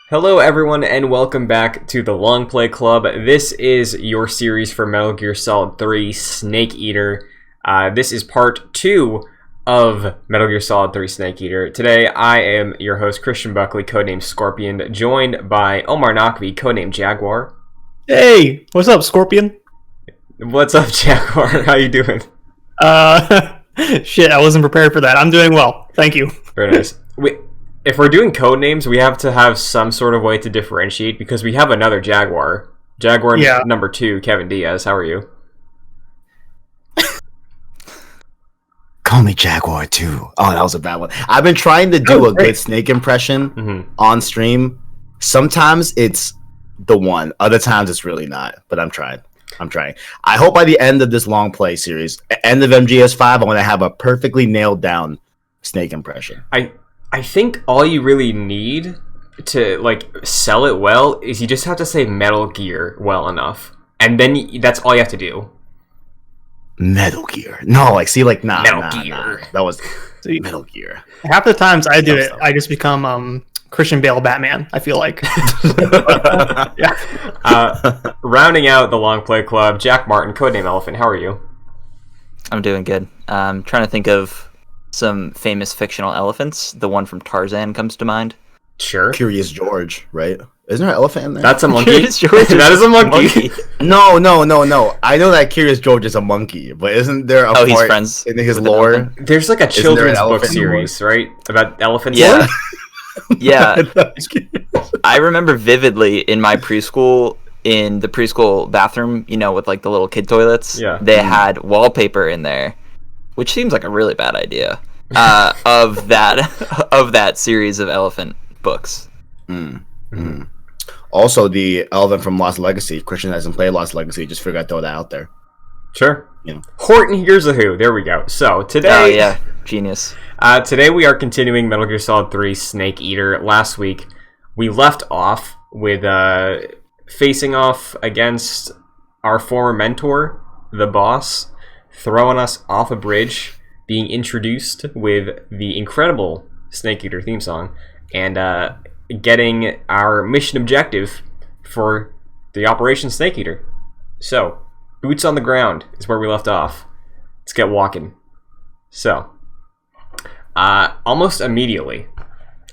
Hello everyone and welcome back to the Longplay Club. This is your series for Metal Gear Solid 3 Snake Eater. This is part 2 of Metal Gear Solid 3 Snake Eater. Today I am your host Christian Buckley, codenamed Scorpion, joined by Omar Nakvi, codenamed Jaguar. Hey, what's up, Scorpion? What's up, Jaguar? How you doing? Shit, I wasn't prepared for that. I'm doing well. Thank you. Very nice. If we're doing code names, we have to have some sort of way to differentiate because we have another Jaguar. Jaguar number 2, Kevin Diaz. How are you? Call me Jaguar too. Oh, that was a bad one. I've been trying to do a good Snake impression on stream. Sometimes it's the one. Other times it's really not. But I'm trying. I hope by the end of this long play series, end of MGS5, I want to have a perfectly nailed down Snake impression. I think all you really need to sell it well is you just have to say Metal Gear well enough, and then that's all you have to do. Metal Gear. No, Metal Gear. That was Metal Gear. Half the times I do it, I just become Christian Bale Batman, I feel like. Rounding out the Long Play Club, Jack Martin, codename Elephant. How are you? I'm doing good. I'm trying to think of some famous fictional elephants. The one from Tarzan comes to mind. Sure. Curious George, right? Isn't there an elephant in there? That's a monkey. Curious George. That is a monkey. No. I know that Curious George is a monkey, but isn't there a he's friends in his lore? There's like a children's book series, right? About elephants. Yeah. Yeah. I remember vividly in my preschool, in the preschool bathroom, with like the little kid toilets, they had wallpaper in there, which seems like a really bad idea, of that series of elephant books. Also, the elephant from Lost Legacy. Christian hasn't played Lost Legacy. Just figured I'd throw that out there. Sure. Horton Hears a Who. There we go. So today... Oh, yeah. Genius. Today we are continuing Metal Gear Solid 3 Snake Eater. Last week we left off with facing off against our former mentor, the boss, throwing us off a bridge, being introduced with the incredible Snake Eater theme song, and getting our mission objective for the Operation Snake Eater. So, boots on the ground is where we left off. Let's get walking. So, almost immediately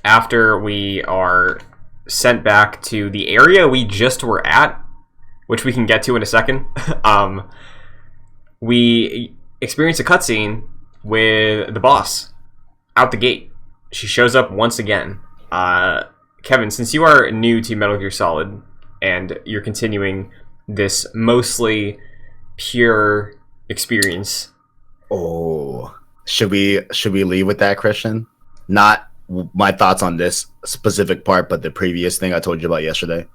after we are sent back to the area we just were at, which we can get to in a second, we experience a cutscene with the boss out the gate. She shows up once again. Kevin, since you are new to Metal Gear Solid and you're continuing this mostly pure experience. Oh, should we leave with that, Christian? Not my thoughts on this specific part, but the previous thing I told you about yesterday.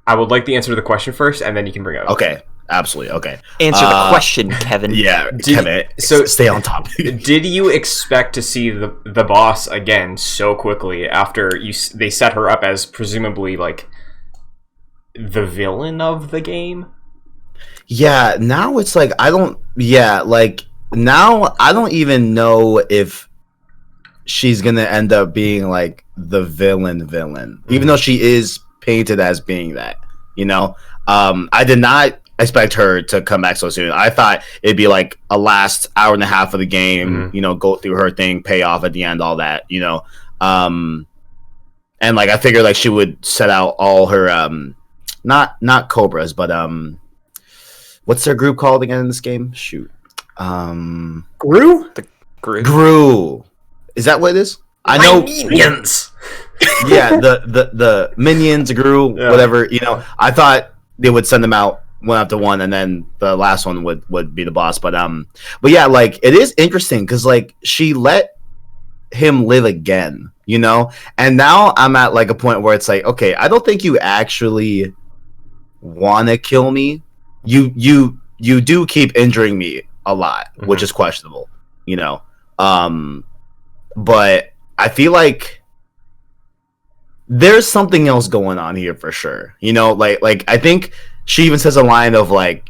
I would like the answer to the question first, and then you can bring it up. Okay, absolutely. Okay. Answer the question, Kevin. Yeah, Kevin. So stay on top. Did you expect to see the boss again so quickly after they set her up as presumably like the villain of the game? Yeah. Now it's like now I don't even know if she's gonna end up being like the villain, even though she is painted as being that. I did not expect her to come back so soon. I thought it'd be like a last hour and a half of the game, go through her thing, pay off at the end, all that, and like I figured like she would set out all her not cobras, but what's their group called again in this game? Shoot. Gru? Gru. Is that what it is? I know minions. Yeah, the minions, Gru, whatever. I thought they would send them out one after one, and then the last one would be the boss. But yeah, like it is interesting because like she let him live again, and now I'm at like a point where it's like, okay, I don't think you actually want to kill me. You do keep injuring me a lot, which is questionable, but I feel like there's something else going on here for sure. Like I think she even says a line of like,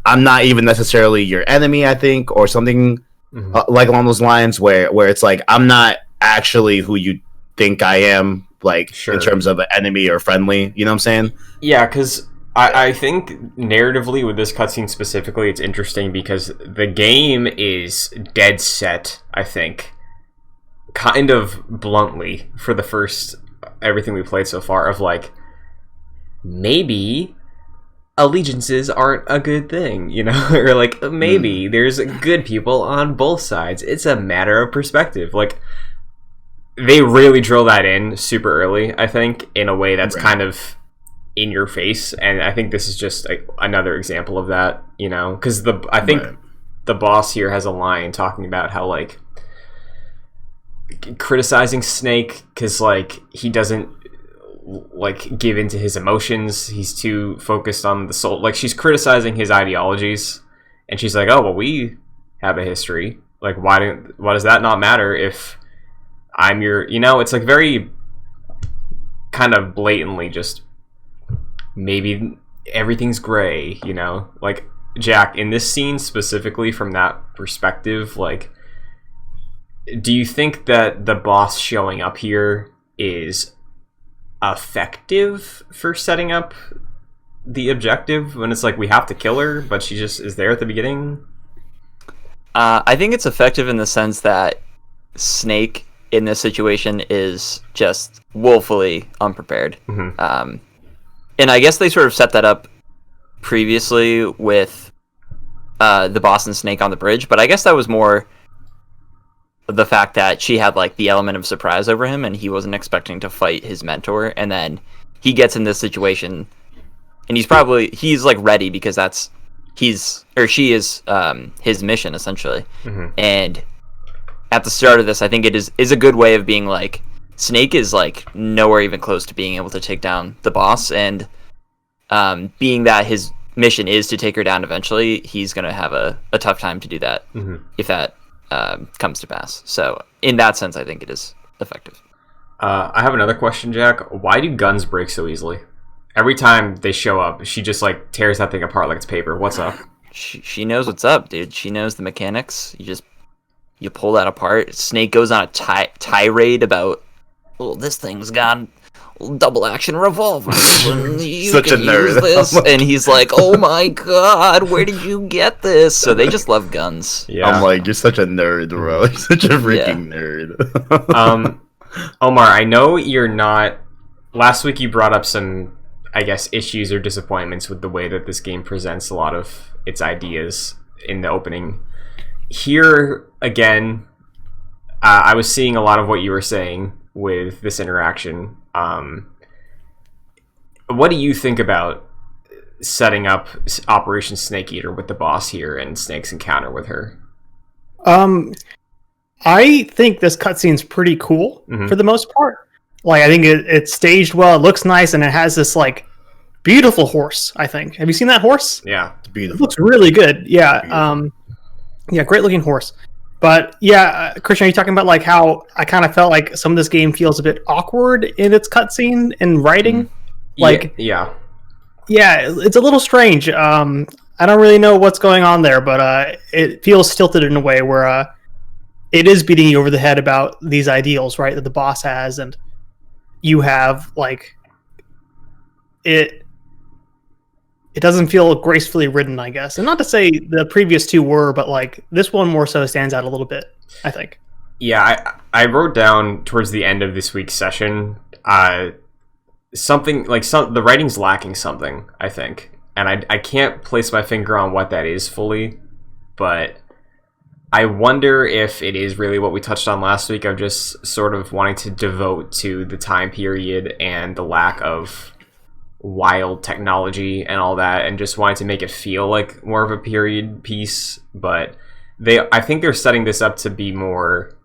I'm not even necessarily your enemy, I think, or something like along those lines where it's like I'm not actually who you think I am, like in terms of an enemy or friendly. You know what I'm saying? Yeah, because I think narratively with this cutscene specifically, it's interesting because the game is dead set, I think, kind of bluntly for the first everything we played so far of like, maybe allegiances aren't a good thing, you know? Or like, maybe there's good people on both sides. It's a matter of perspective. Like, they really drill that in super early, I think, in a way that's kind of in your face, and I think this is just another example of that, you know, because I think the boss here has a line talking about how like criticizing Snake because like he doesn't like give into his emotions, he's too focused on the soul. Like she's criticizing his ideologies, and she's like, oh well, we have a history, like why does that not matter if I'm your, you know? It's like very kind of blatantly just maybe everything's gray, you know? Like, Jack, in this scene specifically from that perspective, like, do you think that the boss showing up here is effective for setting up the objective when it's like we have to kill her, but she just is there at the beginning? I think it's effective in the sense that Snake in this situation is just woefully unprepared. And I guess they sort of set that up previously with the boss and Snake on the bridge, but I guess that was more the fact that she had like the element of surprise over him and he wasn't expecting to fight his mentor, and then he gets in this situation and he's like ready because she is his mission essentially. And at the start of this, I think it is a good way of being like, Snake is like nowhere even close to being able to take down the boss, and being that his mission is to take her down eventually, he's going to have a tough time to do that if that comes to pass. So in that sense, I think it is effective. I have another question, Jack. Why do guns break so easily? Every time they show up, she just like tears that thing apart like it's paper. What's up? She knows what's up, dude. She knows the mechanics. You pull that apart. Snake goes on a tirade about, well, this thing's got double action revolver. Such a nerd. This. And he's like, oh my god, where did you get this? So they just love guns. Yeah. I'm like, you're such a nerd, bro. You're such a freaking nerd. Omar, I know you're not... Last week you brought up some, I guess, issues or disappointments with the way that this game presents a lot of its ideas in the opening. Here, again, I was seeing a lot of what you were saying with this interaction. What do you think about setting up Operation Snake Eater with the boss here and Snake's encounter with her? I think this cutscene's pretty cool for the most part. Like, I think it's staged well, it looks nice, and it has this like beautiful horse, I think. Have you seen that horse? Yeah, it's beautiful. It looks really good. Yeah. Yeah, great looking horse. But yeah, Christian, are you talking about like how I kind of felt like some of this game feels a bit awkward in its cutscene and writing? Like, yeah, it's a little strange. I don't really know what's going on there, but it feels stilted in a way where it is beating you over the head about these ideals, right, that the boss has, and you have like it. It doesn't feel gracefully written, I guess. And not to say the previous two were, but like this one more so stands out a little bit, I think. Yeah, I wrote down towards the end of this week's session something like the writing's lacking something, I think. And I can't place my finger on what that is fully, but I wonder if it is really what we touched on last week of just sort of wanting to devote to the time period and the lack of wild technology and all that, and just wanted to make it feel like more of a period piece. But I think they're setting this up to be more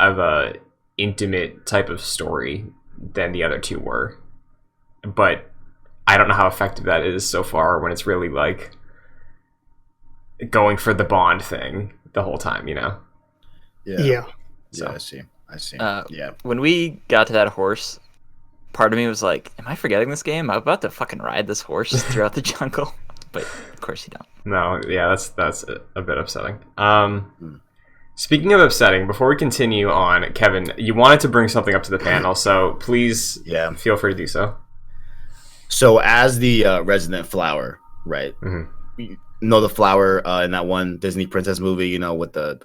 of a intimate type of story than the other two were. But I don't know how effective that is so far when it's really like going for the Bond thing the whole time, you know? Yeah. So. Yeah, I see. Yeah. When we got to that horse, part of me was like, am I forgetting this game? I'm about to fucking ride this horse throughout the jungle. But of course you don't. No, yeah, that's a bit upsetting. Speaking of upsetting, before we continue on, Kevin, you wanted to bring something up to the panel, so please feel free to do so. So as the resident flower, right? Mm-hmm. You know the flower in that one Disney princess movie, you know, with the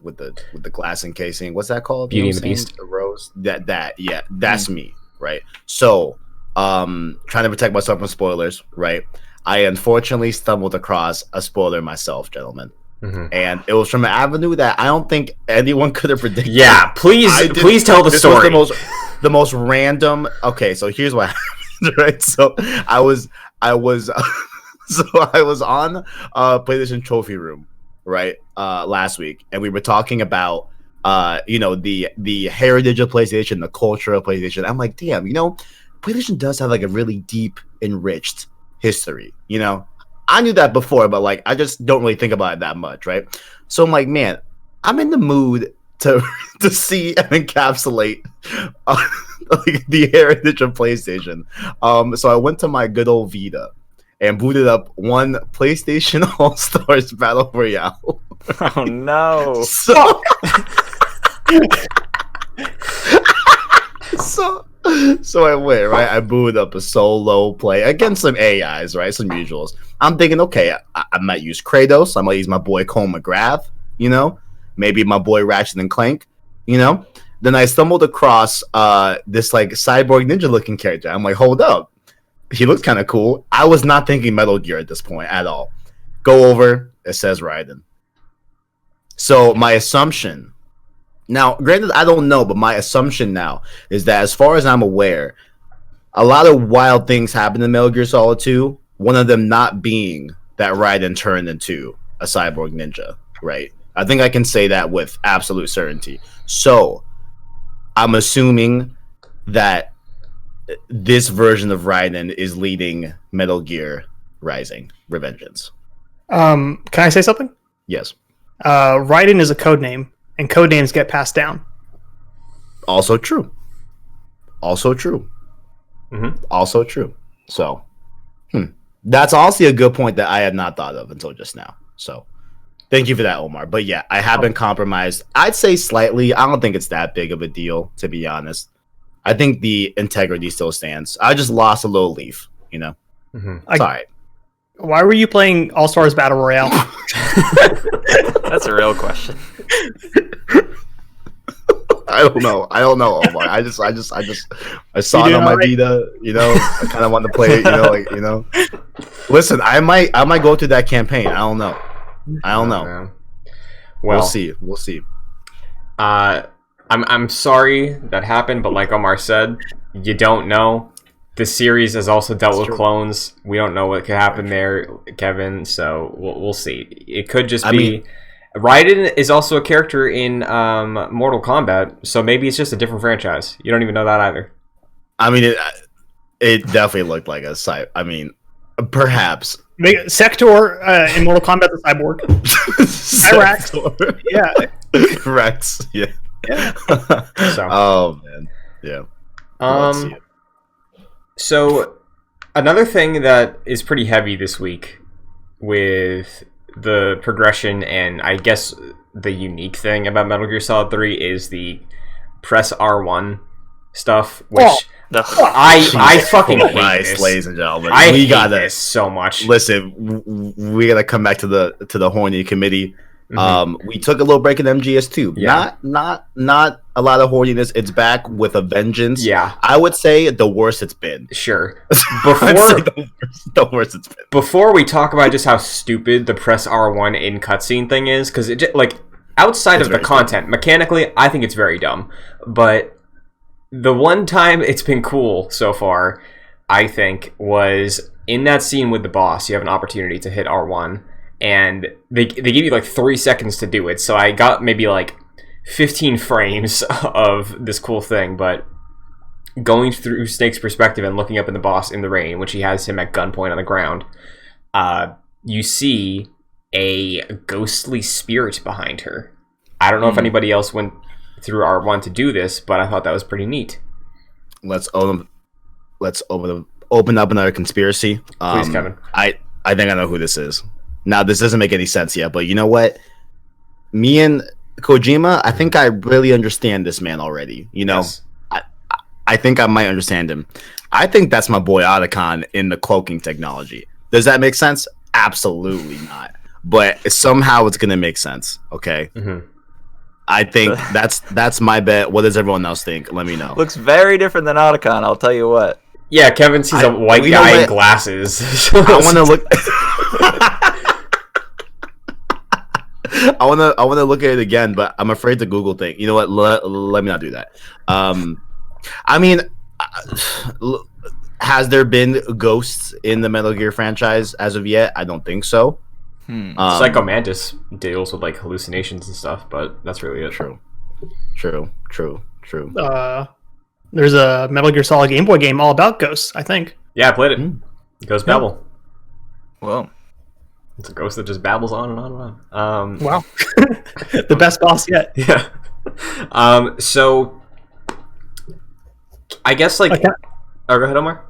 glass encasing. What's that called? Beauty and the Beast. The rose. That's me, right? So, trying to protect myself from spoilers, right? I unfortunately stumbled across a spoiler myself, gentlemen. Mm-hmm. And it was from an avenue that I don't think anyone could have predicted. Yeah, please tell the story. Was the most random. Okay, so here's what happened, right? So I was so I was on PlayStation Trophy Room, right, last week, and we were talking about the heritage of PlayStation, the culture of PlayStation. I'm like, damn, PlayStation does have like a really deep, enriched history, I knew that before, but like I just don't really think about it that much, right? So I'm like, man, I'm in the mood to see and encapsulate like the heritage of PlayStation. So I went to my good old Vita and booted up one PlayStation All Stars Battle Royale. Oh no! So I went, right? I booted up a solo play against some AIs, right? Some usuals. I'm thinking, okay, I might use Kratos. I might use my boy Cole McGrath, maybe my boy Ratchet and Clank, Then I stumbled across this like cyborg ninja looking character. I'm like, hold up. He looks kind of cool. I was not thinking Metal Gear at this point at all. Go over, it says Raiden. So my assumption, now granted I don't know, but my assumption now is that as far as I'm aware, a lot of wild things happen in Metal Gear Solid 2, one of them not being that Raiden turned into a cyborg ninja, right? I think I can say that with absolute certainty. So I'm assuming that this version of Raiden is leading Metal Gear Rising: Revengeance. Can I say something? Yes. Raiden is a code name, and code names get passed down. Also true. Mm-hmm. Also true. So, that's also a good point that I had not thought of until just now. So, thank you for that, Omar. But yeah, I have been compromised. I'd say slightly. I don't think it's that big of a deal, to be honest. I think the integrity still stands. I just lost a little leaf, Mm-hmm. It's all right. Why were you playing All Stars Battle Royale? That's a real question. I don't know, Omar. I saw it on my Vita, I kind of want to play it, Listen, I might go through that campaign. I don't know. Well, we'll see. I'm sorry that happened, but like Omar said, you don't know. The series has also dealt with clones. We don't know what could happen there, Kevin. So we'll see. It could just be. Raiden is also a character in Mortal Kombat, so maybe it's just a different franchise. You don't even know that either. I mean, it definitely looked like a site. I mean, perhaps Sector in Mortal Kombat is a cyborg. Sector. Yeah. Rex. Yeah. So. Oh man. Yeah. So another thing that is pretty heavy this week with the progression, and I guess the unique thing about Metal Gear Solid 3 is the press R1 stuff, which I fucking hate this. Ladies and gentlemen. I hate this so much. Listen, we gotta come back to the horny committee. Mm-hmm. We took a little break in MGS2. Yeah. Not a lot of horniness. It's back with a vengeance. Yeah. I would say the worst it's been. Sure. The worst it's been. Before we talk about just how stupid the press R1 in cutscene thing is, because it like outside of the content, mechanically, I think it's very dumb. But the one time it's been cool so far, I think, was in that scene with the boss. You have an opportunity to hit R1. And they give you like 3 seconds to do it. So I got maybe like 15 frames of this cool thing. But going through Snake's perspective and looking up at the boss in the rain, which he has him at gunpoint on the ground, you see a ghostly spirit behind her. I don't know if anybody else went through R1 to do this, but I thought that was pretty neat. Let's open up another conspiracy. Please, Kevin. I think I know who this is. Now, this doesn't make any sense yet, but you know what? Me and Kojima, I think I really understand this man already. You know, Yes. I think I might understand him. I think that's my boy Otacon in the cloaking technology. Does that make sense? Absolutely not. But somehow it's gonna make sense. Okay. Mm-hmm. I think that's my bet. What does everyone else think? Let me know. Looks very different than Otacon, I'll tell you what. Yeah, Kevin sees a white guy in glasses. I want to look. I want to look at it again, but I'm afraid to Google thing. You know what? Let me not do that. I mean, has there been ghosts in the Metal Gear franchise as of yet? I don't think so. Psycho Mantis deals with like hallucinations and stuff, but that's really it. True. There's a Metal Gear Solid Game Boy game all about ghosts, I think. Yeah, I played it. Ghost Babble. Whoa. It's a ghost that just babbles on and on and on. Wow. The best boss yet. Yeah. So I guess like... Okay. Oh, go ahead, Omar.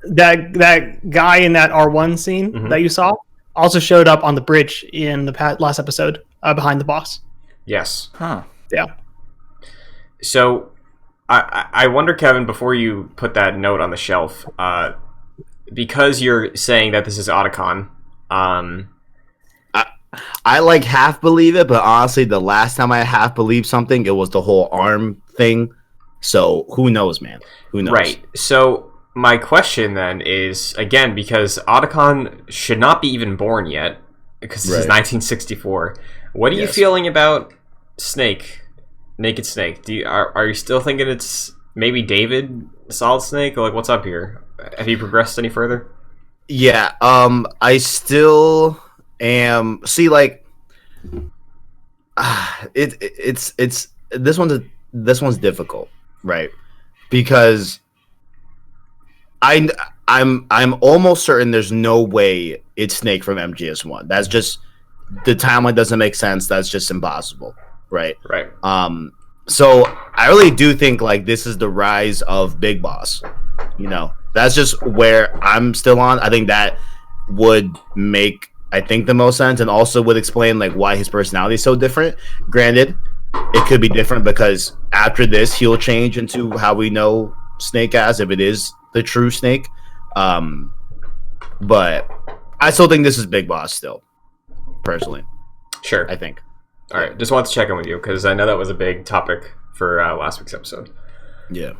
That guy in that R1 scene that you saw also showed up on the bridge in the last episode behind the boss. Yes. Huh. Yeah. So I wonder, Kevin, before you put that note on the shelf, because you're saying that this is Otacon, I like half believe it, but honestly, the last time I half believed something, it was the whole arm thing. So who knows, man? Who knows? Right. So my question then is, again, because Otacon should not be even born yet, because this is 1964. What are you feeling about Snake, Naked Snake? Are you still thinking it's maybe David Solid Snake? Or like, what's up here? Have you progressed any further? Yeah. I still am. See, like, it's this one's difficult, right? Because I'm almost certain there's no way it's Snake from MGS1. That's just, the timeline doesn't make sense. That's just impossible, right? Right. So I really do think like this is the rise of Big Boss. You know, that's just where I'm still on. I think that would make, I think, the most sense, and also would explain like why his personality is so different. Granted, it could be different because after this he'll change into how we know Snake as, if it is the true Snake. But I still think this is Big Boss still, personally. Sure. I think. All right. Just wanted to check in with you because I know that was a big topic for last week's episode. Yeah.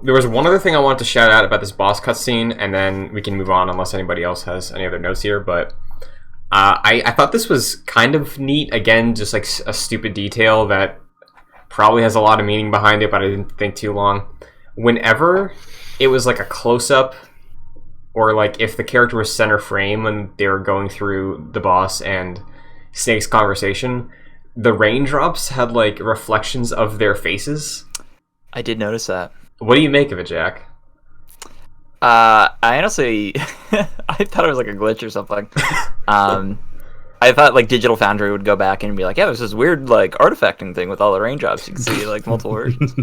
There was one other thing I wanted to shout out about this boss cutscene, and then we can move on unless anybody else has any other notes here. But I thought this was kind of neat. Again, just like a stupid detail that probably has a lot of meaning behind it, but I didn't think too long. Whenever it was like a close-up, or like if the character was center frame when they were going through the boss and Snake's conversation, the raindrops had like reflections of their faces. I did notice that. What do you make of it, Jack? I honestly, I thought it was like a glitch or something. I thought like Digital Foundry would go back and be like, yeah, there's this weird like artifacting thing with all the raindrops. You can see like multiple versions.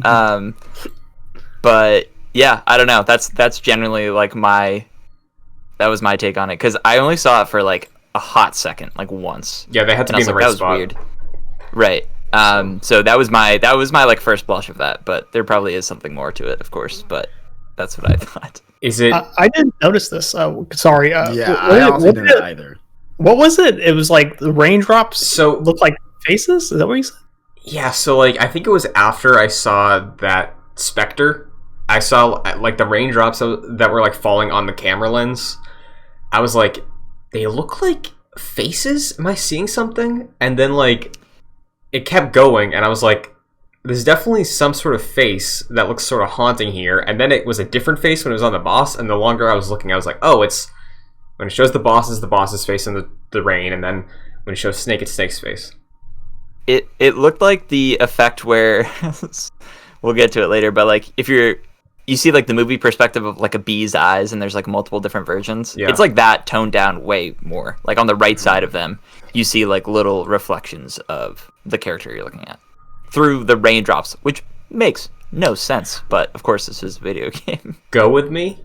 But yeah, I don't know. That's generally like that was my take on it, because I only saw it for like a hot second, like once. Yeah, they had to be in the right spot. That was weird. Right. So that was my like first blush of that, but there probably is something more to it, of course, but that's what I thought. Is it? I didn't notice this. Sorry. Yeah, I honestly didn't either. What was it? It was like the raindrops look like faces? Is that what you said? Yeah, so like I think it was after I saw that Spectre. I saw like the raindrops that were like falling on the camera lens. I was like, they look like faces? Am I seeing something? And then like it kept going, and I was like, there's definitely some sort of face that looks sort of haunting here. And then it was a different face when it was on the boss, and the longer I was looking, I was like, oh, it's when it shows the boss's face in the rain, and then when it shows Snake, it's Snake's face. It looked like the effect where we'll get to it later, but like if you see like the movie perspective of like a bee's eyes, and there's like multiple different versions. Yeah. It's like that toned down way more. Like on the right side of them, you see like little reflections of the character you're looking at through the raindrops, which makes no sense. But of course, this is a video game. Go with me.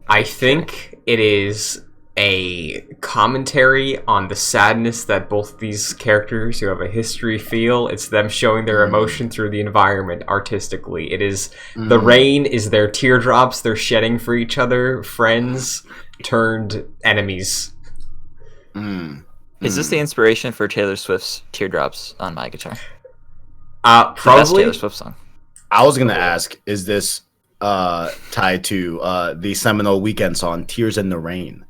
I think it is a commentary on the sadness that both these characters who have a history feel. It's them showing their emotion through the environment artistically. It is the rain is their teardrops they're shedding for each other, friends turned enemies. Is this the inspiration for Taylor Swift's Teardrops on My Guitar? Probably. The best Taylor Swift song. I was gonna ask, is this tied to the seminal Weekend song "Tears in the Rain"?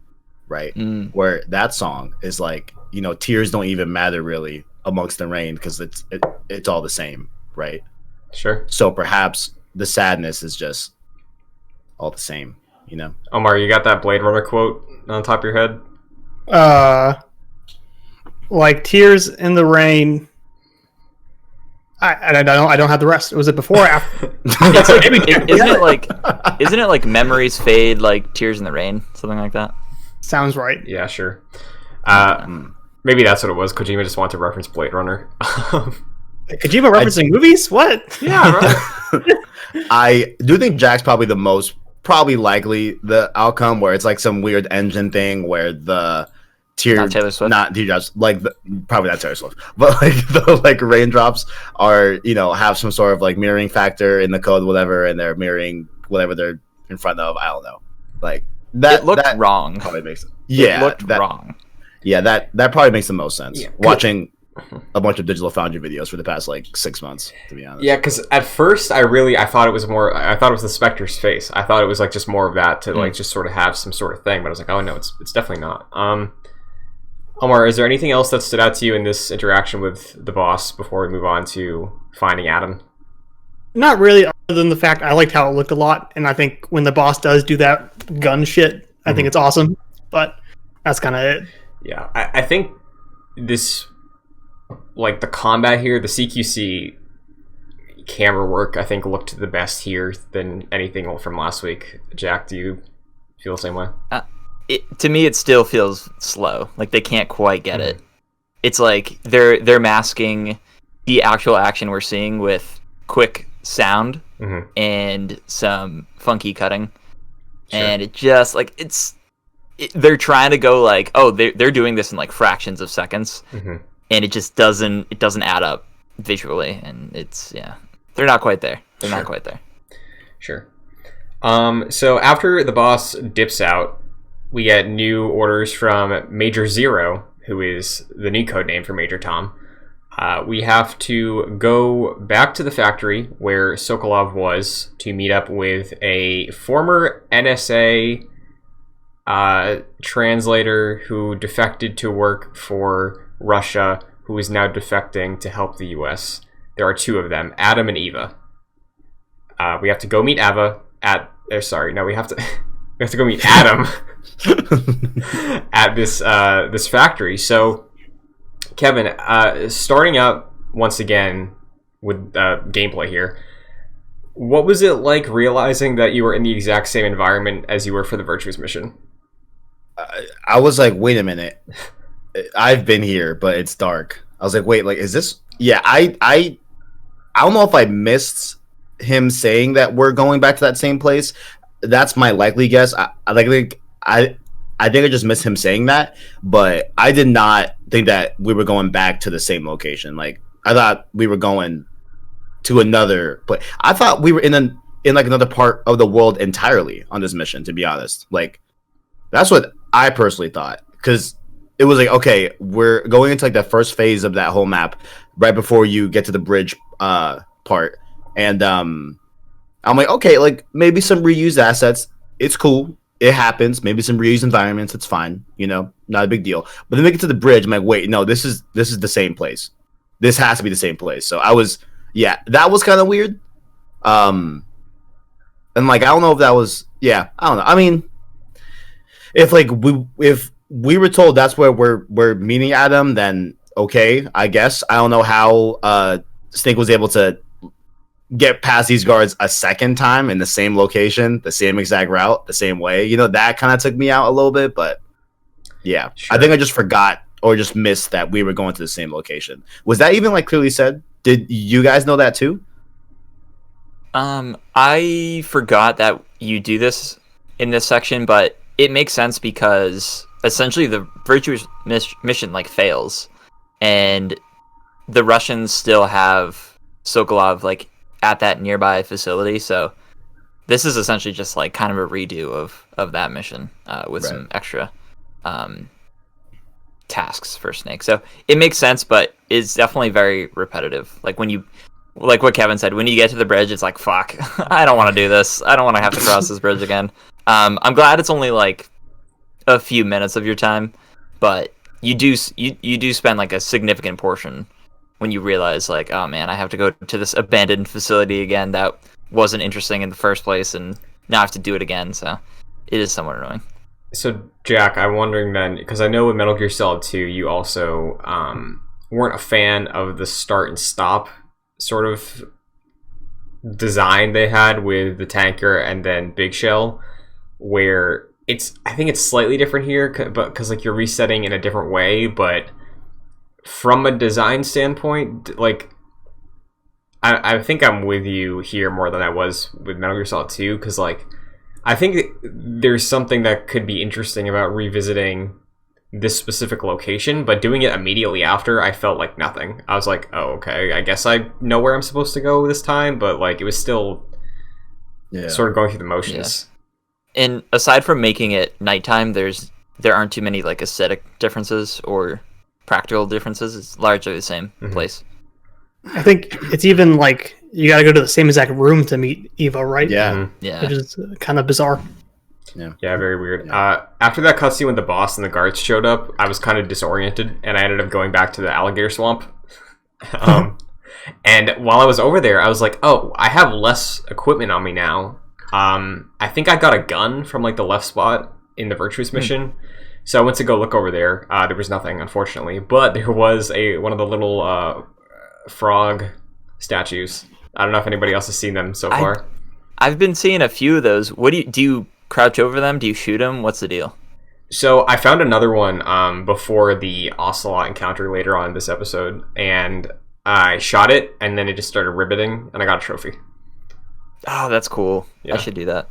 Right, where that song is like, tears don't even matter really amongst the rain because it's all the same, right? Sure. So perhaps the sadness is just all the same, Omar, you got that Blade Runner quote on the top of your head? Like tears in the rain. I don't have the rest. Was it before or after? Isn't it like memories fade like tears in the rain, something like that? Sounds right. Yeah, sure. Maybe that's what it was. Kojima just wanted to reference Blade Runner. Kojima referencing movies? What? Yeah, right. I do think Jack's probably probably likely the outcome where it's like some weird engine thing where the not Taylor Swift, not teardrops, probably not Taylor Swift, but like the raindrops are have some sort of like mirroring factor in the code, whatever, and they're mirroring whatever they're in front of. I don't know, like. That looked wrong. Probably makes it. Yeah, it looked wrong. Yeah, that probably makes the most sense. Yeah, watching a bunch of Digital Foundry videos for the past 6 months, to be honest. Yeah, because at first I thought it was more. I thought it was the Spectre's face. I thought it was just more of that to just sort of have some sort of thing. But I was like, oh no, it's definitely not. Omar, is there anything else that stood out to you in this interaction with the boss before we move on to finding Adam? Not really, other than the fact I liked how it looked a lot, and I think when the boss does do that gun shit, I think it's awesome. But that's kind of it. Yeah, I think this, the combat here, the CQC camera work, I think looked the best here than anything from last week. Jack, do you feel the same way? To me, it still feels slow. Like they can't quite get it. It's like they're masking the actual action we're seeing with quick sound and some funky cutting. Sure. And it just they're trying to go they're doing this in fractions of seconds, and it just doesn't add up visually, and they're not quite there. They're not quite there. Sure. So after the boss dips out, we get new orders from Major Zero, who is the new code name for Major Tom. We have to go back to the factory where Sokolov was to meet up with a former NSA translator who defected to work for Russia, who is now defecting to help the US. There are two of them, Adam and Eva. We have to go meet Ava at... we have to go meet Adam at this factory. So... Kevin, starting out once again with gameplay here, what was it like realizing that you were in the exact same environment as you were for the Virtues mission? I was like, wait a minute. I've been here, but it's dark. I was like, wait, is this... Yeah, I don't know if I missed him saying that we're going back to that same place. That's my likely guess. I think I just missed him saying that, but I did not think that we were going back to the same location. I thought we were going to another place. I thought we were in another part of the world entirely on this mission, to be honest. That's what I personally thought, because it was okay, we're going into the first phase of that whole map right before you get to the bridge part, and I'm like, okay, maybe some reused assets. It's cool. It happens. Maybe some reused environments. It's fine. Not a big deal. But then we get to the bridge. I'm like, wait, no, this is the same place. This has to be the same place. So that was kind of weird. And I don't know if that was, I don't know. I mean, if we were told that's where we're meeting Adam, then okay, I guess. I don't know how Snake was able to get past these guards a second time in the same location, the same exact route, the same way. That kind of took me out a little bit, but yeah. Sure. I think I just forgot or just missed that we were going to the same location. Was that even clearly said? Did you guys know that too? I forgot that you do this in this section, but it makes sense because essentially the virtuous mission like fails, and the Russians still have Sokolov like at that nearby facility. So this is essentially just like kind of a redo of that mission with some extra tasks for Snake. So it makes sense, but it's definitely very repetitive. Like when you, like what Kevin said, when you get to the bridge, it's like, fuck, I don't want to do this. I don't want to have to cross this bridge again. I'm glad it's only like a few minutes of your time, but you do spend like a significant portion when you realize like, oh man, I have to go to this abandoned facility again that wasn't interesting in the first place, and now I have to do it again. So it is somewhat annoying. So Jack, I'm wondering then, because I know with Metal Gear Solid 2, you also weren't a fan of the start and stop sort of design they had with the tanker and then Big Shell, where I think it's slightly different here, but because like you're resetting in a different way, but from a design standpoint, like I think I'm with you here more than I was with Metal Gear Solid 2, because like I think there's something that could be interesting about revisiting this specific location, but doing it immediately after, I felt like nothing. I was like, oh, okay, I guess I know where I'm supposed to go this time, but like it was still sort of going through the motions. Yeah. And aside from making it nighttime, there aren't too many like aesthetic differences or practical differences. It's largely the same place. I think it's even like you got to go to the same exact room to meet Eva, right? Yeah, yeah, which is kind of bizarre. Yeah, very weird. After that cutscene with the boss and the guards showed up, I was kind of disoriented, and I ended up going back to the alligator swamp. And while I was over there, I was like, oh, I have less equipment on me now. I think I got a gun from like the left spot in the Virtuous mission. So I went to go look over there. There was nothing, unfortunately, but there was one of the little frog statues. I don't know if anybody else has seen them so far. I've been seeing a few of those. What do you crouch over them? Do you shoot them? What's the deal? So I found another one before the Ocelot encounter later on in this episode, and I shot it, and then it just started ribbiting, and I got a trophy. Oh, that's cool. Yeah. I should do that.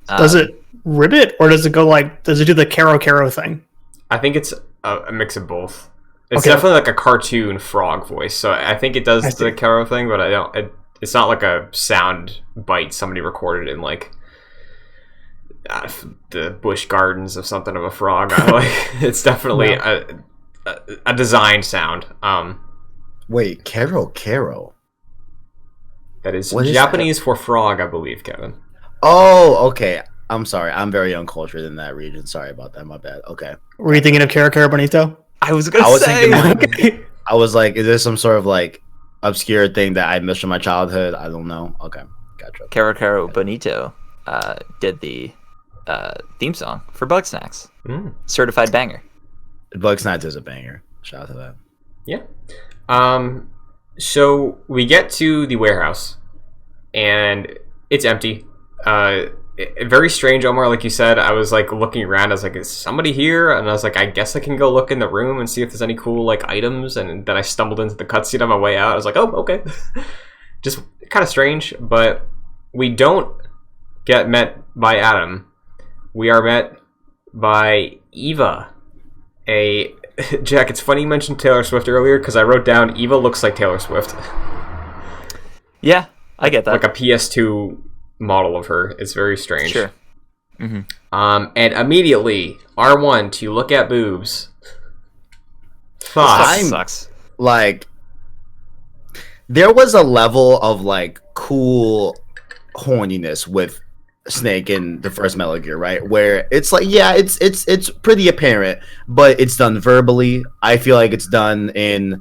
Does it ribbit, or does it do the Caro thing? I think it's a mix of both. It's definitely like a cartoon frog voice, so I think it does the Caro thing, but it's not like a sound bite somebody recorded in like the Busch Gardens of something of a frog. It's definitely a designed sound. Wait, Caro. That is Japanese for frog, I believe, Kevin. Oh, okay. I'm sorry. I'm very uncultured in that region. Sorry about that. My bad. Okay. Were you thinking of Caro Bonito? I was thinking. I was like, is there some sort of like obscure thing that I missed from my childhood? I don't know. Okay, gotcha. Caro Bonito did the theme song for Bugsnax. Certified banger. Bugsnax is a banger. Shout out to that. Yeah. So we get to the warehouse, and it's empty. Very strange, Omar. Like you said, I was like looking around. I was like, "Is somebody here?" And I was like, "I guess I can go look in the room and see if there's any cool like items." And then I stumbled into the cutscene on my way out. I was like, "Oh, okay." Just kind of strange, but we don't get met by Adam. We are met by Eva. Jack, it's funny you mentioned Taylor Swift earlier because I wrote down Eva looks like Taylor Swift. Yeah, I get that. Like a PS2 model of her. It's very strange. Sure. And immediately R1 to look at boobs. Sucks. Like, there was a level of like cool horniness with Snake in the first Metal Gear, right? Where it's like, yeah, it's pretty apparent, but it's done verbally. I feel like it's done in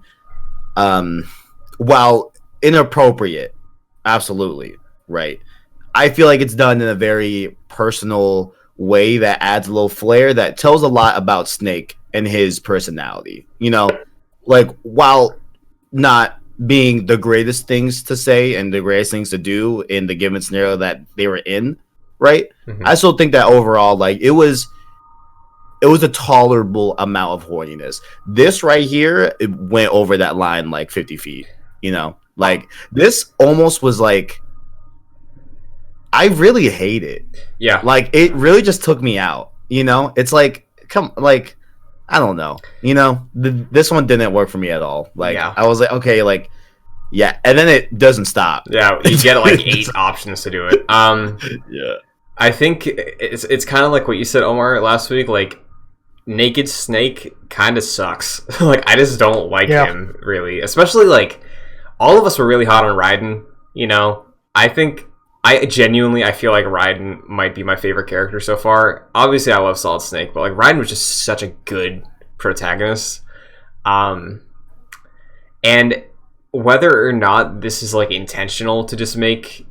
while inappropriate, absolutely, right? I feel like it's done in a very personal way that adds a little flair that tells a lot about Snake and his personality. You know, like while not being the greatest things to say and the greatest things to do in the given scenario that they were in, right? I still think that overall, like it was a tolerable amount of horniness. This right here, it went over that line like 50 feet. You know, like this almost was like, I really hate it. Yeah, like it really just took me out. You know, it's like I don't know. You know, this one didn't work for me at all. Like, I was like, okay, like, yeah, and then it doesn't stop. Yeah, you get like 8 options to do it. Yeah, I think it's kind of like what you said, Omar, last week. Like, Naked Snake kind of sucks. Like, I just don't like him really, especially like all of us were really hot on Raiden. You know, I feel like Raiden might be my favorite character so far. Obviously, I love Solid Snake, but like Raiden was just such a good protagonist. And whether or not this is like intentional to just make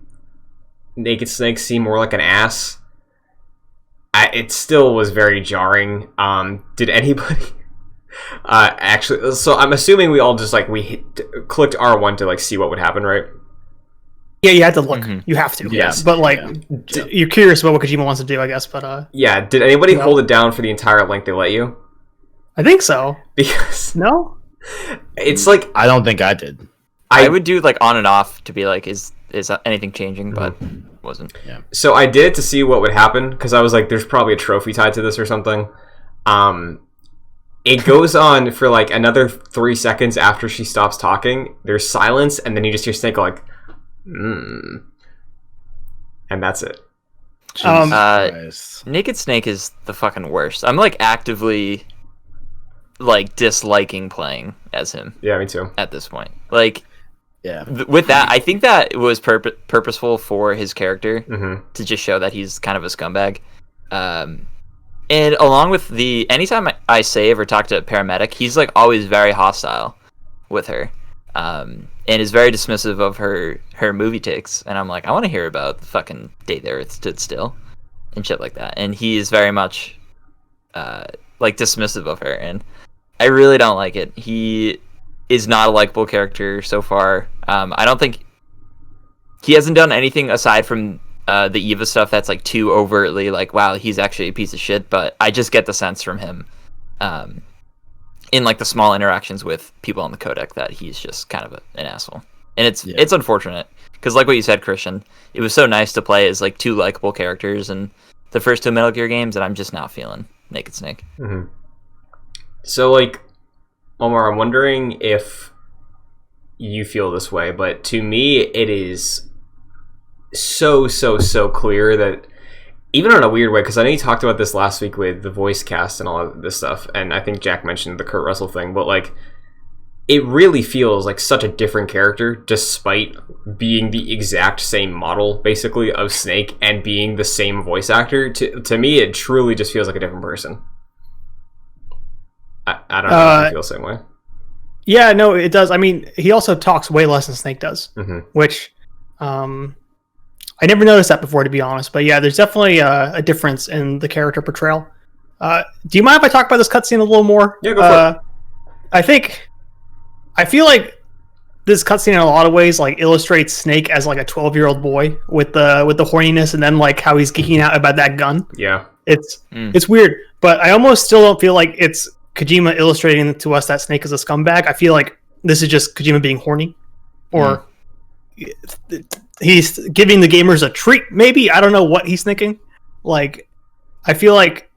Naked Snake seem more like an ass, it still was very jarring. Did anybody actually? So I'm assuming we all just like clicked R1 to like see what would happen, right? Yeah, you had to look. Mm-hmm. You have to. Yes, but like you're curious about what Kojima wants to do, I guess. But yeah. Did anybody hold it down for the entire length they let you? I think so. Because no, it's like I don't think I did. I would do like on and off to be like, is anything changing? But wasn't. Yeah. So I did it to see what would happen because I was like, there's probably a trophy tied to this or something. It goes on for like another 3 seconds after she stops talking. There's silence, and then you just hear Snake go like, and that's it. Naked Snake is the fucking worst. I'm like actively like disliking playing as him. Yeah, me too. At this point, like. Yeah. With that, I think that it was purposeful for his character to just show that he's kind of a scumbag. And along with anytime I save or talk to a paramedic, he's like always very hostile with her, and is very dismissive of her movie takes. And I'm like, I want to hear about the fucking day the Earth stood still and shit like that. And he is very much like dismissive of her, and I really don't like it. He is not a likable character so far. I don't think he hasn't done anything aside from the Eva stuff that's like too overtly like, wow, he's actually a piece of shit. But I just get the sense from him in like the small interactions with people on the codec that he's just kind of an asshole. And it's unfortunate because like what you said, Christian, it was so nice to play as like 2 likable characters in the first 2 Metal Gear games, and I'm just not feeling Naked Snake. Mm-hmm. So like, Omar, I'm wondering if you feel this way, but to me, it is so clear that, even in a weird way, because I know you talked about this last week with the voice cast and all of this stuff, and I think Jack mentioned the Kurt Russell thing, but like, it really feels like such a different character, despite being the exact same model, basically, of Snake and being the same voice actor. To me, it truly just feels like a different person. I don't know if you feel the same way. Yeah, no, it does. I mean, he also talks way less than Snake does, which I never noticed that before, to be honest. But yeah, there's definitely a difference in the character portrayal. Do you mind if I talk about this cutscene a little more? Yeah, go for it. I feel like this cutscene in a lot of ways like illustrates Snake as like a 12-year-old boy with the horniness, and then like how he's geeking out about that gun. Yeah, it's weird, but I almost still don't feel like it's Kojima illustrating to us that Snake is a scumbag. I feel like this is just Kojima being horny, or he's giving the gamers a treat. Maybe, I don't know what he's thinking. Like, I feel like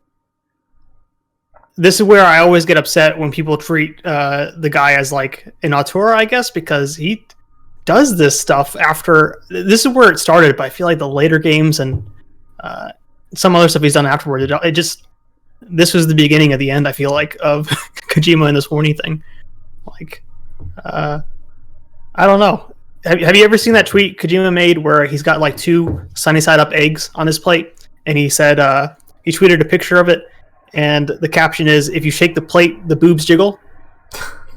this is where I always get upset when people treat the guy as like an auteur, I guess, because he does this stuff after. This is where it started, but I feel like the later games and some other stuff he's done afterward, it just. This was the beginning of the end, I feel like, of Kojima and this horny thing. Like, I don't know. Have you ever seen that tweet Kojima made where he's got like 2 sunny side up eggs on his plate, and he said he tweeted a picture of it, and the caption is, "If you shake the plate, the boobs jiggle."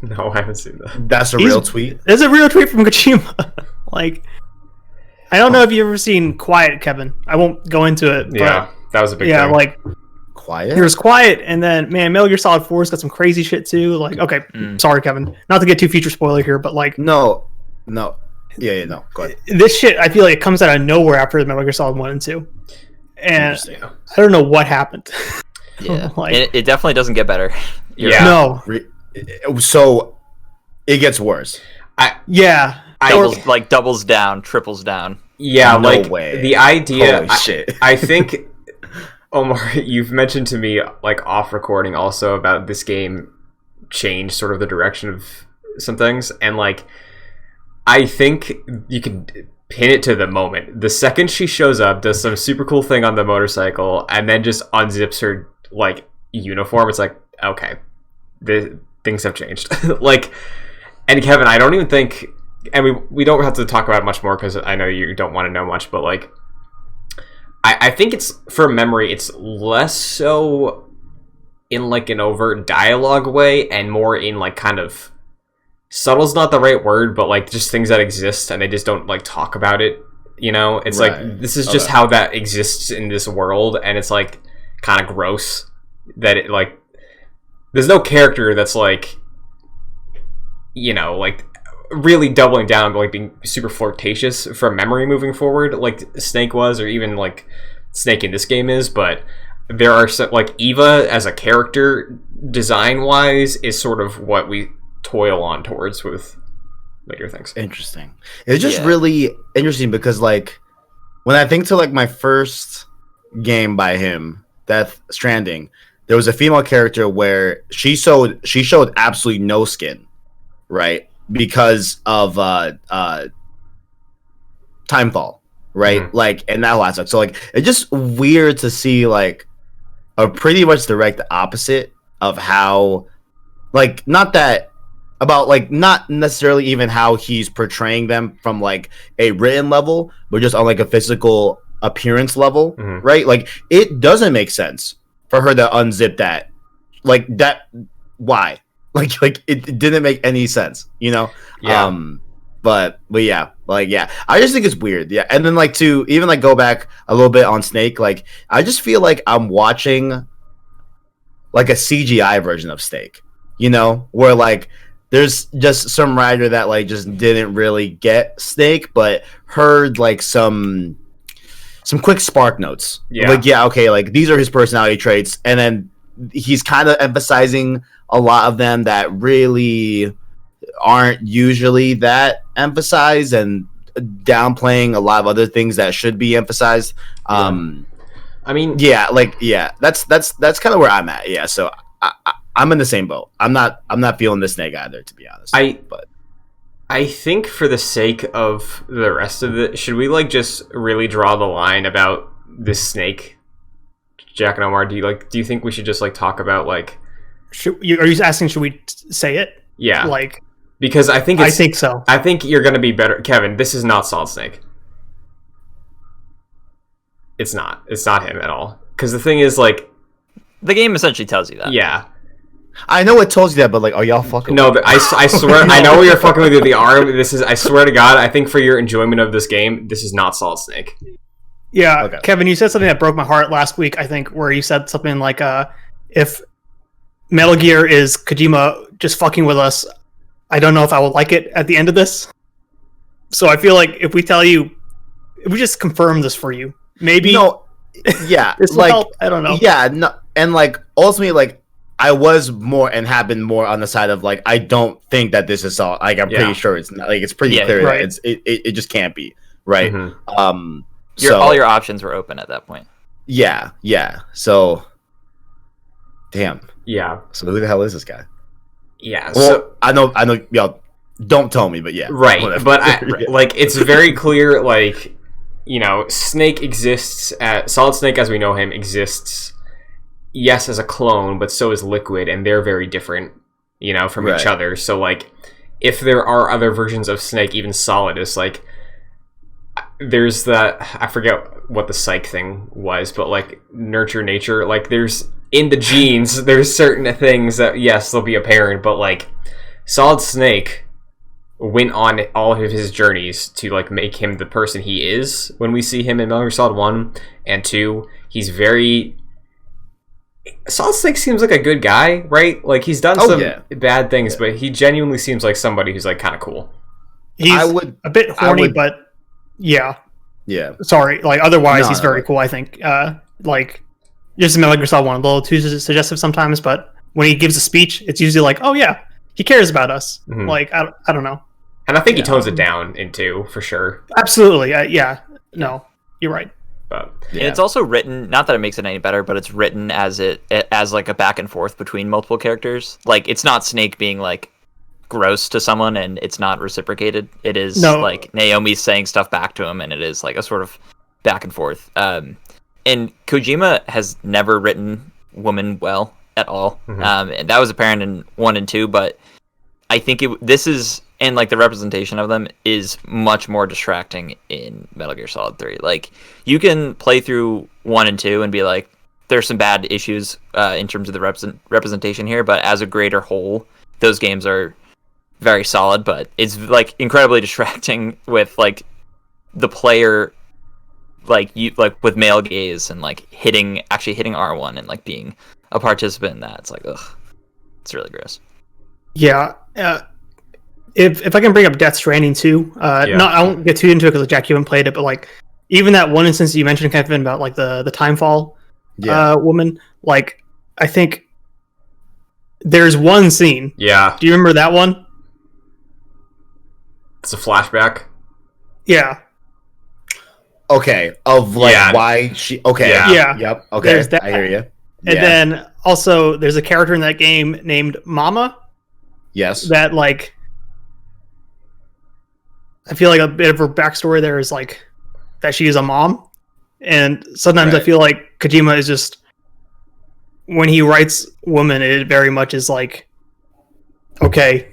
No, I haven't seen that. That's a real tweet. It's a real tweet from Kojima. Like, I don't know if you've ever seen Quiet, Kevin. I won't go into it. But yeah, that was a big thing. Yeah, like. Quiet? Here's Quiet, and then, man, Metal Gear Solid 4's got some crazy shit, too. Like, okay, sorry, Kevin. Not to get too future spoiler here, but, like... No. No. No. Go ahead. This shit, I feel like it comes out of nowhere after the Metal Gear Solid 1 and 2. And I don't know what happened. Yeah. Like, it definitely doesn't get better. Yeah. No. So, it gets worse. Doubles down, triples down. Yeah, no way. The idea... Holy shit. I think... Omar, you've mentioned to me like off recording also about this game changed sort of the direction of some things, and like I think you can pin it to the moment. The second she shows up, does some super cool thing on the motorcycle, and then just unzips her like uniform. It's like, okay, things have changed. Like, and Kevin, I don't even think, and we don't have to talk about it much more because I know you don't want to know much, but like, I think it's, from memory, it's less so in like an overt dialogue way and more in like kind of, subtle's not the right word, but like just things that exist and they just don't like talk about it, you know? It's right. Like, this is just how that exists in this world, and it's like kind of gross that it like, there's no character that's like, you know, like really doubling down, but like being super flirtatious from memory moving forward, like Snake was, or even like Snake in this game is. But there are some, like Eva as a character design wise is sort of what we toil on towards with later things. Interesting. It's just really interesting because like when I think to like my first game by him, Death Stranding, there was a female character where she showed absolutely no skin, right? Because of Timefall, right? Mm-hmm. Like, and that whole aspect. So like it's just weird to see like a pretty much direct opposite of how, like, not necessarily even how he's portraying them from like a written level, but just on like a physical appearance level, mm-hmm. right? Like it doesn't make sense for her to unzip that, like that. Why? Like it didn't make any sense, you know? Yeah. But yeah, like, yeah, I just think it's weird. Yeah. And then like to even like go back a little bit on Snake, like I just feel like I'm watching like a CGI version of Snake, you know, where like there's just some writer that like just didn't really get Snake, but heard like some quick spark notes. Yeah. Like, yeah, okay, like these are his personality traits, and then he's kind of emphasizing a lot of them that really aren't usually that emphasized, and downplaying a lot of other things that should be emphasized. I mean, yeah, like, yeah, that's kind of where I'm at. Yeah, so I'm in the same boat. I'm not feeling this Snake either, to be honest. I think for the sake of the rest of it, should we like just really draw the line about this Snake? Jack and Omar, do you think we should just like talk about like? Are you asking? Should we say it? Yeah, like, because I think so. I think you're gonna be better, Kevin. This is not Solid Snake. It's not. It's not him at all. Because the thing is, like, the game essentially tells you that. Yeah. I know it tells you that, but like, are y'all fucking? No, but I swear, I know you're fucking with the arm. This is, I swear to God, I think for your enjoyment of this game, this is not Solid Snake. Yeah, okay. Kevin, you said something that broke my heart last week, I think, where you said something like, if Metal Gear is Kojima just fucking with us, I don't know if I will like it at the end of this. So I feel like if we just confirm this for you, maybe. No, yeah, this will help. I don't know. Yeah, no, and like ultimately, like I was more and have been more on the side of like I don't think that this is all. Like I'm pretty sure it's not. Like it's pretty clear right. that it just can't be right. Mm-hmm. All your options were open at that point. Yeah. So, damn. Yeah. So who the hell is this guy? Yeah. Well, so I know. Y'all don't tell me, but yeah. Right. Whatever. But like, it's very clear. Like, you know, Snake exists. Solid Snake, as we know him, exists. Yes, as a clone, but so is Liquid, and they're very different. You know, from each other. So like, if there are other versions of Snake, even Solidus, like. There's that, I forget what the psych thing was, but like nurture nature, like there's in the genes, there's certain things that yes, they'll be apparent, but like Solid Snake went on all of his journeys to like make him the person he is when we see him in Metal Gear Solid 1 and 2. He's very Solid Snake seems like a good guy, right? Like he's done some bad things, but he genuinely seems like somebody who's like kind of cool. He's a bit horny, but yeah. Sorry, like otherwise he's very cool. I think, like, just Metal Gear Solid 1, a little too suggestive sometimes, but when he gives a speech, it's usually like, oh yeah, he cares about us. Mm-hmm. Like I don't know, and I think he tones it down in 2 for sure. Absolutely, yeah. No, you're right. But and it's also written, not that it makes it any better, but it's written as like a back and forth between multiple characters. Like, it's not Snake being like gross to someone and it's not reciprocated. It is like Naomi saying stuff back to him, and it is like a sort of back and forth. And Kojima has never written women well at all. And that was apparent in 1 and 2, but I think this is, and like the representation of them is much more distracting in Metal Gear Solid 3. Like, you can play through 1 and 2 and be like, there's some bad issues in terms of the representation here, but as a greater whole, those games are very solid. But it's like incredibly distracting with like the player, like with male gaze and like actually hitting R1 and like being a participant in that. It's like, ugh, it's really gross. Yeah. If I can bring up Death Stranding too, I won't get too into it because Jack, you haven't played it, but like even that one instance you mentioned, Kevin, about like the Timefall woman, like I think there's one scene. Yeah. Do you remember that one? It's a flashback. Yeah. Okay. Of like why she. Okay. Yeah. Yep. Okay. There's that. I hear you. And then also there's a character in that game named Mama. Yes. That like. I feel like a bit of her backstory there is like that she is a mom, and sometimes I feel like Kojima is just, when he writes woman, it very much is like, okay,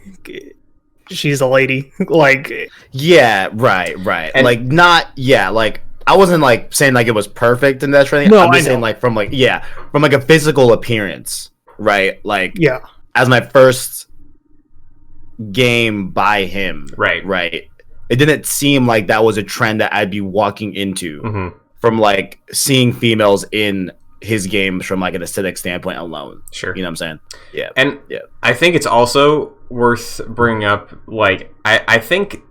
she's a lady, like right, and like not like I wasn't like saying like it was perfect in that training. No, I'm just saying like from like a physical appearance, right? Like as my first game by him, right. It didn't seem like that was a trend that I'd be walking into from like seeing females in his games from like an aesthetic standpoint alone. Sure. You know what I'm saying? Yeah. And I think it's also worth bringing up, like, I think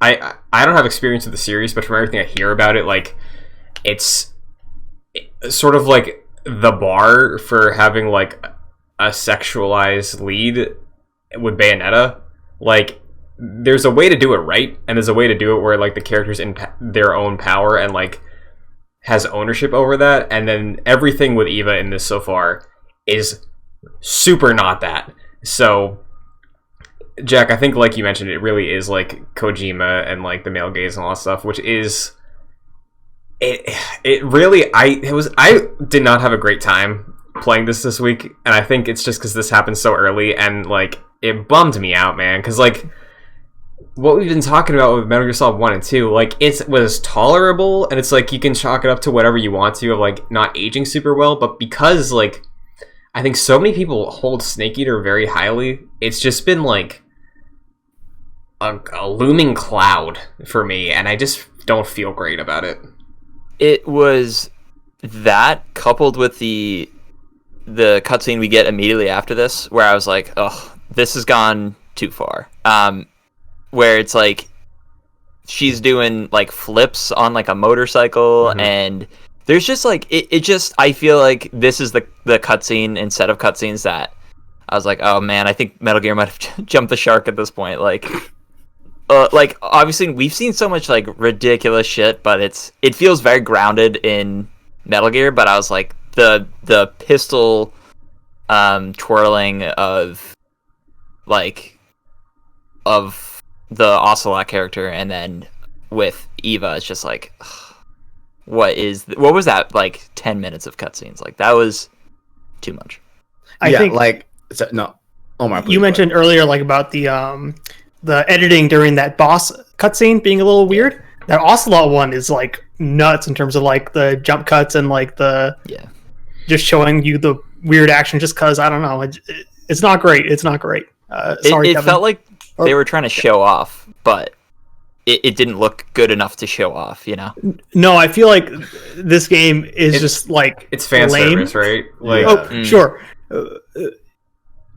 I don't have experience with the series, but from everything I hear about it, like, it's sort of like the bar for having like a sexualized lead with Bayonetta. Like, there's a way to do it right, and there's a way to do it where like the character's in their own power and like has ownership over that, and then everything with Eva in this so far is super not that. So Jack, I think like you mentioned, it really is like Kojima and like the male gaze and all that stuff, which is it really I did not have a great time playing this week, and I think it's just because this happened so early, and like it bummed me out, man, because like what we've been talking about with Metal Gear Solid 1 and 2, like, it was tolerable, and it's like you can chalk it up to whatever you want to of like not aging super well, but because like I think so many people hold Snake Eater very highly, it's just been like a looming cloud for me, and I just don't feel great about it. It was that coupled with the cutscene we get immediately after this, where I was like, oh, this has gone too far. Where it's like she's doing like flips on like a motorcycle, and there's just like it just, I feel like this is the cutscene instead of cutscenes that I was like, oh man, I think Metal Gear might have jumped the shark at this point. Like obviously we've seen so much like ridiculous shit, but it feels very grounded in Metal Gear. But I was like, the pistol twirling of the Ocelot character, and then with Eva, it's just like, what was that, like 10 minutes of cutscenes? Like, that was too much. I think like no, Omar, you mentioned earlier like about the editing during that boss cutscene being a little weird. That Ocelot one is like nuts in terms of like the jump cuts and like the just showing you the weird action, just because I don't know, it's not great. It's not great. Sorry, it felt like they were trying to show off, but it didn't look good enough to show off, you know? No, I feel like this game is just like, it's fan lame. service, right? Like, sure.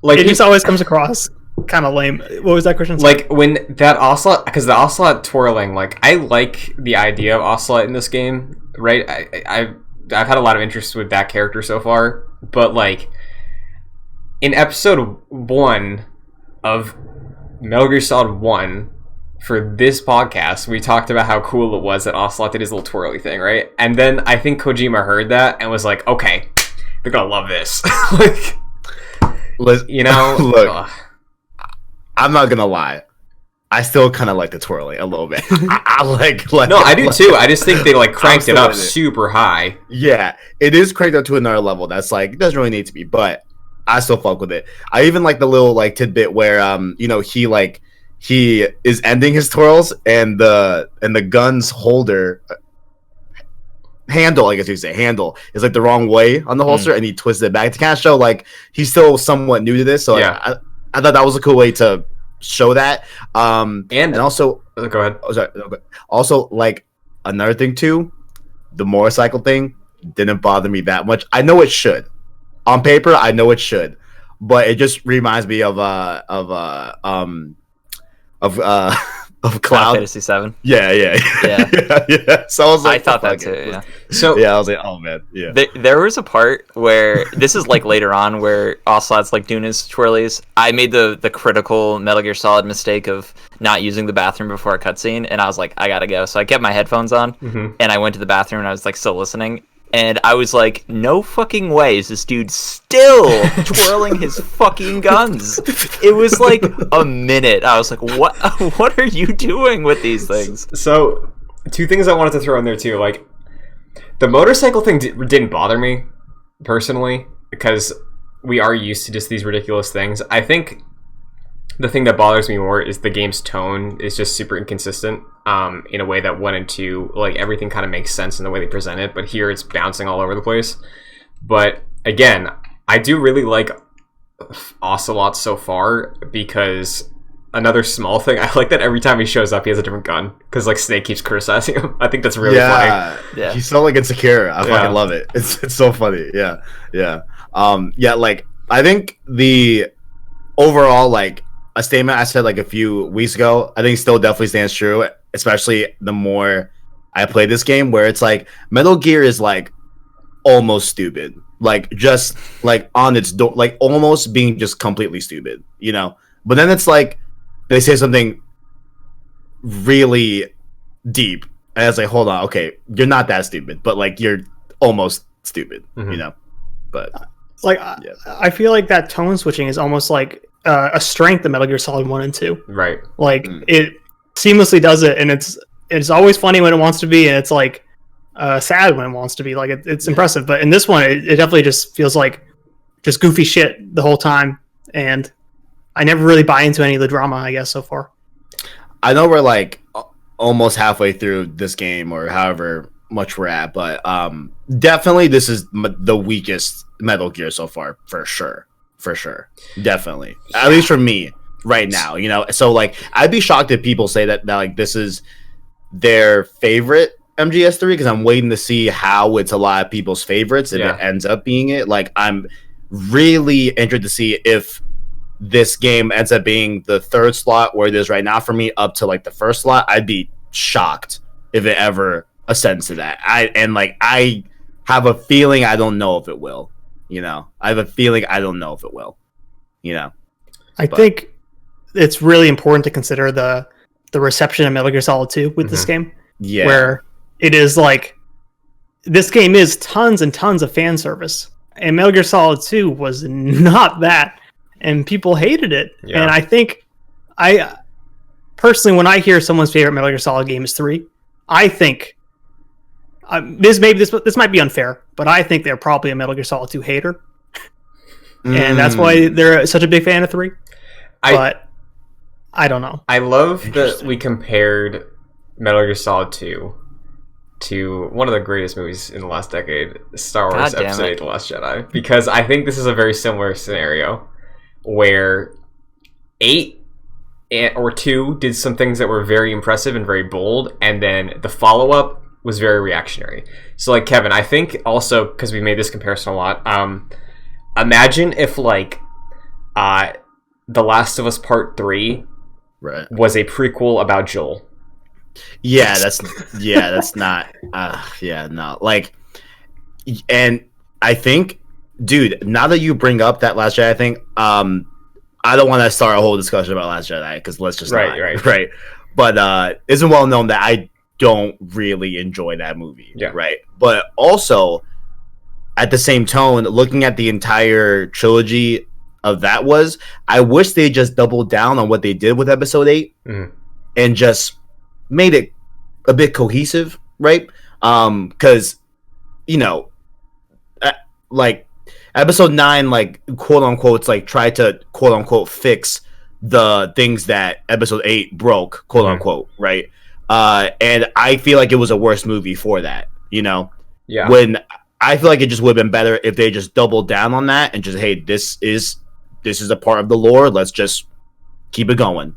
Like, it just always comes across kind of lame. What was that question? Like when that Ocelot, because the Ocelot twirling, like I like the idea of Ocelot in this game, right? I've had a lot of interest with that character so far, but like in episode 1 of Metal Gear Solid 1, for this podcast, we talked about how cool it was that Ocelot did his little twirly thing, right? And then I think Kojima heard that and was like, okay, they're gonna love this. Like, you know, look, I'm not gonna lie. I still kind of like the twirling a little bit. I like no, I do too. I just think they like cranked it up super high. Yeah, it is cranked up to another level. That's like, it doesn't really need to be, but I still fuck with it. I even like the little like tidbit where you know, he is ending his twirls and the gun's holder handle, I guess you say handle, is like the wrong way on the holster, and he twists it back to kind of show like he's still somewhat new to this. So yeah, I thought that was a cool way to show that. And also, go ahead. Oh, sorry. Also, like another thing too, the motorcycle thing didn't bother me that much. I know it should. On paper, I know it should, but it just reminds me of Cloud Fantasy 7. Yeah. So I was like, I thought that too. Yeah. So yeah, I was like, oh man, yeah. There was a part where this is like later on where Ocelot's like doing his twirlies. I made the critical Metal Gear Solid mistake of not using the bathroom before a cutscene, and I was like, I gotta go. So I kept my headphones on, and I went to the bathroom, and I was like still listening. And I was like, no fucking way is this dude still twirling his fucking guns. It was like a minute. I was like, what are you doing with these things? So, two things I wanted to throw in there too. Like, the motorcycle thing didn't bother me, personally, because we are used to just these ridiculous things. I think the thing that bothers me more is the game's tone is just super inconsistent in a way that 1 and 2, like, everything kind of makes sense in the way they present it, but here it's bouncing all over the place. But again, I do really like Ocelot so far, because another small thing, I like that every time he shows up he has a different gun, because like Snake keeps criticizing him. I think that's really funny. Yeah, he's so like insecure. I fucking love it. It's so funny. Yeah. Like, I think the overall, like, a statement I said like a few weeks ago, I think still definitely stands true, especially the more I play this game, where it's like Metal Gear is like almost stupid, like just like on its door, like almost being just completely stupid, you know. But then it's like they say something really deep, and it's like, hold on, okay, you're not that stupid, but like you're almost stupid, you know. But like, I feel like that tone switching is almost like a strength of Metal Gear Solid 1 and 2. Right. Like, it seamlessly does it, and it's always funny when it wants to be, and it's like sad when it wants to be. Like, it's impressive. But in this one, it definitely just feels like just goofy shit the whole time, and I never really buy into any of the drama, I guess, so far. I know we're like almost halfway through this game, or however much we're at, but definitely this is the weakest Metal Gear so far, for sure, definitely, at least for me right now, you know. So like, I'd be shocked if people say that like this is their favorite MGS3, because I'm waiting to see how it's a lot of people's favorites if it ends up being it. Like, I'm really interested to see if this game ends up being the third slot where it is right now for me, up to like the first slot. I'd be shocked if it ever ascends to that. I have a feeling I don't know if it will. You know, I have a feeling I don't know if it will. You know, I think it's really important to consider the reception of Metal Gear Solid 2 with this game. Yeah, where it is like, this game is tons and tons of fan service, and Metal Gear Solid 2 was not that, and people hated it. Yeah. And I think, I personally, when I hear someone's favorite Metal Gear Solid game is 3, I think this might be unfair, but I think they're probably a Metal Gear Solid 2 hater, and that's why they're such a big fan of 3. But I don't know. I love that we compared Metal Gear Solid 2 to one of the greatest movies in the last decade, Star Wars Episode 8: The Last Jedi, because I think this is a very similar scenario where 8 or 2 did some things that were very impressive and very bold, and then the follow-up was very reactionary. So like, Kevin, I think also, because we made this comparison a lot, imagine if like The Last of Us Part 3 was a prequel about Joel. Yeah, that's not no. Like, and I think, dude, now that you bring up that Last Jedi thing, I don't want to start a whole discussion about Last Jedi, because let's just right. but isn't well known that I don't really enjoy that movie. Yeah. Right. But also, at the same tone, looking at the entire trilogy of that I wish they just doubled down on what they did with episode 8 and just made it a bit cohesive, right? Because, like episode 9, like quote unquote, like try to quote unquote fix the things that episode 8 broke, quote unquote, right? And I feel like it was a worse movie for that, Yeah. When I feel like it just would have been better if they just doubled down on that and just, hey, this is a part of the lore. Let's just keep it going,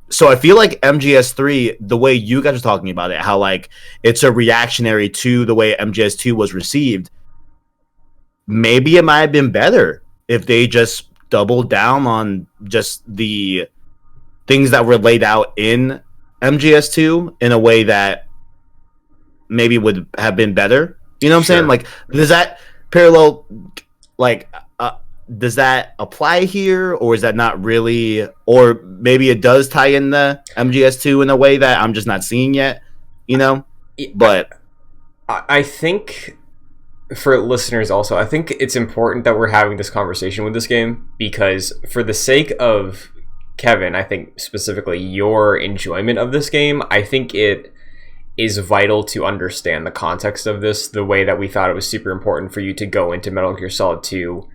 So I feel like MGS3, the way you guys are talking about it, how like it's a reactionary to the way MGS2 was received. Maybe it might have been better if they just doubled down on just the things that were laid out in MGS2 in a way that maybe would have been better. You know what I'm saying? Like, does that parallel, like, does that apply here, or is that not really? Or maybe it does tie in the MGS2 in a way that I'm just not seeing yet, But I think for listeners also, I think it's important that we're having this conversation with this game because for the sake of Kevin, I think specifically your enjoyment of this game, I think it is vital to understand the context of this the way that we thought it was super important for you to go into Metal Gear Solid 2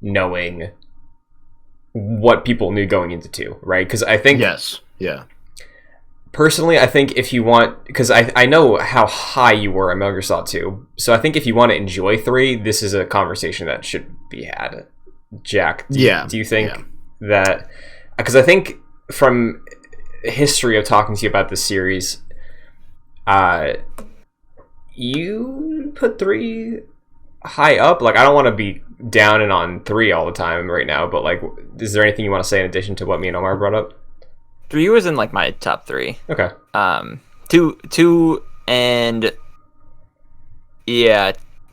knowing what people knew going into 2, right? Because I think... Yes, yeah. Personally, I think if you want... Because I know how high you were on Metal Gear Solid 2, so I think if you want to enjoy 3, this is a conversation that should be had. Jack, do you think that... Because I think from history of talking to you about this series, you put 3 high up. Like, I don't want to be down and on 3 all the time right now, but like, is there anything you want to say in addition to what me and Omar brought up? 3 was in like my top 3. Okay. 2 and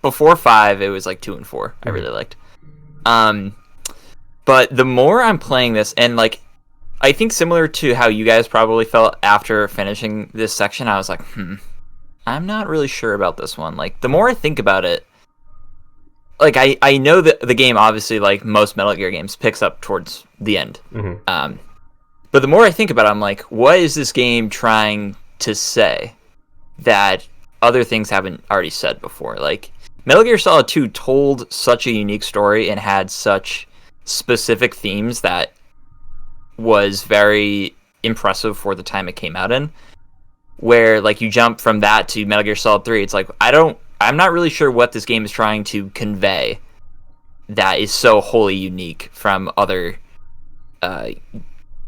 before 5 it was like 2 and 4. I really liked. But the more I'm playing this, and like, I think similar to how you guys probably felt after finishing this section, I was like, I'm not really sure about this one. Like, the more I think about it, like, I know that the game, obviously, like most Metal Gear games, picks up towards the end. But the more I think about it, I'm like, what is this game trying to say that other things haven't already said before? Like, Metal Gear Solid 2 told such a unique story and had such specific themes that was very impressive for the time it came out in, where like you jump from that to Metal Gear Solid 3, it's like I'm not really sure what this game is trying to convey that is so wholly unique from other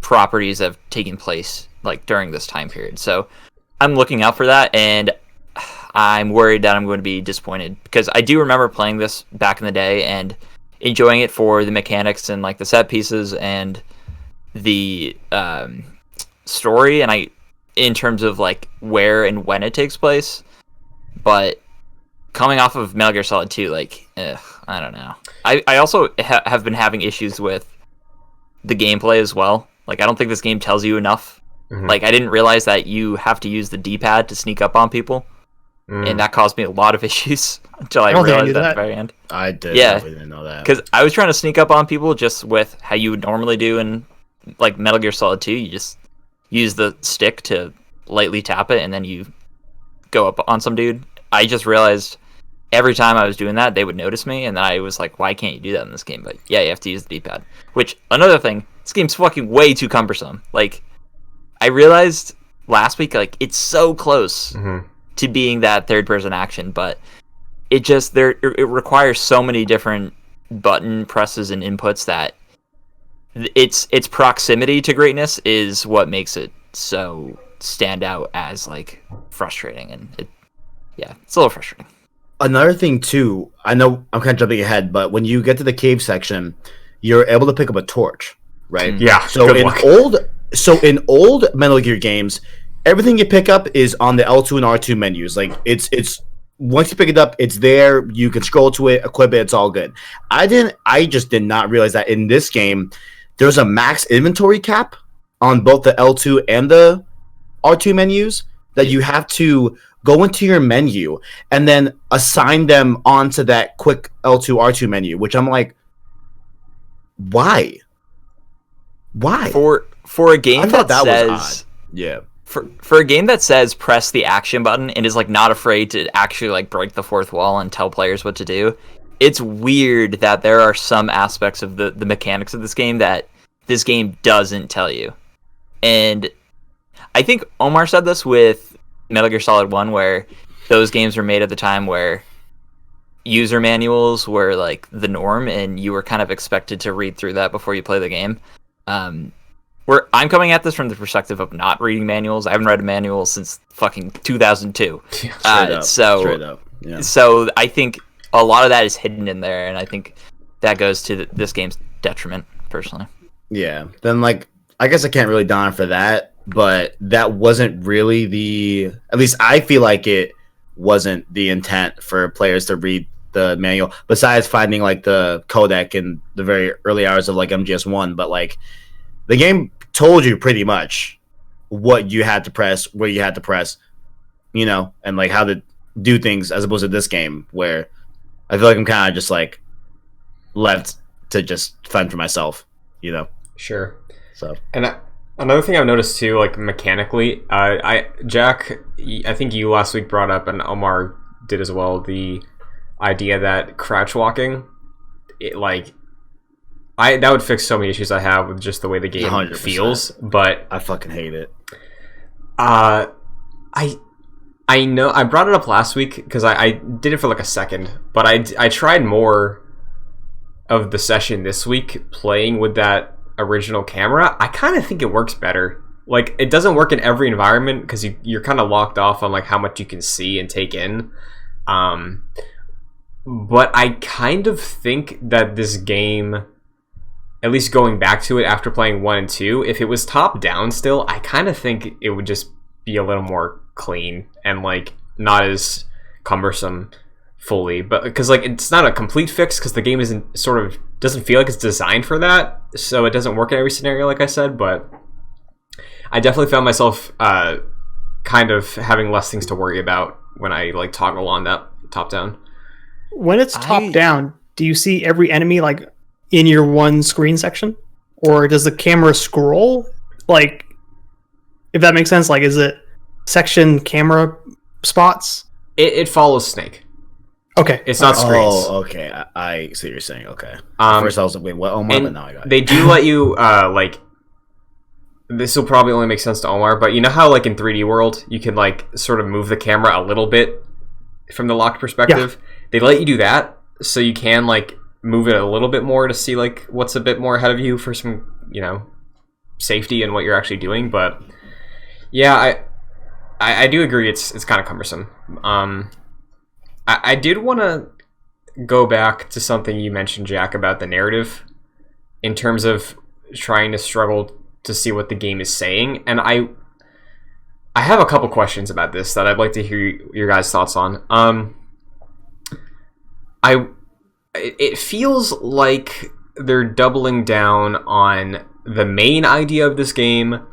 properties that have taken place like during this time period. So I'm looking out for that, and I'm worried that I'm going to be disappointed because I do remember playing this back in the day and enjoying it for the mechanics and like the set pieces and the story, and in terms of like where and when it takes place. But coming off of Metal Gear Solid 2, like, I don't know. I also have been having issues with the gameplay as well. Like, I don't think this game tells you enough. Like, I didn't realize that you have to use the D-pad to sneak up on people. And that caused me a lot of issues until I realized that at the very end. I did. Yeah, I didn't know that. Because I was trying to sneak up on people just with how you would normally do in like Metal Gear Solid 2. You just use the stick to lightly tap it, and then you go up on some dude. I just realized every time I was doing that, they would notice me, and then I was like, why can't you do that in this game? But yeah, you have to use the D-pad. Which, another thing, this game's fucking way too cumbersome. Like, I realized last week, like, it's so close to being that third-person action, but it just, it requires so many different button presses and inputs that its proximity to greatness is what makes it so stand out as, like, frustrating, and it's a little frustrating. Another thing too, I know I'm kind of jumping ahead, but when you get to the cave section, you're able to pick up a torch, right? Yeah. So in old Metal Gear games, everything you pick up is on the L2 and R2 menus. Like, it's once you pick it up, it's there. You can scroll to it, equip it. It's all good. I just did not realize that in this game, there's a max inventory cap on both the L2 and the R2 menus that you have to go into your menu and then assign them onto that quick L2 R2 menu, which I'm like, why? For a game that says was odd. Yeah. For a game that says press the action button and is like not afraid to actually like break the fourth wall and tell players what to do, it's weird that there are some aspects of the mechanics of this game that this game doesn't tell you. And I think Omar said this with Metal Gear Solid 1, where those games were made at the time where user manuals were like the norm and you were kind of expected to read through that before you play the game. Where I'm coming at this from the perspective of not reading manuals. I haven't read a manual since fucking 2002. Straight up. Yeah. So I think a lot of that is hidden in there, and I think that goes to this game's detriment, personally. Yeah. Then, like, I guess I can't really down for that, but that wasn't really at least I feel like it wasn't the intent for players to read the manual, besides finding, like, the codec in the very early hours of, like, MGS1, but, like, the game told you pretty much what you had to press, where you had to press, you know, and like how to do things, as opposed to this game where I feel like I'm kind of just like left to just fend for myself, you know. Sure. So, and another thing I've noticed too, like mechanically, Jack, I think you last week brought up, and Omar did as well, the idea that crouch walking, that would fix so many issues I have with just the way the game 100%. Feels, but I fucking hate it. I know I brought it up last week because I did it for like a second, but I tried more of the session this week playing with that original camera. I kind of think it works better. Like, it doesn't work in every environment because you're kind of locked off on like how much you can see and take in. But I kind of think that this game, at least going back to it after playing 1 and 2, if it was top down still, I kind of think it would just be a little more clean and like not as cumbersome fully. But because like it's not a complete fix because the game doesn't feel like it's designed for that, so it doesn't work in every scenario, like I said. But I definitely found myself kind of having less things to worry about when I like toggle on that top down. When it's top down, do you see every enemy like in your one screen section, or does the camera scroll? Like, if that makes sense, like, is it section camera spots? It follows Snake. Okay, it's not screens. Oh, okay. I see what you're saying. Okay. First I was like, wait, what? Omar, but now I got it. They do let you like. This will probably only make sense to Omar, but you know how like in 3D World you can like sort of move the camera a little bit from the locked perspective. Yeah. They let you do that, so you can like move it a little bit more to see like what's a bit more ahead of you for some, you know, safety and what you're actually doing. But yeah, I do agree it's kind of cumbersome. I did want to go back to something you mentioned, Jack, about the narrative in terms of trying to struggle to see what the game is saying, and I have a couple questions about this that I'd like to hear your guys' thoughts on. It feels like they're doubling down on the main idea of this game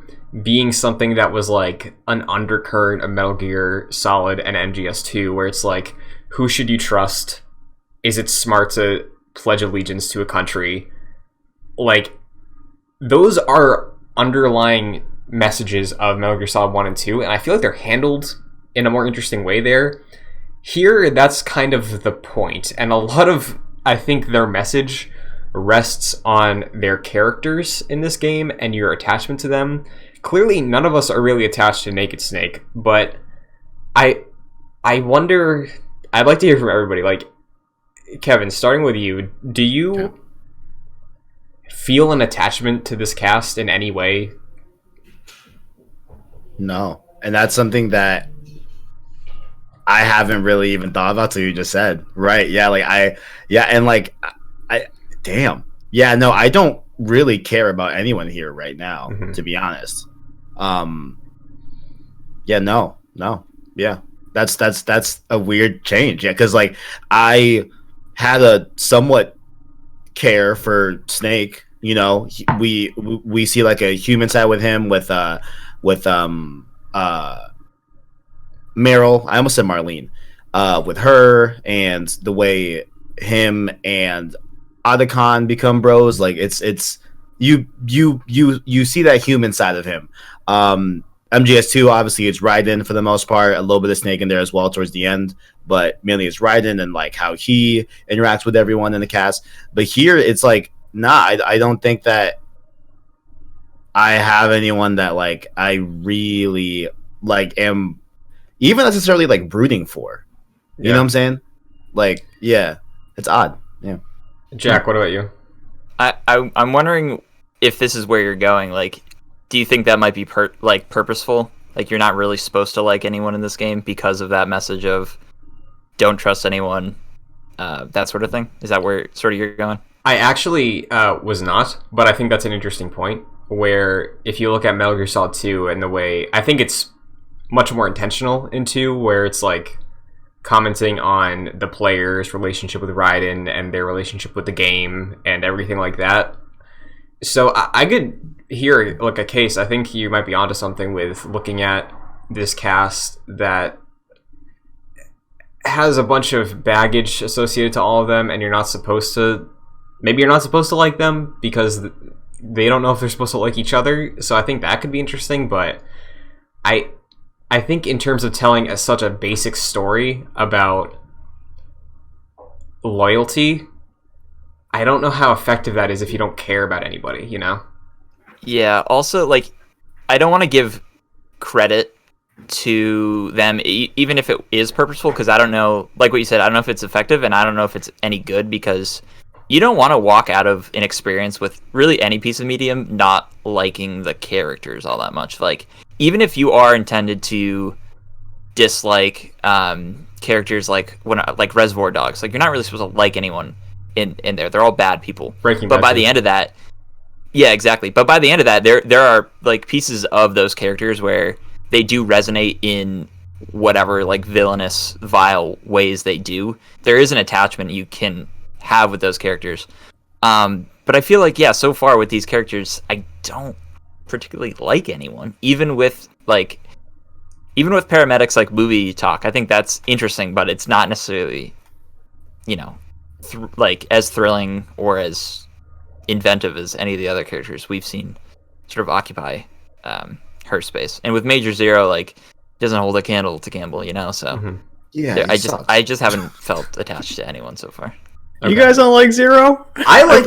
being something that was like an undercurrent of Metal Gear Solid and MGS2, where it's like, who should you trust? Is it smart to pledge allegiance to a country? Like, those are underlying messages of Metal Gear Solid 1 and 2, and I feel like they're handled in a more interesting way there. Here, that's kind of the point, and a lot of, I think, their message rests on their characters in this game and your attachment to them. Clearly, none of us are really attached to Naked Snake, but I wonder, I'd like to hear from everybody. Like, Kevin, starting with you, do you feel an attachment to this cast in any way? No, and that's something that I haven't really even thought about till you just said. Right, yeah, like I damn. Yeah, no, I don't really care about anyone here right now, to be honest. Yeah, no. Yeah. That's a weird change. Yeah, because like I had a somewhat care for Snake we see like a human side with him with Meryl. I almost said Marlene. With her and the way him and Otacon become bros, like it's you see that human side of him. MGS2 obviously it's Raiden for the most part, a little bit of Snake in there as well towards the end, but mainly it's Raiden and like how he interacts with everyone in the cast. But here it's like, I don't think that I have anyone that like I really like am even necessarily like rooting for. You know what I'm saying? Like, yeah, it's odd. Yeah. Jack, what about you? I'm wondering if this is where you're going. Like, do you think that might be purposeful? Like, you're not really supposed to like anyone in this game because of that message of don't trust anyone, that sort of thing? Is that where sort of you're going? I actually was not, but I think that's an interesting point. Where if you look at Metal Gear Solid 2 and the way, I think it's much more intentional in 2, where it's like commenting on the player's relationship with Raiden and their relationship with the game and everything like that. So I could hear like a case. I think you might be onto something with looking at this cast that has a bunch of baggage associated to all of them, and you're not supposed to like them because they don't know if they're supposed to like each other. So I think that could be interesting, but I think in terms of telling such a basic story about loyalty, I don't know how effective that is if you don't care about anybody, you know? Yeah, also, like, I don't want to give credit to them, even if it is purposeful, because I don't know, like what you said, I don't know if it's effective, and I don't know if it's any good, because you don't want to walk out of an experience with really any piece of medium not liking the characters all that much. Like, even if you are intended to dislike characters like Reservoir Dogs, like, you're not really supposed to like anyone in there. They're all bad people. But by the end of that, yeah, exactly. But by the end of that, there are like pieces of those characters where they do resonate in whatever like villainous, vile ways they do. There is an attachment you can have with those characters. But I feel like, yeah, so far with these characters, I don't particularly like anyone. Even with paramedics like movie talk, I think that's interesting, but it's not necessarily, you know, like as thrilling or as inventive as any of the other characters we've seen sort of occupy her space. And with Major Zero, like, doesn't hold a candle to Campbell, you know. So yeah, I just haven't felt attached to anyone so far. Okay. You guys don't like Zero? I like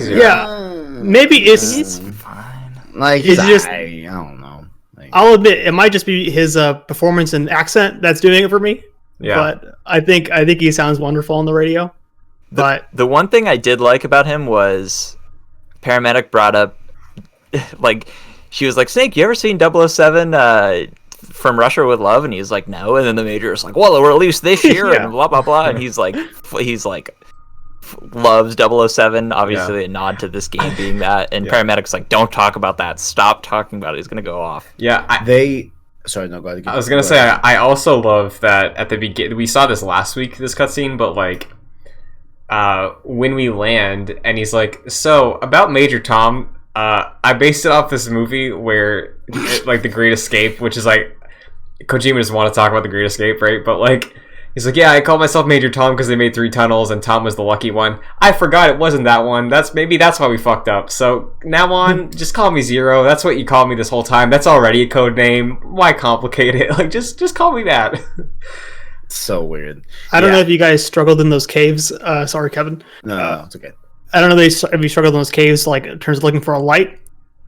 Zero. Yeah, maybe it's fine. Like, it's just, I don't know. Like, I'll admit it might just be his performance and accent that's doing it for me. Yeah, but I think he sounds wonderful on the radio. But the one thing I did like about him was Paramedic brought up, like, she was like, Snake, you ever seen 007 From Russia with Love? And he's like, no. And then the Major was like, well, it released this year and blah blah blah. And he's like loves 007, obviously a nod to this game being that. And Paramedic's like, don't talk about that, stop talking about it, he's gonna go off. Sorry, no, go ahead. I was gonna say, I also love that at the beginning, we saw this last week, this cutscene, but like when we land and he's like, so about Major Tom, I based it off this movie where like The Great Escape, which is like, Kojima doesn't want to talk about The Great Escape, right? But like, he's like, yeah, I called myself Major Tom because they made 3 tunnels and Tom was the lucky one. I forgot it wasn't that one. That's why we fucked up. So now on, just call me Zero. That's what you called me this whole time. That's already a code name. Why complicate it? Like, just call me that. So weird. I don't know if you guys struggled in those caves. Sorry, Kevin. No, it's okay. I don't know if you struggled in those caves, like in terms of looking for a light.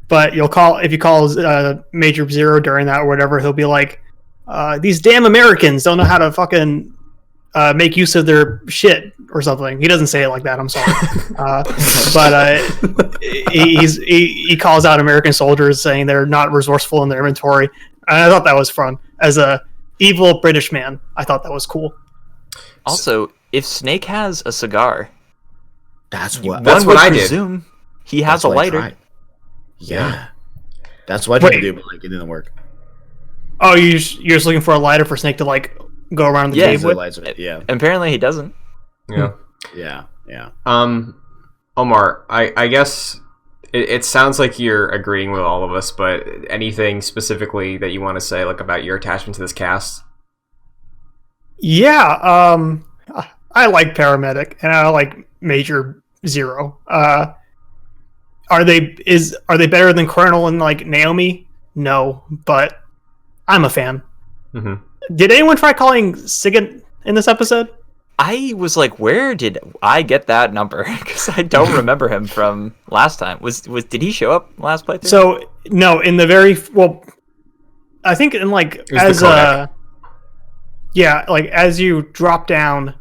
But if you call Major Zero during that or whatever, he'll be like, these damn Americans don't know how to fucking make use of their shit or something. He doesn't say it like that, I'm sorry. But he calls out American soldiers saying they're not resourceful in their inventory. And I thought that was fun. As a evil British man, I thought that was cool. Also, if Snake has a cigar, that's what I presume did. He has a lighter. Yeah. That's what I tried to do, but like, it didn't work. Oh, you're just looking for a lighter for Snake to like go around the cave with? Yeah. Apparently he doesn't. Yeah. Yeah. Omar, I guess it sounds like you're agreeing with all of us, but anything specifically that you want to say, like, about your attachment to this cast? Yeah, I like Paramedic and I like Major Zero. Are they better than Colonel and like Naomi? No, but I'm a fan. Mm-hmm. Did anyone try calling Sigint in this episode? I was like, where did I get that number? Because I don't remember him from last time. Did he show up last playthrough? So no, in the I think in like as you drop down,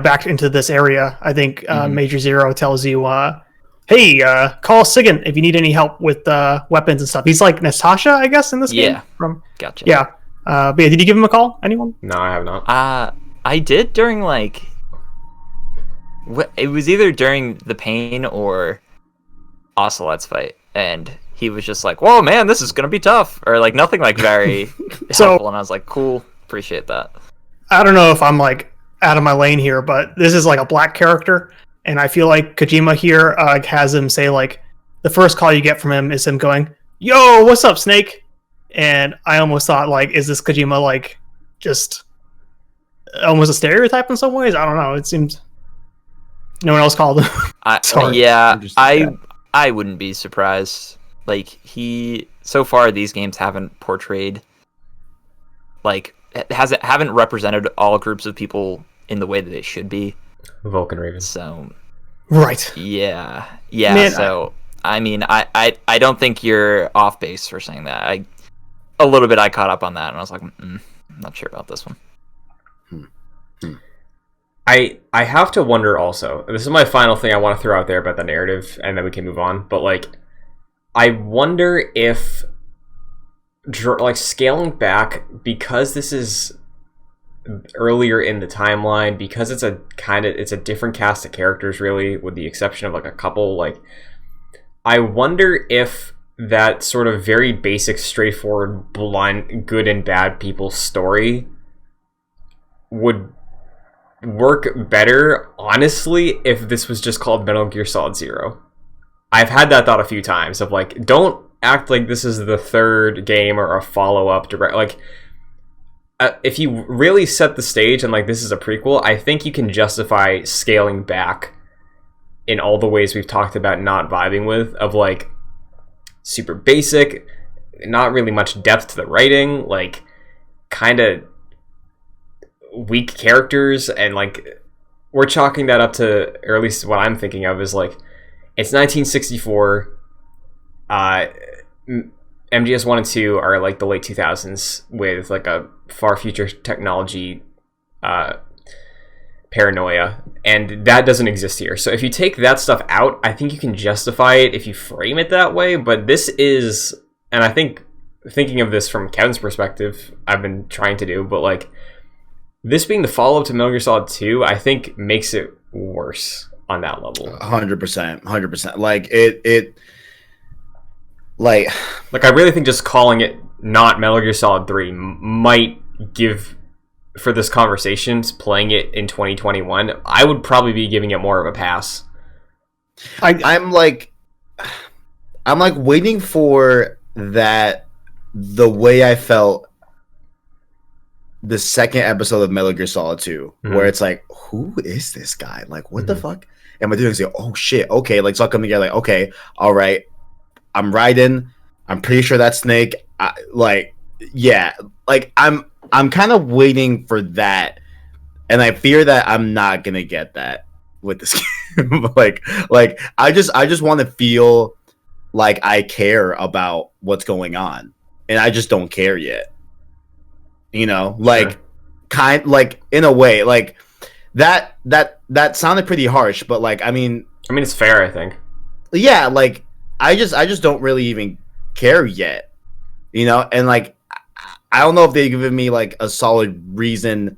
back into this area, I think Major Zero tells you, hey, call Sigint if you need any help with weapons and stuff. He's like Natasha, I guess, in this game. Gotcha. Yeah. But yeah, did you give him a call? Anyone? No, I have not. I did during it was either during the Pain or Ocelot's fight, and he was just like, whoa, man, this is going to be tough, or like nothing like very helpful, and I was like, cool, appreciate that. I don't know if I'm like out of my lane here, but this is like a black character, and I feel like Kojima here has him say like, the first call you get from him is him going, yo, what's up, Snake? And I almost thought like, is this Kojima like just almost a stereotype in some ways? I don't know. It seems no one else called him. I wouldn't be surprised. Like so far these games haven't portrayed haven't represented all groups of people in the way that they should be. Vulcan Raven. So right. Yeah. Man, so I don't think you're off base for saying that. I caught up on that and I was like, I'm not sure about this one. I have to wonder also, this is my final thing I want to throw out there about the narrative, and then we can move on, but like, I wonder if like scaling back, because this is earlier in the timeline, because it's a different cast of characters really, with the exception of like a couple, like, I wonder if that sort of very basic, straightforward, blunt, good and bad people story would work better, honestly, if this was just called Metal Gear Solid Zero. I've had that thought a few times of like, don't act like this is the third game or a follow-up direct, like, if you really set the stage and like this is a prequel, I think you can justify scaling back in all the ways we've talked about not vibing with, of like super basic, not really much depth to the writing, like kind of weak characters, and like we're chalking that up to, or at least what I'm thinking of is like, it's 1964, MGS 1 and 2 are like the late 2000s with like a far future technology paranoia, and that doesn't exist here. So if you take that stuff out, I think you can justify it if you frame it that way. But this is, and I think thinking of this from Kevin's perspective, I've been trying to do, but like this being the follow-up to Metal Gear Solid 2, I think makes it worse on that level. 100%. Like it like I really think just calling it not Metal Gear Solid 3 might give, for this conversation, playing it in 2021, I would probably be giving it more of a pass. I'm like waiting for that, the way I felt the second episode of Metal Gear Solid 2, where it's like, who is this guy? Like, what the fuck am I doing? Say, oh shit, okay, like, it's all coming together, like, okay, all right, I'm riding, I'm pretty sure that's Snake. I'm kind of waiting for that, and I fear that I'm not gonna get that with this game. like I just want to feel like I care about what's going on, and I just don't care yet. Like, sure. Like in a way, like that sounded pretty harsh, but like, I mean it's fair, I think. Yeah, like I just don't really even care yet, and like I don't know if they've given me like a solid reason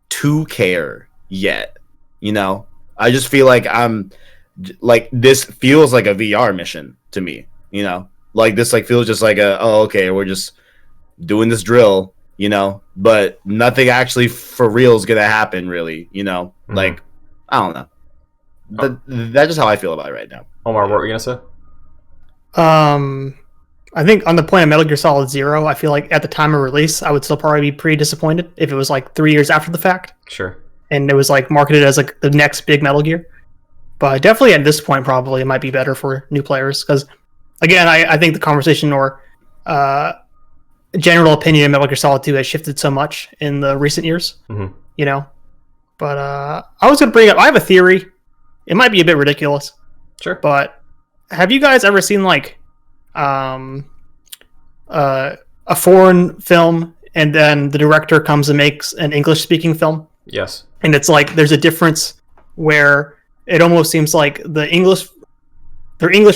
to care yet. I just feel like I'm like, this feels like a VR mission to me. Like this like feels just like okay, we're just doing this drill, but nothing actually for real is gonna happen, really. Like, I don't know. That's just how I feel about it right now. Omar, what were you gonna say? I think on the point of Metal Gear Solid Zero, I feel like at the time of release, I would still probably be pretty disappointed if it was like 3 years after the fact. Sure. And it was like marketed as like the next big Metal Gear. But definitely at this point, probably it might be better for new players because, again, I think the conversation or general opinion of Metal Gear Solid 2 has shifted so much in the recent years. Mm-hmm. You know. But I was going to bring up. I have a theory. It might be a bit ridiculous. Sure. But have you guys ever seen like a foreign film and then the director comes and makes an English-speaking film? Yes. And it's like there's a difference where it almost seems like their English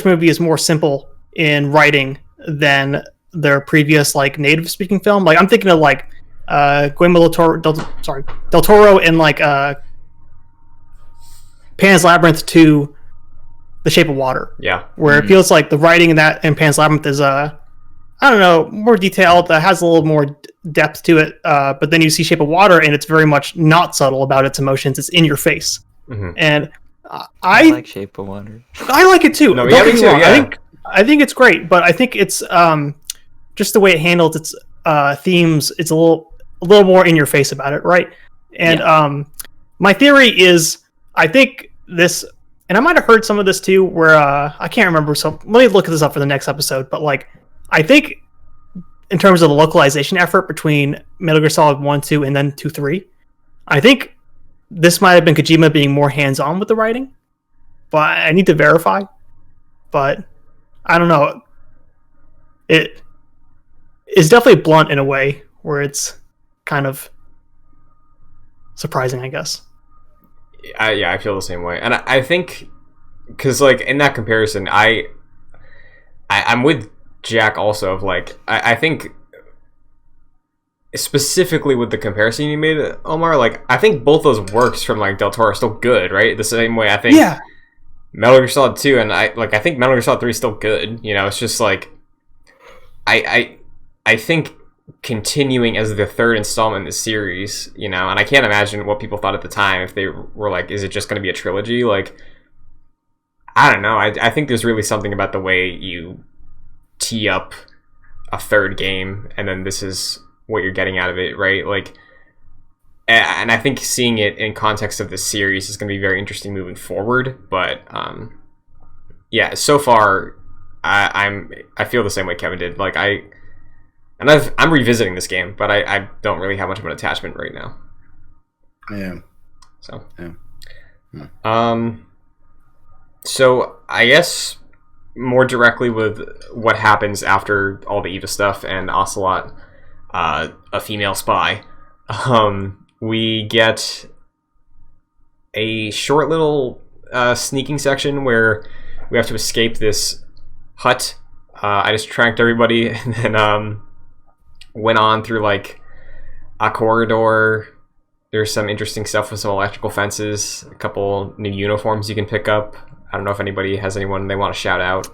movie is more simple in writing than their previous like native speaking film. Like I'm thinking of like Guillermo del Toro and like Pan's Labyrinth to The Shape of Water. Yeah. Where it feels like the writing in that and Pan's Labyrinth is I don't know, more detailed, has a little more depth to it. But then you see Shape of Water and it's very much not subtle about its emotions. It's in your face. Mm-hmm. And I like Shape of Water. I like it too. No, yeah, me too. Yeah. I think it's great, but I think it's just the way it handles its themes. It's a little more in your face about it, right? And my theory is, I think this, and I might have heard some of this too, where I can't remember. So let me look this up for the next episode. But like, I think in terms of the localization effort between Metal Gear Solid 1, 2, and then 2, 3, I think this might have been Kojima being more hands-on with the writing, but I need to verify. But I don't know. It is definitely blunt in a way where it's kind of surprising, I guess. I feel the same way, and I think because like in that comparison, I'm with Jack also of like I think. Specifically with the comparison you made, Omar, like I think both those works from like Del Toro are still good, right? The same way I think Metal Gear Solid 2 and I think Metal Gear Solid 3 is still good. You know, it's just like I think continuing as the third installment in the series, you know, and I can't imagine what people thought at the time if they were like, is it just going to be a trilogy? Like, I don't know. I think there's really something about the way you tee up a third game, and then this is what you're getting out of it, right? Like, and I think seeing it in context of the series is going to be very interesting moving forward. But yeah, so far I feel the same way Kevin did. Like I'm revisiting this game, but I don't really have much of an attachment right now. Yeah. So yeah. So I guess more directly with what happens after all the Eva stuff and Ocelot, a female spy, we get a short little sneaking section where we have to escape this hut. I just tracked everybody and then went on through like a corridor. There's some interesting stuff with some electrical fences, a couple new uniforms you can pick up. I don't know if anybody has anyone they want to shout out.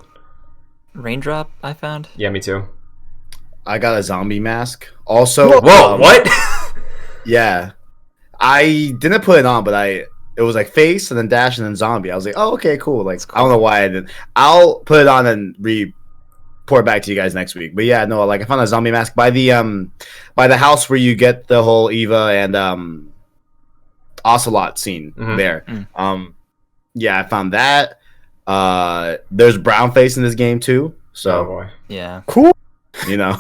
Raindrop, I found. Yeah, me too. I got a zombie mask. Also, whoa, what? Yeah, I didn't put it on, but it was like face and then dash and then zombie. I was like, oh, okay, cool. Like, cool. I don't know why I didn't. I'll put it on and report back to you guys next week. But yeah, no, like I found a zombie mask by the house where you get the whole Eva and Ocelot scene there. Yeah, I found that. There's brown face in this game too. So, oh boy. Yeah, cool. You know,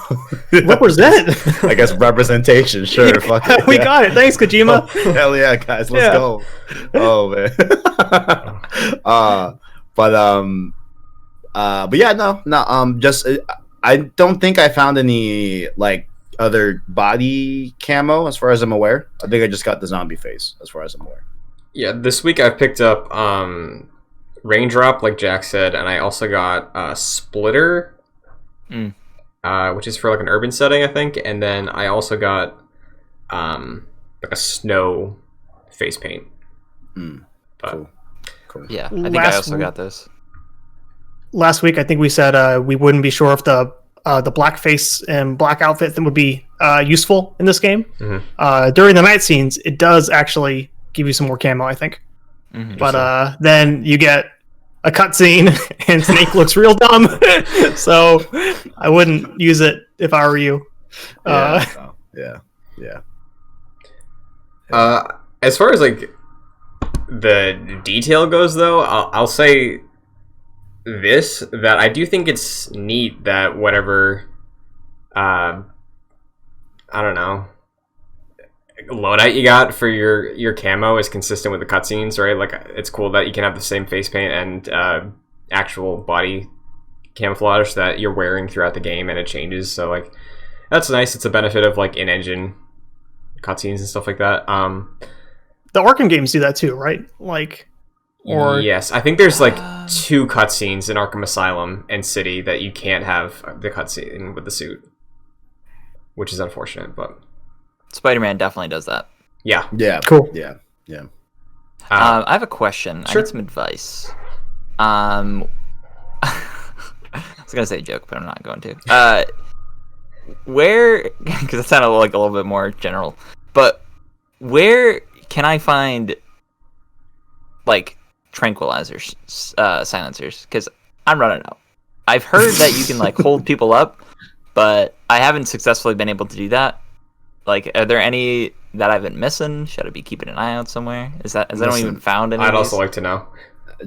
represent. I guess representation. Sure, fuck it. We got it. Thanks, Kojima. Oh, hell yeah, guys, let's go. Oh man. But yeah, no. Just I don't think I found any like other body camo as far as I'm aware. I think I just got the zombie face as far as I'm aware. Yeah, this week I've picked up Raindrop, like Jack said, and I also got Splitter. Which is for like an urban setting, I think, and then I also got like a snow face paint. But, Cool. Yeah, I think I also got this. Last week, I think we said we wouldn't be sure if the black face and black outfit would be useful in this game. During the night scenes, it does actually give you some more camo, I think. But then you get a cutscene and Snake looks real dumb. So I wouldn't use it if I were you. Yeah. As far as like the detail goes, though, I'll say this, that I do think it's neat that whatever I don't know, loadout you got for your camo is consistent with the cutscenes, right? Like, it's cool that you can have the same face paint and actual body camouflage that you're wearing throughout the game, and it changes. So like, that's nice. It's a benefit of like in-engine cutscenes and stuff like that. The Arkham games do that too, right? Like, or yes, I think there's like 2 cutscenes in Arkham Asylum and City that you can't have the cutscene with the suit, which is unfortunate, but Spider-Man definitely does that. Yeah. Cool. Yeah. I have a question. Sure. I need some advice. I was gonna say a joke, but I'm not going to. Where, because it sounded like a little bit more general, but where can I find like tranquilizers, silencers? Because I'm running out. I've heard that you can like hold people up, but I haven't successfully been able to do that. Like, are there any that I've been missing? Should I be keeping an eye out somewhere? Has anyone even found any? I'd also like to know.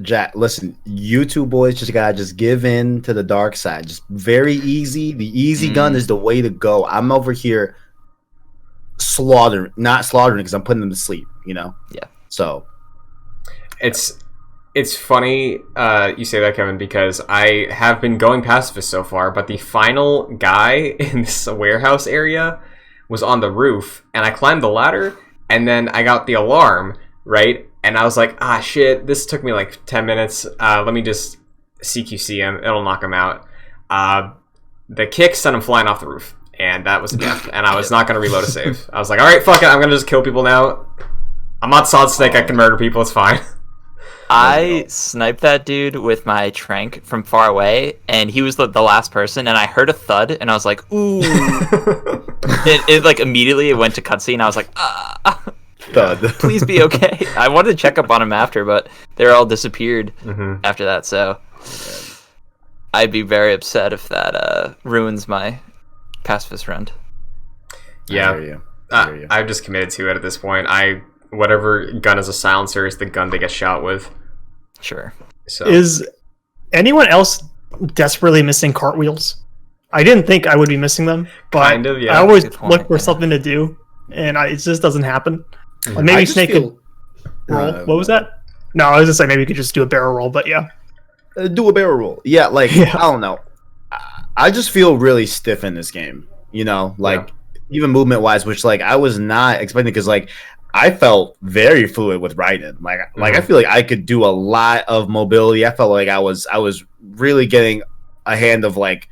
Jack, listen, you two boys just gotta give in to the dark side. Just very easy. The easy gun is the way to go. I'm over here not slaughtering because I'm putting them to sleep, you know? Yeah. So It's funny you say that, Kevin, because I have been going pacifist so far, but the final guy in this warehouse area was on the roof, and I climbed the ladder, and then I got the alarm, right? And I was like, shit, this took me like 10 minutes. Let me just CQC him. It'll knock him out. The kick sent him flying off the roof, and that was a death. And I was not going to reload a save. I was like, all right, fuck it. I'm going to just kill people now. I'm not Solid Snake. I can murder people. It's fine. I sniped that dude with my trank from far away, and he was the last person, and I heard a thud, and I was like, ooh. it like immediately it went to cutscene. I was like, thud. Please be okay. I wanted to check up on him after, but they all disappeared after that, so I'd be very upset if that ruins my pacifist run. Yeah. I hear you. I've just committed to it at this point. Whatever gun is a silencer is the gun they get shot with. Sure. So is anyone else desperately missing cartwheels? I didn't think I would be missing them, but kind of, yeah. I always look for something to do, and it just doesn't happen. Like maybe Snake could roll. What was that? No, I was just saying maybe you could just do a barrel roll, but yeah. Do a barrel roll. Yeah, like, I don't know. I just feel really stiff in this game, you know? Like, even movement-wise, which, like, I was not expecting, because, like, I felt very fluid with Raiden. Like I feel like I could do a lot of mobility. I felt like I was really getting a hand of like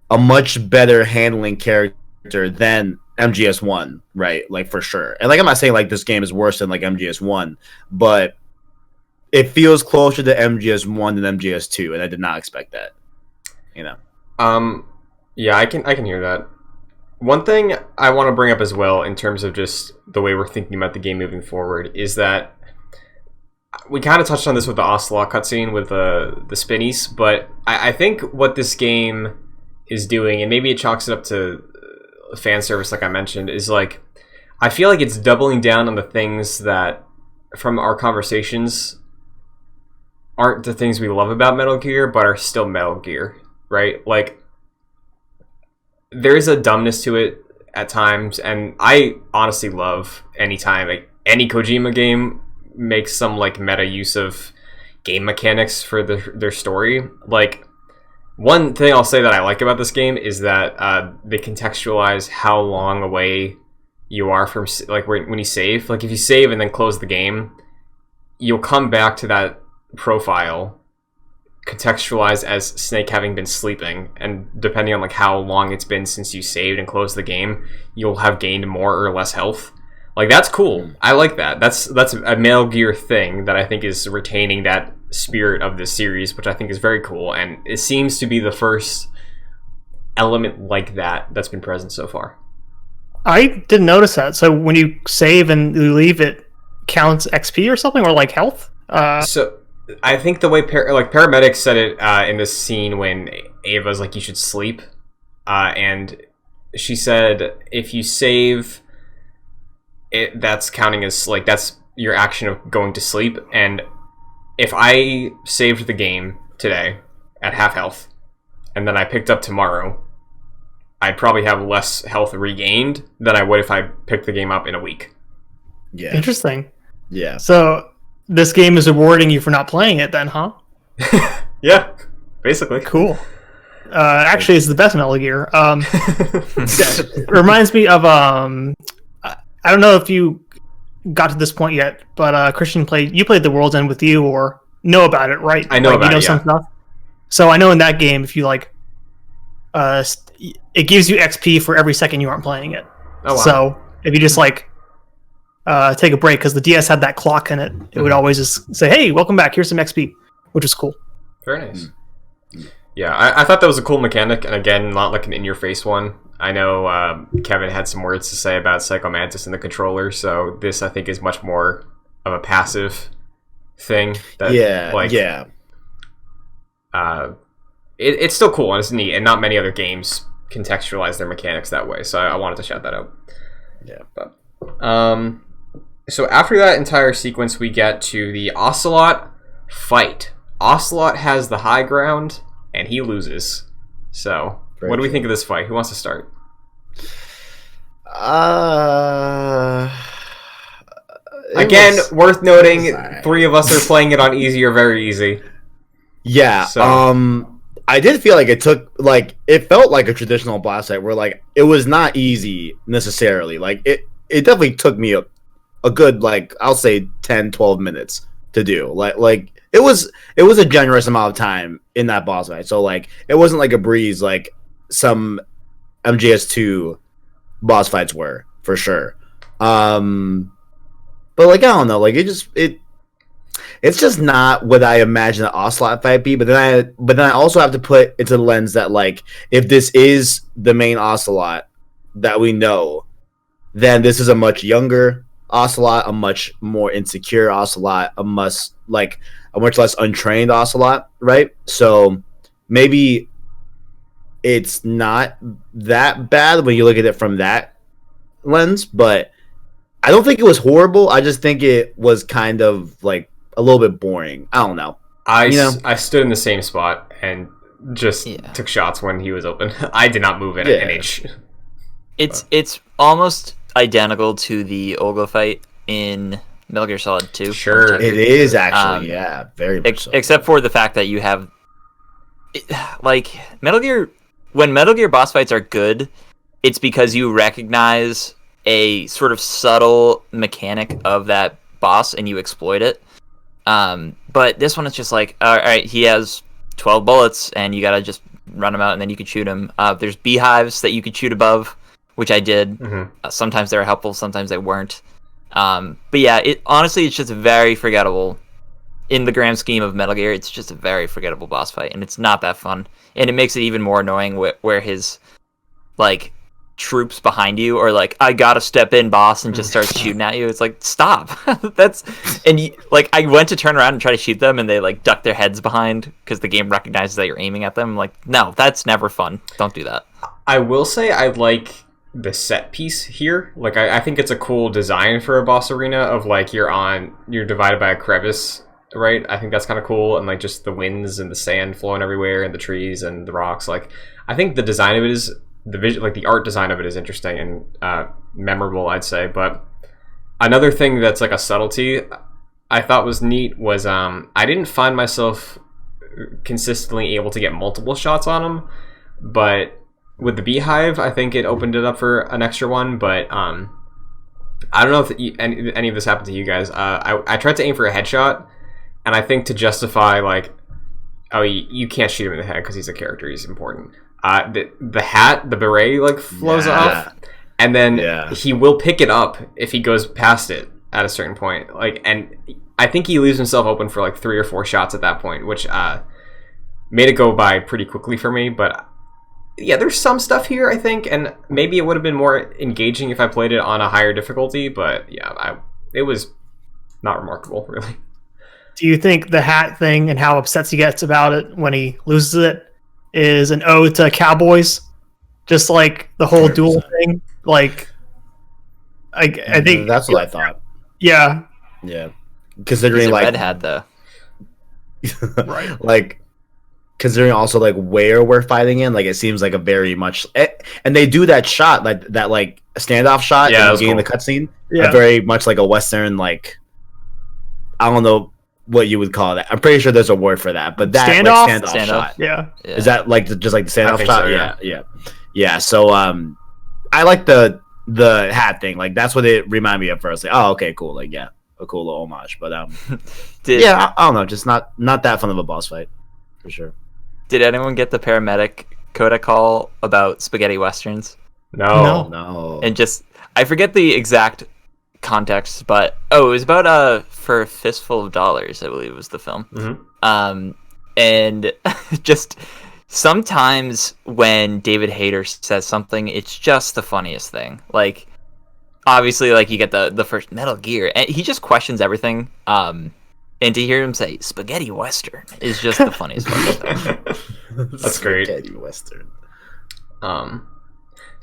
a much better handling character than MGS1, right? Like for sure. And like I'm not saying like this game is worse than like MGS1, but it feels closer to MGS1 than MGS2, and I did not expect that. You know. Yeah, I can hear that. One thing I want to bring up as well in terms of just the way we're thinking about the game moving forward is that we kind of touched on this with the Ocelot cutscene with the spinnies, but I think what this game is doing, and maybe it chalks it up to fan service like I mentioned, is like I feel like it's doubling down on the things that from our conversations aren't the things we love about Metal Gear, but are still Metal Gear, right? Like, there is a dumbness to it at times, and I honestly love anytime like any Kojima game makes some like meta use of game mechanics for their story. Like, one thing I'll say that I like about this game is that they contextualize how long away you are from like when you save. Like if you save and then close the game, you'll come back to that profile contextualized as Snake having been sleeping, and depending on like how long it's been since you saved and closed the game, you'll have gained more or less health. Like that's cool. I like that. That's a Metal Gear thing that I think is retaining that spirit of this series, which I think is very cool, and it seems to be the first element like that that's been present so far. I didn't notice that. So when you save and you leave it, counts XP or something, or like health. So I think the way paramedics said it in this scene when Ava's like, you should sleep, and she said if you save it, that's counting as like that's your action of going to sleep. And if I saved the game today at half health and then I picked up tomorrow, I'd probably have less health regained than I would if I picked the game up in a week. Yeah. Interesting. Yeah. So this game is rewarding you for not playing it then, huh? Yeah, basically. Cool. Actually, it's the best Metal Gear. It reminds me of I don't know if you got to this point yet, but Christian played the World's End with you or know about it, right? I know about it, some stuff. So I know in that game, if you like, it gives you XP for every second you aren't playing it. Oh, wow. So if you just like take a break, because the DS had that clock in it, it would always just say, "Hey, welcome back. Here's some XP," which is cool. Very nice. Yeah, I thought that was a cool mechanic, and again, not like an in-your-face one. I know Kevin had some words to say about Psycho Mantis and the controller, so this, I think, is much more of a passive thing. That, it's still cool and it's neat, and not many other games contextualize their mechanics that way, so I wanted to shout that out. Yeah. But, so after that entire sequence, we get to the Ocelot fight. Ocelot has the high ground, and he loses. So, what do we think of this fight? Who wants to start? Again, worth noting, 3 of us are playing it on easy or very easy. Yeah. So. I did feel like it felt like a traditional boss fight where like it was not easy necessarily. Like it definitely took me a good, like, I'll say 10, 12 minutes to do. Like it was a generous amount of time in that boss fight. So like it wasn't like a breeze like some MGS2 boss fights were, for sure. But like, I don't know, like it's just not what I imagine an Ocelot fight be. But then I also have to put into the lens that like if this is the main Ocelot that we know, then this is a much younger Ocelot, a much more insecure Ocelot, a much less untrained Ocelot, right? So maybe it's not that bad when you look at it from that lens, but I don't think it was horrible. I just think it was kind of like a little bit boring. I don't know. I stood in the same spot and just took shots when he was open. I did not move an inch. It's almost identical to the Olga fight in Metal Gear Solid 2. Sure. It is actually, very much so. Except for the fact that you have like Metal Gear, when Metal Gear boss fights are good, it's because you recognize a sort of subtle mechanic of that boss and you exploit it. But this one is just like, all right, he has 12 bullets and you gotta just run him out and then you can shoot him. There's beehives that you could shoot above, which I did. Mm-hmm. Sometimes they were helpful, sometimes they weren't. But yeah, honestly, it's just very forgettable. In the grand scheme of Metal Gear, it's just a very forgettable boss fight, and it's not that fun. And it makes it even more annoying where his, like, troops behind you are like, I gotta step in, boss, and just start shooting at you. It's like, stop. I went to turn around and try to shoot them, and they, like, duck their heads behind, because the game recognizes that you're aiming at them. I'm like, no, that's never fun. Don't do that. I will say I like the set piece here. Like, I think it's a cool design for a boss arena of, like, you're divided by a crevice, right? I think that's kind of cool, and like just the winds and the sand flowing everywhere and the trees and the rocks. Like, I think the design of it is the art design of it is interesting and memorable, I'd say. But another thing that's like a subtlety I thought was neat was I didn't find myself consistently able to get multiple shots on him, but with the beehive, I think it opened it up for an extra one. But I don't know if any of this happened to you guys. I tried to aim for a headshot. And I think to justify, like, oh, you can't shoot him in the head because he's a character, he's important. The hat, the beret, like, flows off. And then he will pick it up if he goes past it at a certain point. Like, and I think he leaves himself open for, like, 3 or 4 shots at that point, which made it go by pretty quickly for me. But, yeah, there's some stuff here, I think. And maybe it would have been more engaging if I played it on a higher difficulty. But, yeah, it was not remarkable, really. Do you think the hat thing and how upset he gets about it when he loses it is an ode to Cowboys? Just like the whole 100%. Duel thing? Like, I think... That's what I thought. Yeah. Yeah. Considering, like... red hat, though. Right. Like, considering also, like, where we're fighting in, like, it seems like a very much... And they do that shot, like, standoff shot in the beginning of the cutscene. Yeah. Very much like a Western, like... I don't know what you would call that. I'm pretty sure there's a word for that, but that standoff shot. Yeah. Is that like just like the standoff shot? So, yeah. So I like the hat thing. Like that's what it reminded me of first. Like, oh, okay, cool. Like a cool little homage. But I don't know, just not that fun of a boss fight for sure. Did anyone get the paramedic Coda call about spaghetti westerns? No. And just I forget the exact context, but it was about For a Fistful of Dollars, I believe was the film. Mm-hmm. And just sometimes when David Hayter says something, it's just the funniest thing. Like obviously, like you get the first Metal Gear, and he just questions everything. And to hear him say spaghetti western is just the funniest thing. That's great. Spaghetti western. So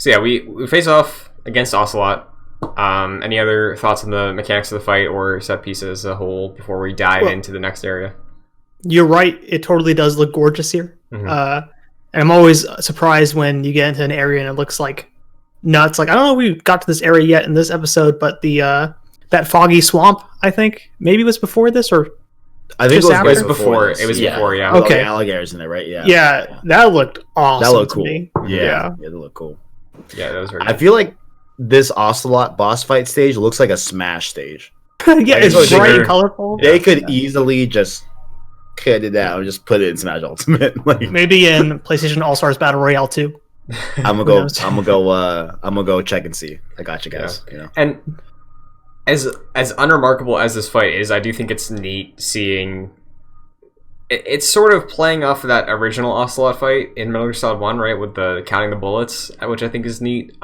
yeah, we face off against Ocelot. Any other thoughts on the mechanics of the fight or set pieces as a whole before we dive into the next area? You're right. It totally does look gorgeous here. Mm-hmm. And I'm always surprised when you get into an area and it looks like nuts. Like, I don't know if we got to this area yet in this episode, but the that foggy swamp, I think, maybe was before this or I think it was before. It was before, yeah. Okay. Alligators in there, right? Yeah, that looked awesome. That looked cool. Me. Yeah, that looked cool. Yeah, that was very I feel like this Ocelot boss fight stage looks like a Smash stage. Yeah, it's bright and colorful. They could easily just cut it out and just put it in Smash Ultimate. Like, maybe in PlayStation All Stars Battle Royale 2. I'm gonna go check and see. I got you guys. Yeah. You know? And as unremarkable as this fight is, I do think it's neat seeing. It's sort of playing off of that original Ocelot fight in Metal Gear Solid 1, right, with the counting the bullets, which I think is neat.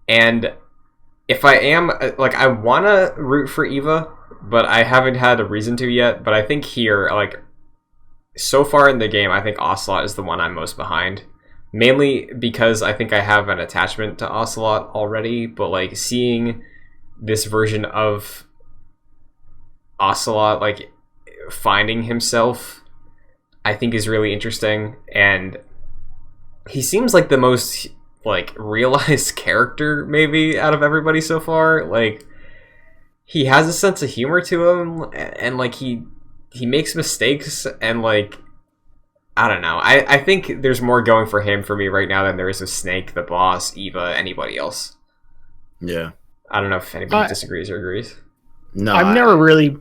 And if I am, like, I want to root for Eva, but I haven't had a reason to yet. But I think here, like, so far in the game, I think Ocelot is the one I'm most behind. Mainly because I think I have an attachment to Ocelot already, but, like, seeing this version of Ocelot, like, finding himself, I think is really interesting. And he seems like the most, like, realized character, maybe, out of everybody so far. Like, he has a sense of humor to him, and, like, he makes mistakes, and, like, I don't know. I think there's more going for him for me right now than there is with Snake, the boss, Eva, anybody else. Yeah. I don't know if anybody disagrees or agrees. No, I've never really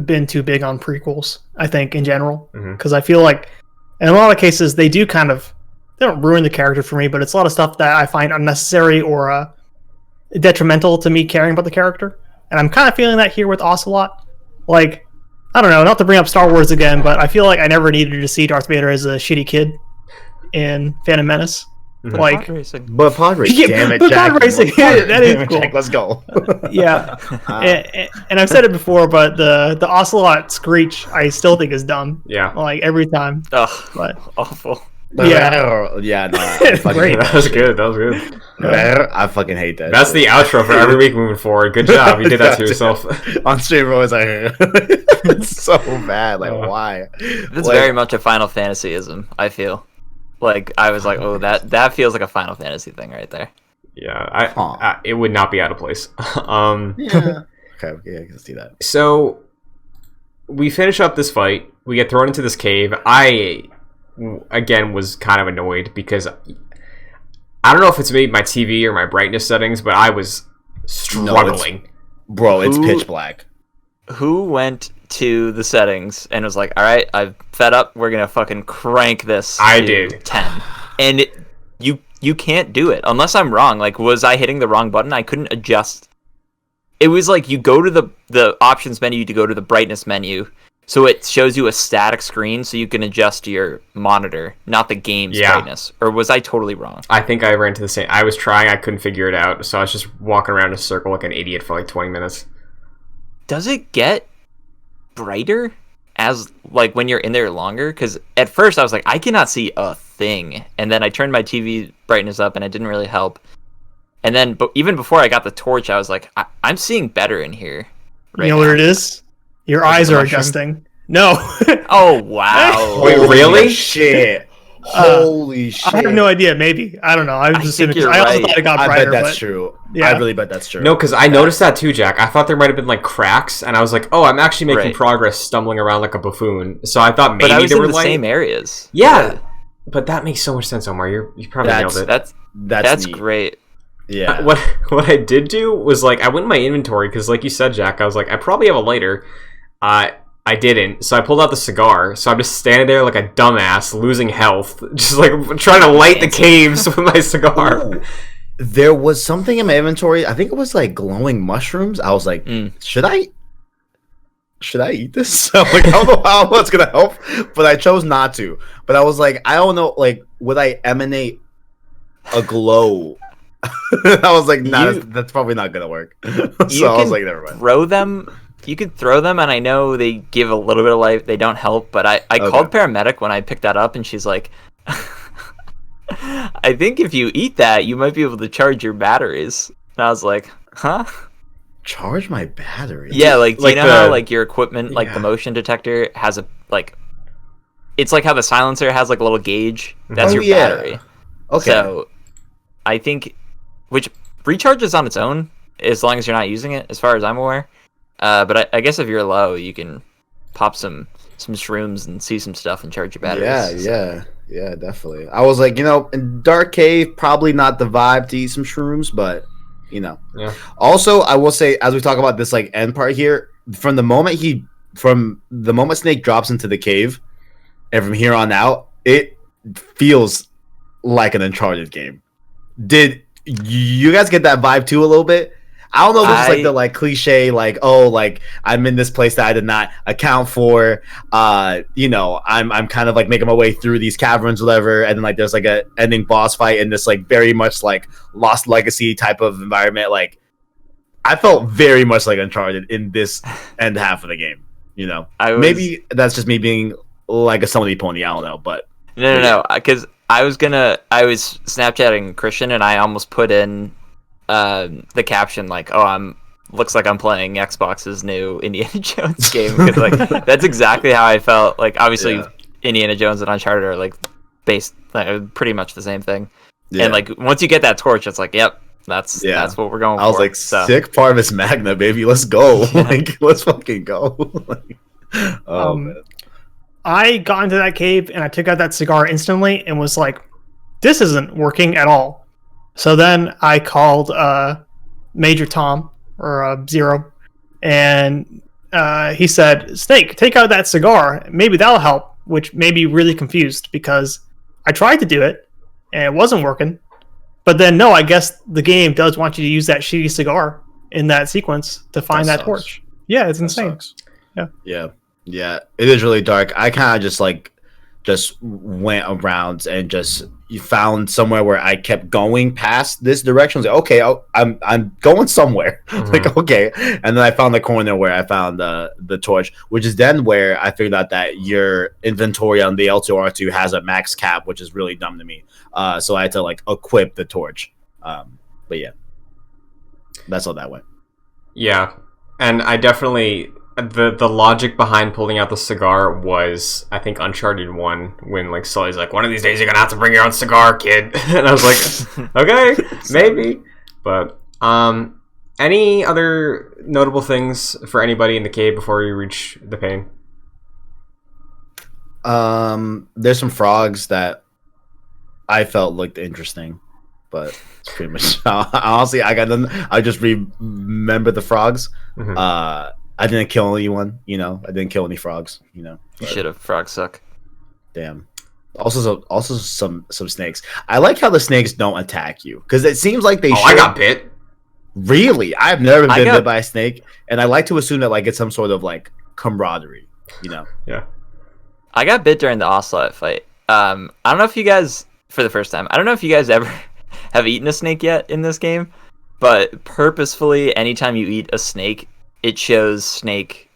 been too big on prequels, I think, in general. Mm-hmm. Because I feel like, in a lot of cases, they do kind of, they don't ruin the character for me, but it's a lot of stuff that I find unnecessary or detrimental to me caring about the character. And I'm kind of feeling that here with Ocelot. Like, I don't know, not to bring up Star Wars again, but I feel like I never needed to see Darth Vader as a shitty kid in Phantom Menace. Mm-hmm. Like, pod racing. Damn it, Jack. Pod racing, that is cool. Jack, let's go. Yeah, and I've said it before, but the Ocelot screech I still think is dumb. Yeah, like every time. Ugh, but awful. Yeah, no, great. That was good. I fucking hate that. That's the outro for every week moving forward. Good job, you did that to yourself. On stream, always like, it's so bad. Like, why? That's very much a Final Fantasyism, I feel. Like, I was like, oh, that feels like a Final Fantasy thing right there. Yeah, it would not be out of place. Yeah. Okay, yeah, I can see that. So, we finish up this fight. We get thrown into this cave. I, again, was kind of annoyed because I don't know if it's maybe my TV or my brightness settings, but I was struggling. It's pitch black. Who went to the settings and was like, all right, I've fed up, we're gonna fucking crank this to 10. And you can't do it unless I'm wrong. Like, was I hitting the wrong button? I couldn't adjust. It was like you go to the options menu to go to the brightness menu, so it shows you a static screen so you can adjust your monitor, not the game's brightness. Or was I totally wrong? I think I ran into the same. I was trying, I couldn't figure it out, so I was just walking around in a circle like an idiot for like 20 minutes. does it get brighter as like when you're in there longer? Because at first I was like, I cannot see a thing, and then I turned my TV brightness up and it didn't really help. And then even before I got the torch, I was like, I'm seeing better in here you know what it is? Your eyes are adjusting. No. Oh wow. Wait, really? Shit. Holy shit. I have no idea. Maybe. I don't know. I was think you're I also right. thought it got I brighter. bet that's true. Yeah. I really bet that's true. No, because I noticed that too, Jack. I thought there might have been like cracks, and I was like, "Oh, I'm actually making Right. progress, stumbling around like a buffoon." So I thought maybe But I was there in were the like same areas. Yeah, but that makes so much sense, Omar. You probably That's- nailed it. That's neat. great. Yeah. What I did do was like I went in my inventory because, like you said, Jack, I was like, I probably have a lighter. I didn't, so I pulled out the cigar. So I'm just standing there like a dumbass, losing health, just like trying to light the caves with my cigar. Ooh. There was something in my inventory. I think it was like glowing mushrooms. I was like, should I eat this? I'm like, I don't know how it's gonna help, but I chose not to. But I was like, I don't know, like, would I emanate a glow? I was like, nah, that's probably not gonna work. So I was like, never mind. Throw them. You could throw them, and I know they give a little bit of light. They don't help, but I called paramedic when I picked that up, and she's like, I think if you eat that, you might be able to charge your batteries. And I was like, huh? Charge my battery? Yeah, like Like you know the- how like your equipment, like the motion detector, has a like. It's like how the silencer has like a little gauge. That's Oh, your yeah. battery. Okay. So, I think, which recharges on its own as long as you're not using it, as far as I'm aware. But I guess if you're low, you can pop some shrooms and see some stuff and charge your batteries. Yeah, definitely. I was like, in Dark Cave, probably not the vibe to eat some shrooms, but Yeah. Also, I will say, as we talk about this like end part here, from the moment Snake drops into the cave, and from here on out, it feels like an Uncharted game. Did you guys get that vibe too a little bit? I don't know if it's like the like cliche, like, oh, like I'm in this place that I did not account for. I'm kind of like making my way through these caverns, whatever, and then like there's like a ending boss fight in this like very much like Lost Legacy type of environment. Like I felt very much like Uncharted in this end half of the game. Maybe that's just me being like a somebody pony. I don't know, but no, because I was Snapchatting Christian and I almost put in the caption like, "Oh, looks like I'm playing Xbox's new Indiana Jones game," because like that's exactly how I felt. Like obviously, Indiana Jones and Uncharted are like based pretty much the same thing. Yeah. And like once you get that torch, it's like, yep, that's what we're going for. I was like, sick Parvis Magna, baby, let's go! Like, let's fucking go! Man. I got into that cave and I took out that cigar instantly and was like, this isn't working at all. So then I called Major Tom, or Zero, and he said, Snake, take out that cigar. Maybe that'll help, which made me really confused because I tried to do it and it wasn't working. But then, no, I guess the game does want you to use that shitty cigar in that sequence to find that torch. Yeah, it's insane. Yeah, it is really dark. I kind of just went around and just found somewhere where I kept going past this direction. I was like, okay, I'm going somewhere. Like, okay, and then I found the corner where I found the torch, which is then where I figured out that your inventory on the L2R2 has a max cap, which is really dumb to me. So I had to like equip the torch. But yeah, that's all that went. Yeah, and I definitely. The logic behind pulling out the cigar was, I think, Uncharted 1, when like Sully's like, one of these days you're gonna have to bring your own cigar, kid. And I was like, okay, maybe. But any other notable things for anybody in the cave before we reach the pain? There's some frogs that I felt looked interesting, but it's pretty much honestly I got them. I just remember the frogs. I didn't kill anyone, I didn't kill any frogs, You should have. Frogs suck. Damn. Also some snakes. I like how the snakes don't attack you, because it seems like they should. I got bit. Really? I've never been bit by a snake, and I like to assume that like it's some sort of like camaraderie, Yeah. I got bit during the ocelot fight. I don't know if you guys, for the first time, I don't know if you guys ever have eaten a snake yet in this game, but purposefully, anytime you eat a snake, it shows Snake,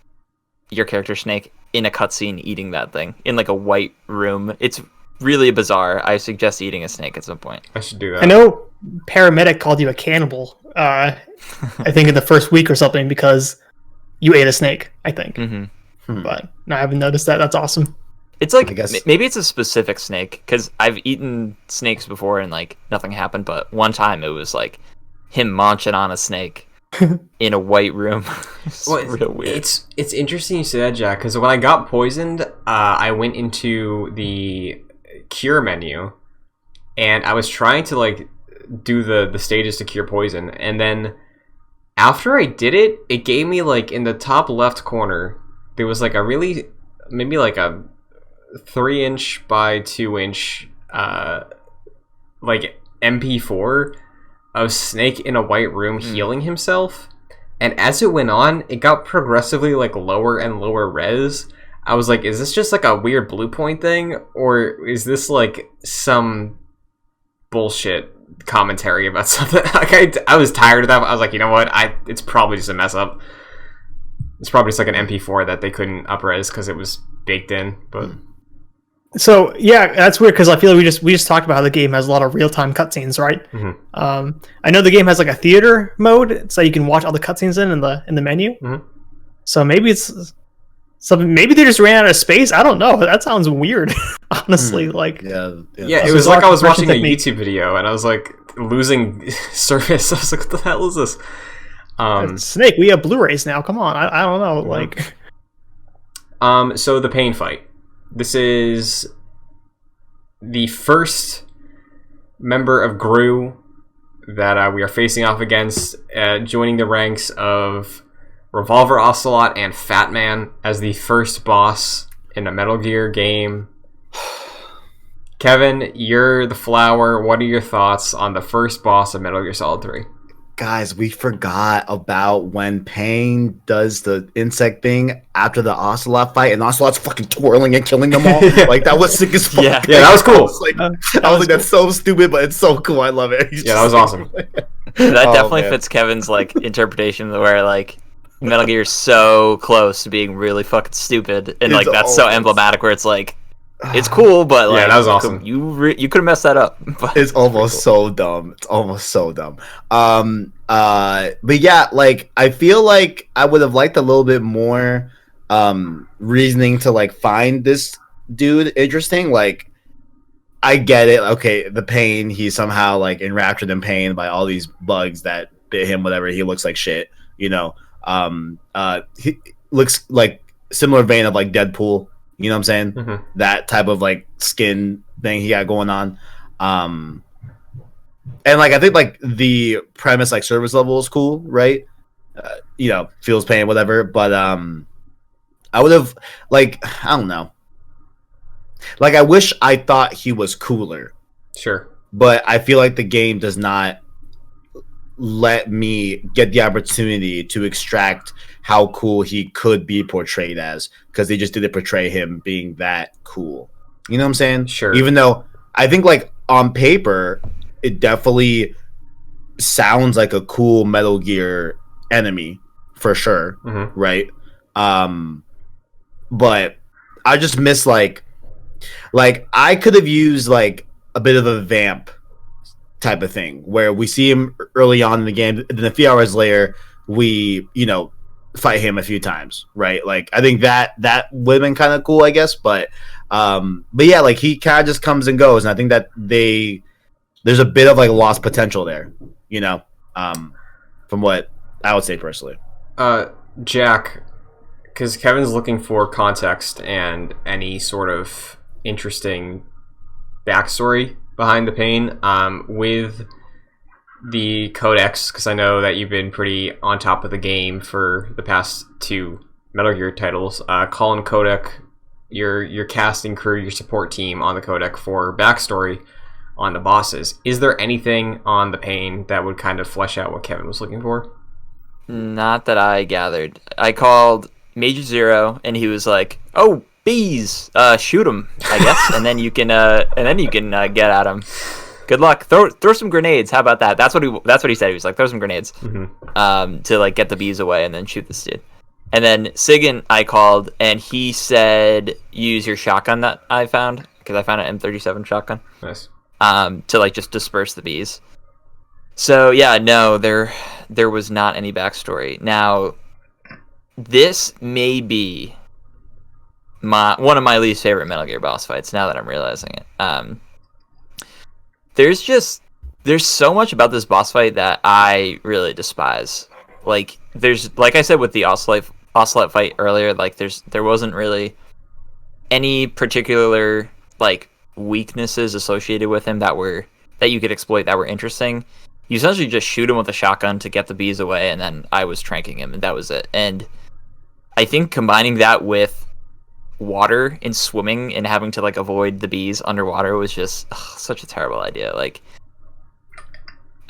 your character Snake, in a cutscene eating that thing in like a white room. It's really bizarre. I suggest eating a snake at some point. I should do that. I know Paramedic called you a cannibal. I think in the first week or something because you ate a snake. I think, but no, I haven't noticed that. That's awesome. It's like maybe it's a specific snake because I've eaten snakes before and like nothing happened. But one time it was like him munching on a snake in a white room. It's real weird. It's interesting you say that, Jack, because when I got poisoned, I went into the cure menu and I was trying to like do the stages to cure poison, and then after I did it, it gave me like in the top left corner there was like a really maybe like a 3-inch by 2-inch like MP4 of Snake in a white room healing himself, and as it went on it got progressively like lower and lower res. I was like, is this just like a weird blue point thing, or is this like some bullshit commentary about something? Like I was tired of that. I was like, you know what, it's probably just a mess up. It's probably just like an MP4 that they couldn't up-res because it was baked in. But so yeah, that's weird because I feel like we just talked about how the game has a lot of real-time cutscenes, right? I know the game has like a theater mode, so you can watch all the cutscenes in the menu. So maybe it's something. Maybe they just ran out of space. I don't know. That sounds weird, honestly. Like it was like I was watching a YouTube video and I was like losing service. I was like, what the hell is this? Snake, we have Blu-rays now. Come on, I don't know. Like, so the pain fight. This is the first member of GRU that we are facing off against, joining the ranks of Revolver Ocelot and Fat Man as the first boss in a Metal Gear game. Kevin, you're the flower. What are your thoughts on the first boss of Metal Gear Solid 3? Guys, we forgot about when Pain does the insect thing after the Ocelot fight, and Ocelot's fucking twirling and killing them all. Like, that was sick as fuck. Yeah, that was cool. I was like, that's so stupid, but it's so cool. I love it. That was awesome. That definitely fits Kevin's like interpretation of where like Metal Gear's so close to being really fucking stupid, and like that's so emblematic where it's like it's cool, but like that was awesome. You could have messed that up. It's almost so dumb. It's almost so dumb. But yeah, like I feel like I would have liked a little bit more reasoning to like find this dude interesting. Like, I get it. Okay, the pain, he's somehow like enraptured in pain by all these bugs that bit him, whatever. He looks like shit, you know. He looks like similar vein of like Deadpool. You know what I'm saying? That type of like skin thing he got going on. And like I think like the premise like service level is cool, right? You know, feels pain, whatever. But I would have like, I don't know. Like I wish I thought he was cooler. Sure. But I feel like the game does not let me get the opportunity to extract how cool he could be portrayed as, because they just didn't portray him being that cool. You know what I'm saying? Sure. Even though I think like on paper it definitely sounds like a cool Metal Gear enemy for sure, right? But I just miss like I could have used like a bit of a vamp type of thing where we see him early on in the game, and then a few hours later we, you know, fight him a few times, right? Like I think that would have been kind of cool, I guess, but yeah, like he kind of just comes and goes, and I think that there's a bit of like lost potential there, you know, from what I would say personally. Jack, because Kevin's looking for context and any sort of interesting backstory behind the pain with the codex, because I know that you've been pretty on top of the game for the past 2 Metal Gear titles. Colin Kodak, your casting crew, your support team on the codec for backstory on the bosses. Is there anything on the pain that would kind of flesh out what Kevin was looking for? Not that I gathered. I called Major Zero, and he was like, "Oh, bees, shoot them, I guess, and then you can get at them." Good luck. Throw some grenades. How about that? That's what he said. He was like, throw some grenades, to like get the bees away and then shoot this dude. And then Sigan I called, and he said, use your shotgun that I found, because I found an M37 shotgun. Nice. To like just disperse the bees. So yeah, no, there was not any backstory. Now, this may be one of my least favorite Metal Gear boss fights. Now that I'm realizing it, there's so much about this boss fight that I really despise. Like I said with the Ocelot fight earlier, like there wasn't really any particular like weaknesses associated with him that you could exploit that were interesting. You essentially just shoot him with a shotgun to get the bees away, and then I was tranking him, and that was it. And I think combining that with water and swimming and having to like avoid the bees underwater was just such a terrible idea. Like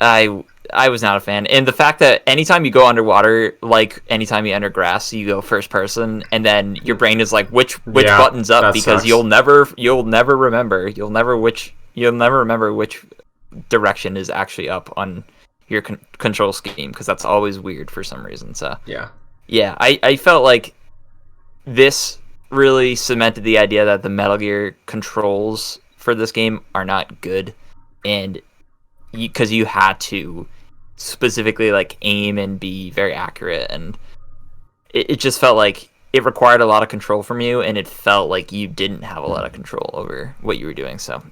I was not a fan. And the fact that anytime you go underwater, like anytime you enter grass, you go first person, and then your brain is like, which button's up, because sucks. you'll never remember which direction is actually up on your control scheme, because that's always weird for some reason. So yeah, I felt like this really cemented the idea that the Metal Gear controls for this game are not good, and because you had to specifically like aim and be very accurate, and it just felt like it required a lot of control from you, and it felt like you didn't have a lot of control over what you were doing. So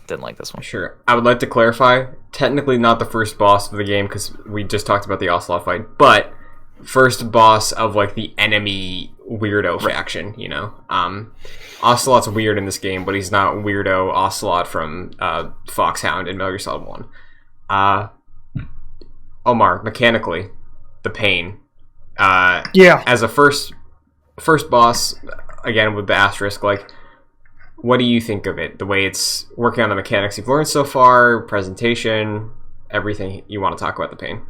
didn't like this one. Sure. I would like to clarify, technically not the first boss of the game, because we just talked about the Ocelot fight, but first boss of like the enemy weirdo faction, you know. Ocelot's weird in this game, but he's not weirdo Ocelot from Foxhound in Metal Gear Solid 1. Omar, mechanically, the pain. As a first boss, again with the asterisk, like, what do you think of it? The way it's working on the mechanics you've learned so far, presentation, everything you want to talk about the pain.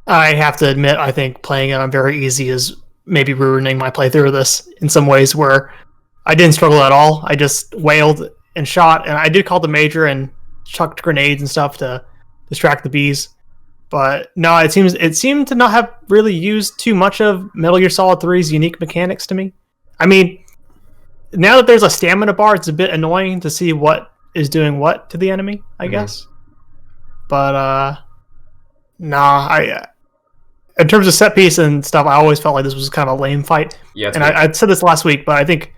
I have to admit, I think playing it on very easy is maybe ruining my playthrough of this in some ways, where I didn't struggle at all. I just wailed and shot, and I did call the major and chucked grenades and stuff to distract the bees. But no, it seemed to not have really used too much of Metal Gear Solid 3's unique mechanics to me. I mean, now that there's a stamina bar, it's a bit annoying to see what is doing what to the enemy, I guess. But in terms of set piece and stuff, I always felt like this was kind of a lame fight. Yeah, and I said this last week, but I think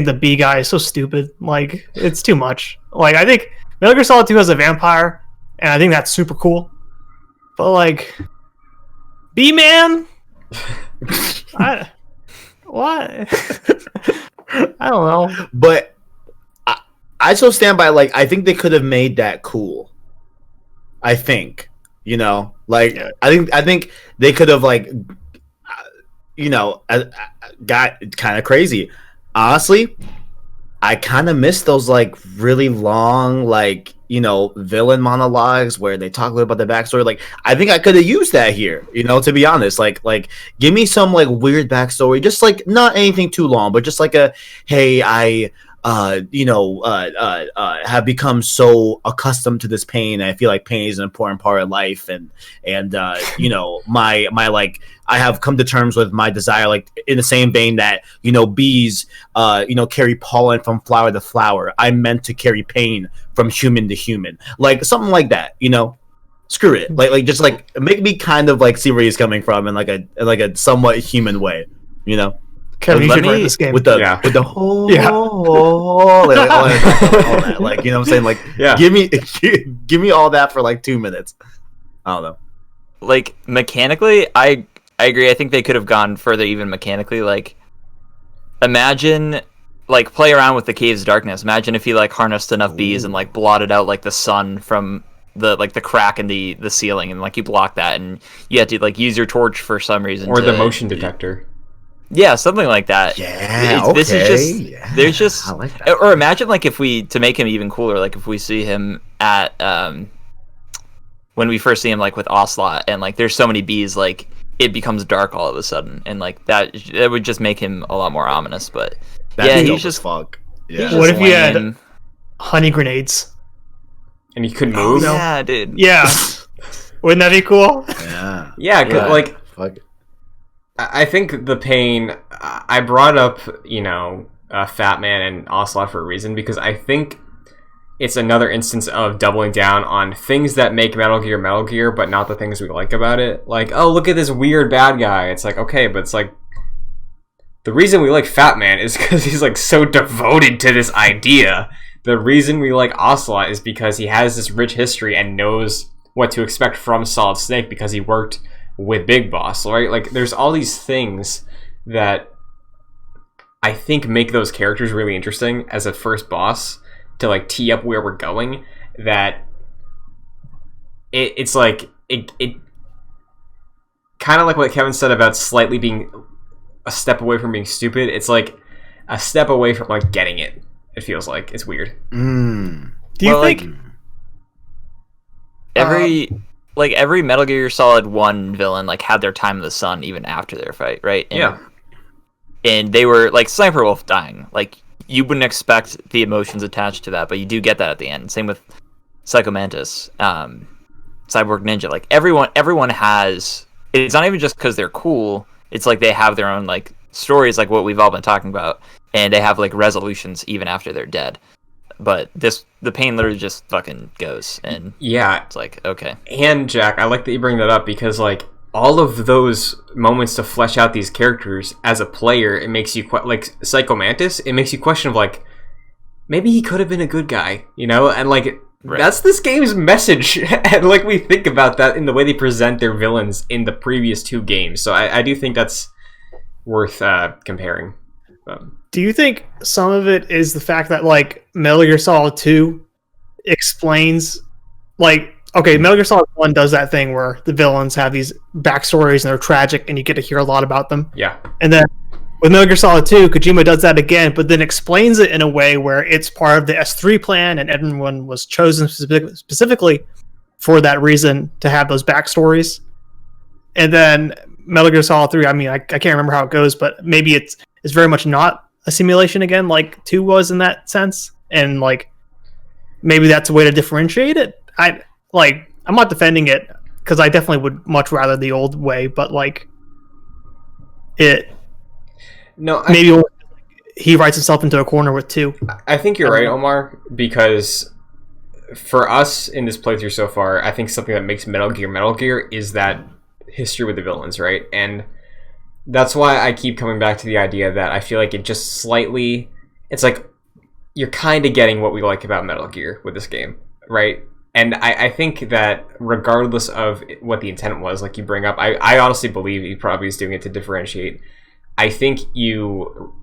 the bee guy is so stupid. Like, it's too much. Like, I think Metal Gear Solid 2 has a vampire, and I think that's super cool. But like, B-Man? What? I don't know. But I still stand by, like, I think they could have made that cool. I think, you know, like, yeah. I think they could have, like, you know, got kind of crazy. Honestly, I kind of miss those, like, really long, like, you know, villain monologues where they talk a little about the backstory. Like, I think I could have used that here, you know, to be honest. Like, give me some, like, weird backstory. Just, like, not anything too long, but just, like, hey, I have become so accustomed to this pain. I feel like pain is an important part of life, and you know, my like, I have come to terms with my desire, like, in the same vein that, you know, bees you know, carry pollen from flower to flower. I'm meant to carry pain from human to human, like something like that, you know. Screw it, like just like make me kind of like see where he's coming from in like a somewhat human way, you know. Kevin, you should write this game with the whole like, all that, like, you know what I'm saying? Like, give me all that for like 2 minutes. I don't know. Like, mechanically, I agree. I think they could have gone further, even mechanically. Like, imagine, like, play around with the cave's darkness. Imagine if you like harnessed enough bees and like blotted out like the sun from the crack in the ceiling, and like you block that, and you had to like use your torch for some reason, or the motion detector. Yeah, something like that. Yeah, okay. This is just there's just, I like that. Or imagine, like, if we, to make him even cooler, like if we see him at when we first see him, like with Ocelot, and like there's so many bees, like it becomes dark all of a sudden, and like that would just make him a lot more ominous. But he's just fuck. Yeah. What if you had honey grenades? and he could move. Yeah, dude. Yeah. Wouldn't that be cool? Yeah. Yeah, like Fuck. I think the pain. I brought up, Fat Man and Ocelot for a reason, because I think it's another instance of doubling down on things that make Metal Gear, but not the things we like about it. Like, oh, look at this weird bad guy. It's like, okay, but it's like, the reason we like Fat Man is because he's like so devoted to this idea. The reason we like Ocelot is because he has this rich history and knows what to expect from Solid Snake because he worked with Big Boss, right? Like, there's all these things that I think make those characters really interesting as a first boss to like tee up where we're going. That it's like it kind of like what Kevin said about slightly being a step away from being stupid. It's like a step away from like getting it. It feels like it's weird. Do you think every Metal Gear Solid 1 villain like had their time in the sun even after their fight, right? And they were like Sniper Wolf dying. Like, you wouldn't expect the emotions attached to that, but you do get that at the end. Same with Psycho Mantis, Cyborg Ninja. Like, everyone has. It's not even just because they're cool. It's like they have their own like stories, like what we've all been talking about, and they have like resolutions even after they're dead. But the pain literally just fucking goes, and it's like, okay. And Jack, I like that you bring that up, because like all of those moments to flesh out these characters as a player, it makes you like Psycho Mantis. It makes you question of like, maybe he could have been a good guy, and like that's this game's message, and like we think about that in the way they present their villains in the previous 2 games. So I do think that's worth comparing. Do you think some of it is the fact that like Metal Gear Solid 2 explains, like, okay, Metal Gear Solid 1 does that thing where the villains have these backstories and they're tragic and you get to hear a lot about them. Yeah. And then with Metal Gear Solid 2, Kojima does that again, but then explains it in a way where it's part of the S3 plan and everyone was chosen specifically for that reason to have those backstories. And then Metal Gear Solid 3, I mean, I can't remember how it goes, but maybe it's very much not a simulation again, like 2 was in that sense. And like, maybe that's a way to differentiate it. I'm not defending it, because I definitely would much rather the old way, but like, maybe he writes himself into a corner with 2. I think you're right, Omar, because for us in this playthrough so far, I think something that makes Metal Gear is that history with the villains, right? And that's why I keep coming back to the idea that I feel like it just slightly, it's like you're kind of getting what we like about Metal Gear with this game, right? And I think that regardless of what the intent was, like you bring up, I honestly believe he probably is doing it to differentiate. I think you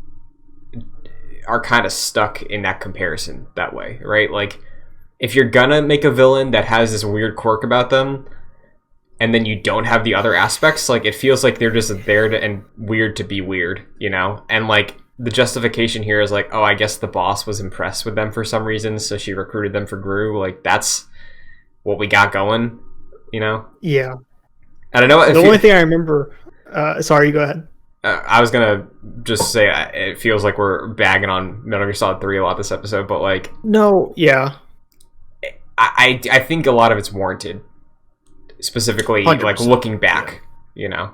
are kind of stuck in that comparison that way, right? Like, if you're gonna make a villain that has this weird quirk about them, and then you don't have the other aspects, like, it feels like they're just there and weird to be weird, And like, the justification here is like, oh, I guess the boss was impressed with them for some reason, so she recruited them for Gru. Like, that's what we got going, Yeah. I don't know. The only thing I remember. Sorry, you go ahead. I was gonna just say it feels like we're bagging on Metal Gear Solid 3 a lot this episode, but like, no, yeah, I think a lot of it's warranted, specifically 100%. Like looking back, Yeah.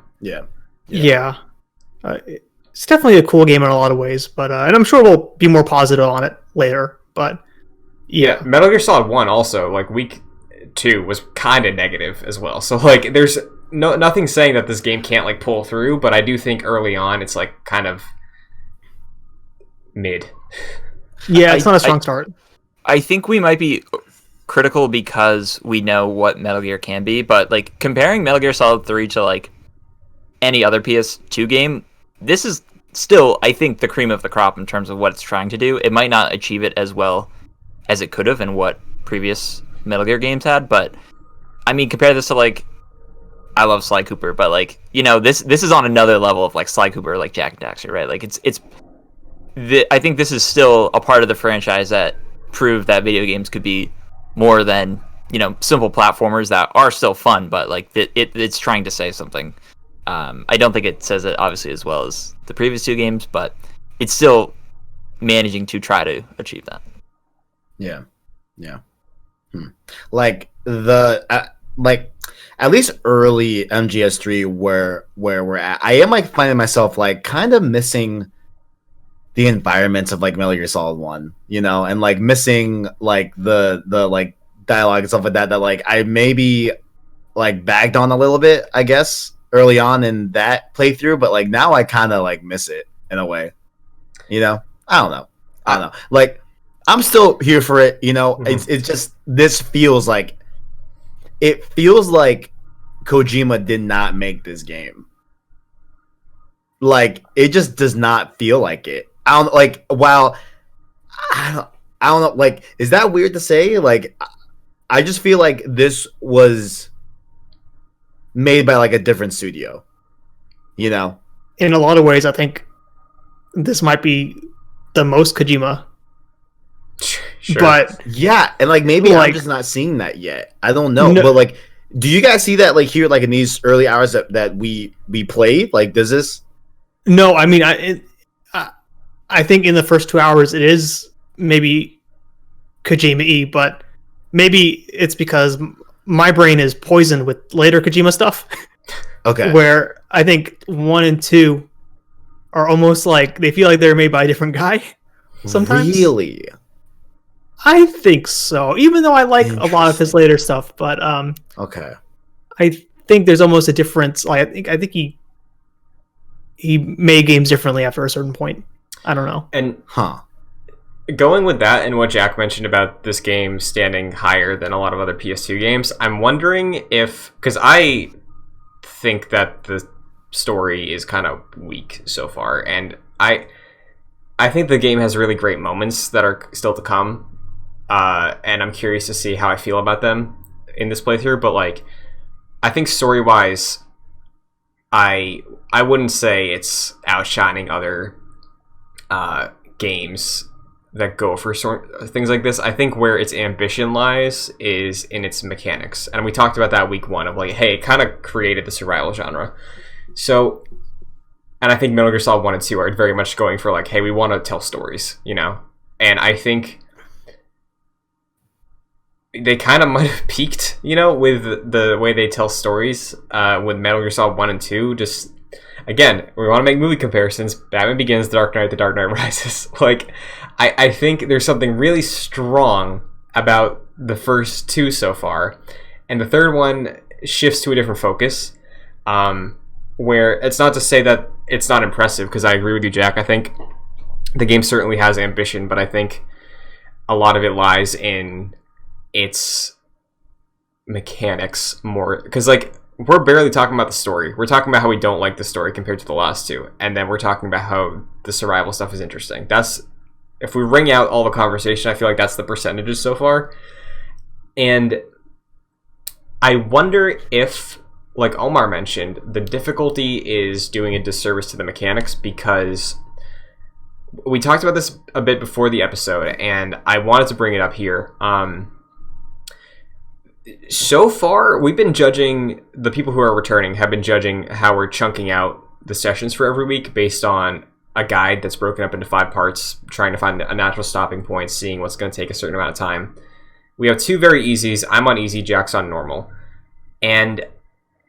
It's definitely a cool game in a lot of ways, but and I'm sure we'll be more positive on it later. But yeah, Metal Gear Solid 1 also, like week 2 was kind of negative as well. So like, there's nothing saying that this game can't like pull through, but I do think early on it's like kind of mid. Yeah, it's not a strong start. I think we might be critical because we know what Metal Gear can be, but like comparing Metal Gear Solid 3 to like any other PS2 game, this is still, I think, the cream of the crop in terms of what it's trying to do. It might not achieve it as well as it could have and what previous Metal Gear games had, but I mean, compare this to like, I love Sly Cooper, but like, this is on another level of like Sly Cooper, like Jak and Daxter, right? Like I think this is still a part of the franchise that proved that video games could be more than, simple platformers that are still fun, but like it's trying to say something. I don't think it says it obviously as well as the previous 2 games, but it's still managing to try to achieve that. Yeah. Like like at least early MGS3 where we're at, I am like finding myself like kind of missing the environments of like Metal Gear Solid 1, you know, and like missing like the like dialogue and stuff like that like I maybe like bagged on a little bit, I guess, early on in that playthrough, but like now I kind of like miss it in a way, you know. I don't know. Like I'm still here for it, you know. It's just this feels like Kojima did not make this game. Like it just does not feel like it. I don't like. While I don't know. Like, is that weird to say? Like, I just feel like this was made by like a different studio. You know, in a lot of ways, I think this might be the most Kojima. Sure. But yeah, and like maybe like, I'm just not seeing that yet. I don't know, but like, do you guys see that like here, like in these early hours that we played? Like, does this? No, I mean, I think in the first 2 hours it is maybe Kojima-y, but maybe it's because my brain is poisoned with later Kojima stuff. Okay. Where I think 1 and 2 are almost like they feel like they're made by a different guy. Sometimes. Really? I think so. Even though I like a lot of his later stuff, but okay. I think there's almost a difference. Like I think he made games differently after a certain point. I don't know. And going with that and what Jack mentioned about this game standing higher than a lot of other PS2 games, I'm wondering if, because I think that the story is kind of weak so far, and I think the game has really great moments that are still to come, and I'm curious to see how I feel about them in this playthrough. But like, I think story-wise, I wouldn't say it's outshining other games that go for things like this. I think where its ambition lies is in its mechanics, and we talked about that week 1 of like, hey, it kind of created the survival genre. So, and I think Metal Gear Solid 1 and 2 are very much going for like, hey, we want to tell stories, you know. And I think they kind of might have peaked, you know, with the way they tell stories with Metal Gear Solid 1 and 2. Just, again, we want to make movie comparisons. Batman Begins, The Dark Knight, The Dark Knight Rises. Like, I think there's something really strong about the first 2 so far. And the third one shifts to a different focus. Where it's not to say that it's not impressive, because I agree with you, Jack. I think the game certainly has ambition, but I think a lot of it lies in its mechanics more, because like we're barely talking about the story. We're talking about how we don't like the story compared to the last 2, and then we're talking about how the survival stuff is interesting. That's, if we wring out all the conversation, I feel like that's the percentages so far. And I wonder if, like Omar mentioned, the difficulty is doing a disservice to the mechanics, because we talked about this a bit before the episode, and I wanted to bring it up here. So far, we've been judging, the people who are returning have been judging how we're chunking out the sessions for every week based on a guide that's broken up into 5 parts, trying to find a natural stopping point, seeing what's going to take a certain amount of time. We have 2 very easies. I'm on easy, Jack's on normal. And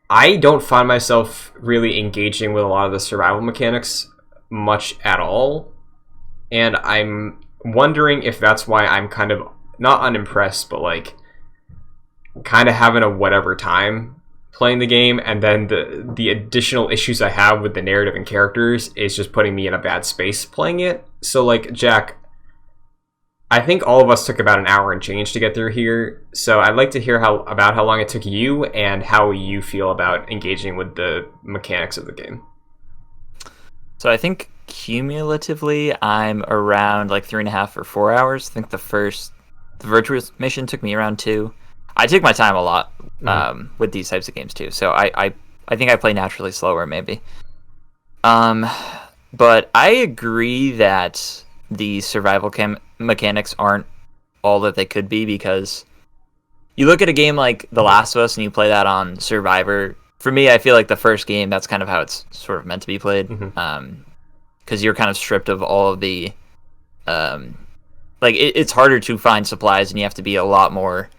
I don't find myself really engaging with a lot of the survival mechanics much at all. And I'm wondering if that's why I'm kind of not unimpressed, but like kind of having a whatever time playing the game, and then the additional issues I have with the narrative and characters is just putting me in a bad space playing it. So like, Jack, I think all of us took about an hour and change to get through here, so I'd like to hear about how long it took you and how you feel about engaging with the mechanics of the game. So I think cumulatively I'm around like 3.5 or 4 hours. I think the virtuous mission took me around 2. I took my time a lot with these types of games too, so I think I play naturally slower maybe. But I agree that the survival mechanics aren't all that they could be, because you look at a game like The Last of Us and you play that on Survivor. For me, I feel like the first game, that's kind of how it's sort of meant to be played, because you're kind of stripped of all of the like it's harder to find supplies, and you have to be a lot more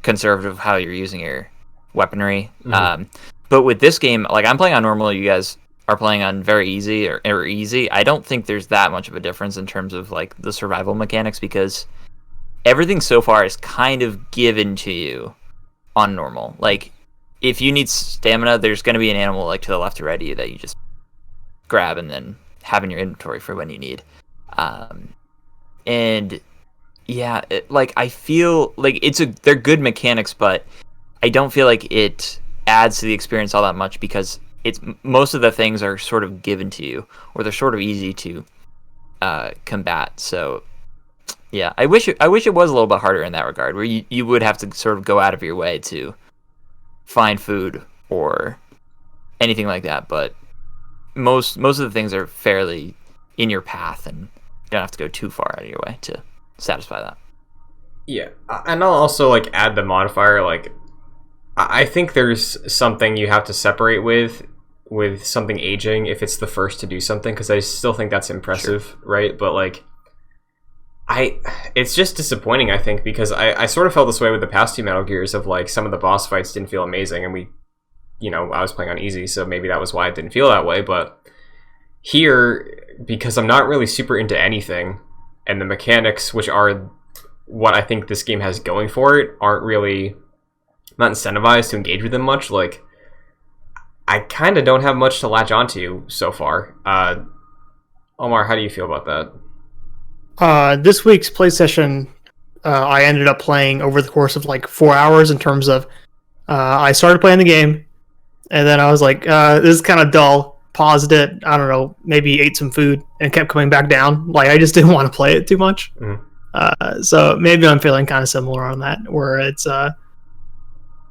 conservative how you're using your weaponry. But with this game, like I'm playing on normal, you guys are playing on very easy or easy. I don't think there's that much of a difference in terms of like the survival mechanics, because everything so far is kind of given to you on normal. Like if you need stamina, there's going to be an animal like to the left or right of you that you just grab and then have in your inventory for when you need. And yeah, like I feel like they're good mechanics, but I don't feel like it adds to the experience all that much, because it's most of the things are sort of given to you, or they're sort of easy to combat. So yeah, I wish it was a little bit harder in that regard, where you would have to sort of go out of your way to find food or anything like that. But most of the things are fairly in your path, and you don't have to go too far out of your way to satisfy that. Yeah, and I'll also like add the modifier. Like, I think there's something you have to separate with something aging if it's the first to do something, because I still think that's impressive, sure. Right? But like, it's just disappointing, I think, because I sort of felt this way with the past two Metal Gears of like some of the boss fights didn't feel amazing, and I was playing on easy, so maybe that was why it didn't feel that way. But here, because I'm not really super into anything, and the mechanics, which are what I think this game has going for it, aren't really not incentivized to engage with them much. Like, I kind of don't have much to latch onto so far. Omar, how do you feel about that? This week's play session, I ended up playing over the course of like 4 hours, in terms of I started playing the game, and then I was like, this is kind of dull. Paused it, I don't know, maybe ate some food, and kept coming back down. Like, I just didn't want to play it too much. So maybe I'm feeling kind of similar on that, where it's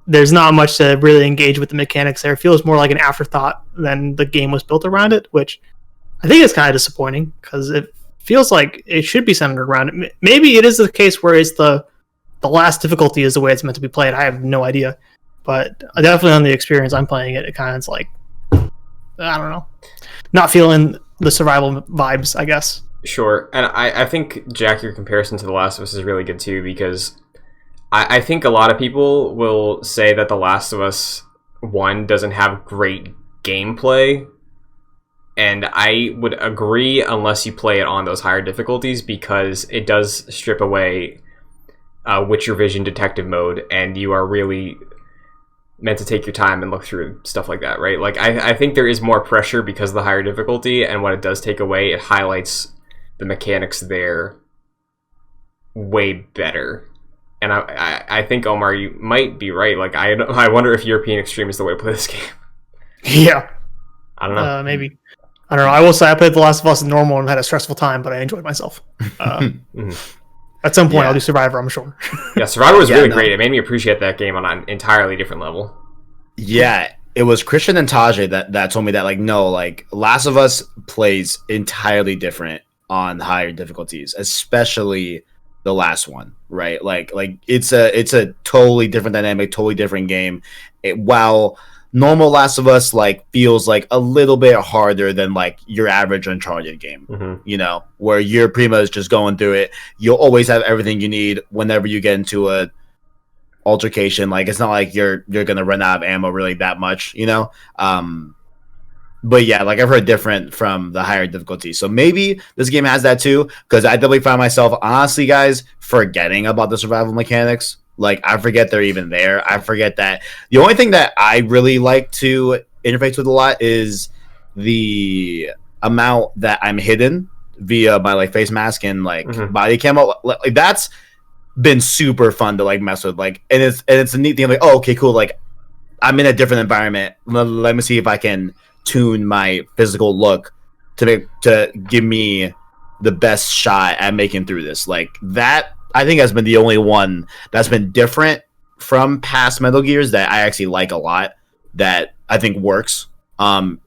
there's not much to really engage with the mechanics there. It feels more like an afterthought than the game was built around it, which I think is kind of disappointing, because it feels like it should be centered around it. Maybe it is the case where it's the last difficulty is the way it's meant to be played. I have no idea. But definitely on the experience I'm playing it, it kind of is like, I don't know, not feeling the survival vibes, I guess. Sure. And I think, Jack, your comparison to The Last of Us is really good too, because I think a lot of people will say that The Last of Us 1 doesn't have great gameplay, and I would agree unless you play it on those higher difficulties, because it does strip away Witcher Vision detective mode, and you are really meant to take your time and look through stuff like that, right? Like, I think there is more pressure because of the higher difficulty, and what it does take away, it highlights the mechanics there way better. And I think, Omar, you might be right. Like, I wonder if European Extreme is the way to play this game. Yeah. I don't know. Maybe. I don't know. I will say I played The Last of Us in normal and had a stressful time, but I enjoyed myself. At some point, I'll do Survivor, I'm sure. Yeah, Survivor was really great. It made me appreciate that game on an entirely different level. Yeah, it was Christian and Tajay that told me that, like, no, like, Last of Us plays entirely different on higher difficulties, especially the last one, right? Like it's a totally different dynamic, totally different game. While normal Last of Us like feels like a little bit harder than like your average Uncharted game, you know, where you're pretty much just going through it. You'll always have everything you need whenever you get into a altercation. Like, it's not like you're gonna run out of ammo really that much, you know. But yeah, like, I've heard different from the higher difficulty. So maybe this game has that too, because I definitely find myself, honestly, guys, forgetting about the survival mechanics. Like, I forget they're even there. I forget that the only thing that I really like to interface with a lot is the amount that I'm hidden via my like face mask and like body camo. Like, that's been super fun to like mess with. Like, and it's a neat thing. Like, oh, okay, cool. Like, I'm in a different environment. Let me see if I can tune my physical look to give me the best shot at making through this. Like, that I think has been the only one that's been different from past Metal Gears that I actually like a lot, that I think works.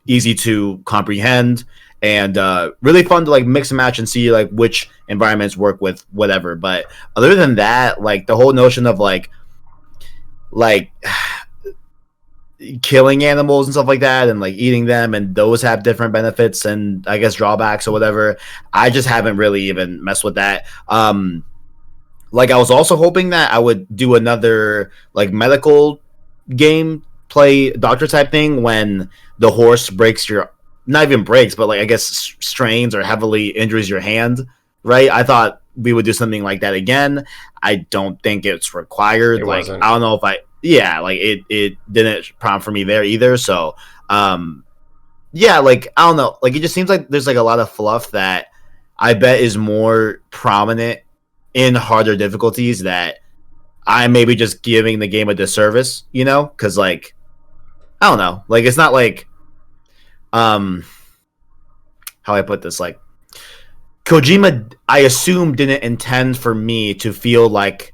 Easy to comprehend and really fun to like mix and match and see like which environments work with whatever. But other than that, like, the whole notion of like killing animals and stuff like that and like eating them, and those have different benefits and I guess drawbacks or whatever, I just haven't really even messed with that. like I was also hoping that I would do another like medical game play doctor type thing when the horse breaks your, not even breaks, but like I guess strains or heavily injures your hand, right? I thought we would do something like that again. I don't think it's required. It like wasn't. I don't know if like it didn't prompt for me there either. So yeah, like I don't know. Like it just seems like there's like a lot of fluff that I bet is more prominent in harder difficulties that I maybe just giving the game a disservice, you know? Because like I don't know. Like it's not like how I put this, like Kojima, I assume, didn't intend for me to feel like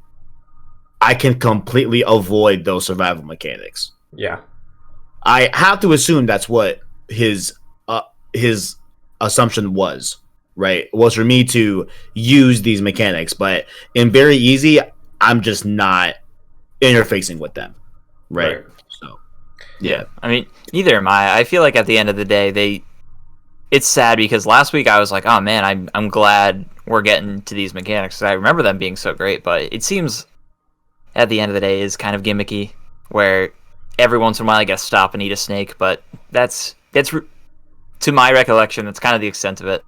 I can completely avoid those survival mechanics. Yeah. I have to assume that's what his assumption was, right? Was for me to use these mechanics, but in very easy, I'm just not interfacing with them, right? So, yeah. I mean, neither am I. I feel like at the end of the day, it's sad because last week I was like, oh man, I'm glad we're getting to these mechanics because I remember them being so great, but it seems at the end of the day is kind of gimmicky where every once in a while I gotta stop and eat a snake, but that's to my recollection, that's kind of the extent of it,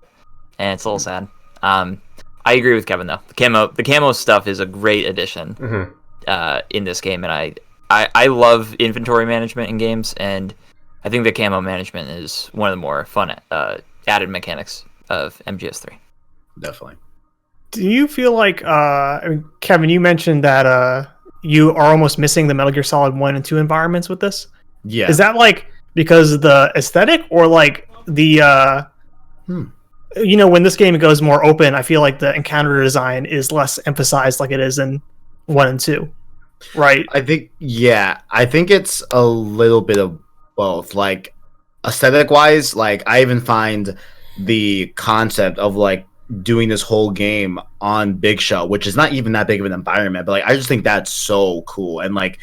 and it's a little sad. I agree with Kevin though. The camo stuff is a great addition in this game, and I love inventory management in games, and I think the camo management is one of the more fun added mechanics of MGS3. Definitely. Do you feel like, I mean, Kevin, you mentioned that you are almost missing the Metal Gear Solid 1 and 2 environments with this? Yeah. Is that like because of the aesthetic or like the, you know, when this game goes more open, I feel like the encounter design is less emphasized like it is in 1 and 2, right? I think it's a little bit of both. Like aesthetic wise, like I even find the concept of like doing this whole game on Big Shell, which is not even that big of an environment, but like I just think that's so cool. And like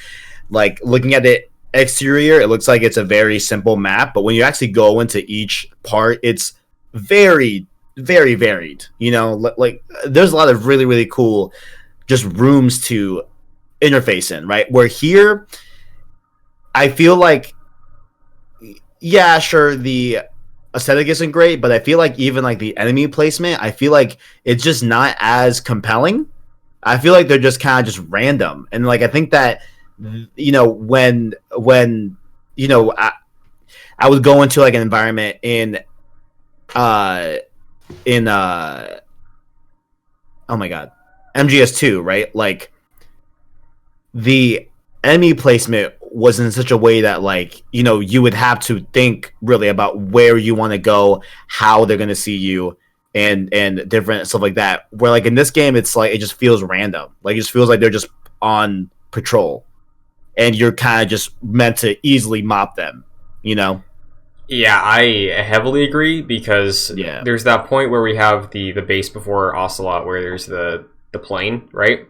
looking at the exterior, it looks like it's a very simple map, but when you actually go into each part, it's very, very varied. You know, like there's a lot of really, really cool just rooms to interface in, right? Where here, I feel like, yeah, sure, the aesthetic isn't great, but I feel like even like the enemy placement, I feel like it's just not as compelling. I feel like they're just kind of just random, and like I think that, you know, when you know I would go into like an environment in oh my god, MGS2, right? Like the enemy placement was in such a way that like, you know, you would have to think really about where you want to go, how they're going to see you, and different stuff like that. Where like in this game, it's like it just feels random. Like it just feels like they're just on patrol, and you're kind of just meant to easily mop them, you know? Yeah, I heavily agree because there's that point where we have the base before Ocelot where there's the plane, right?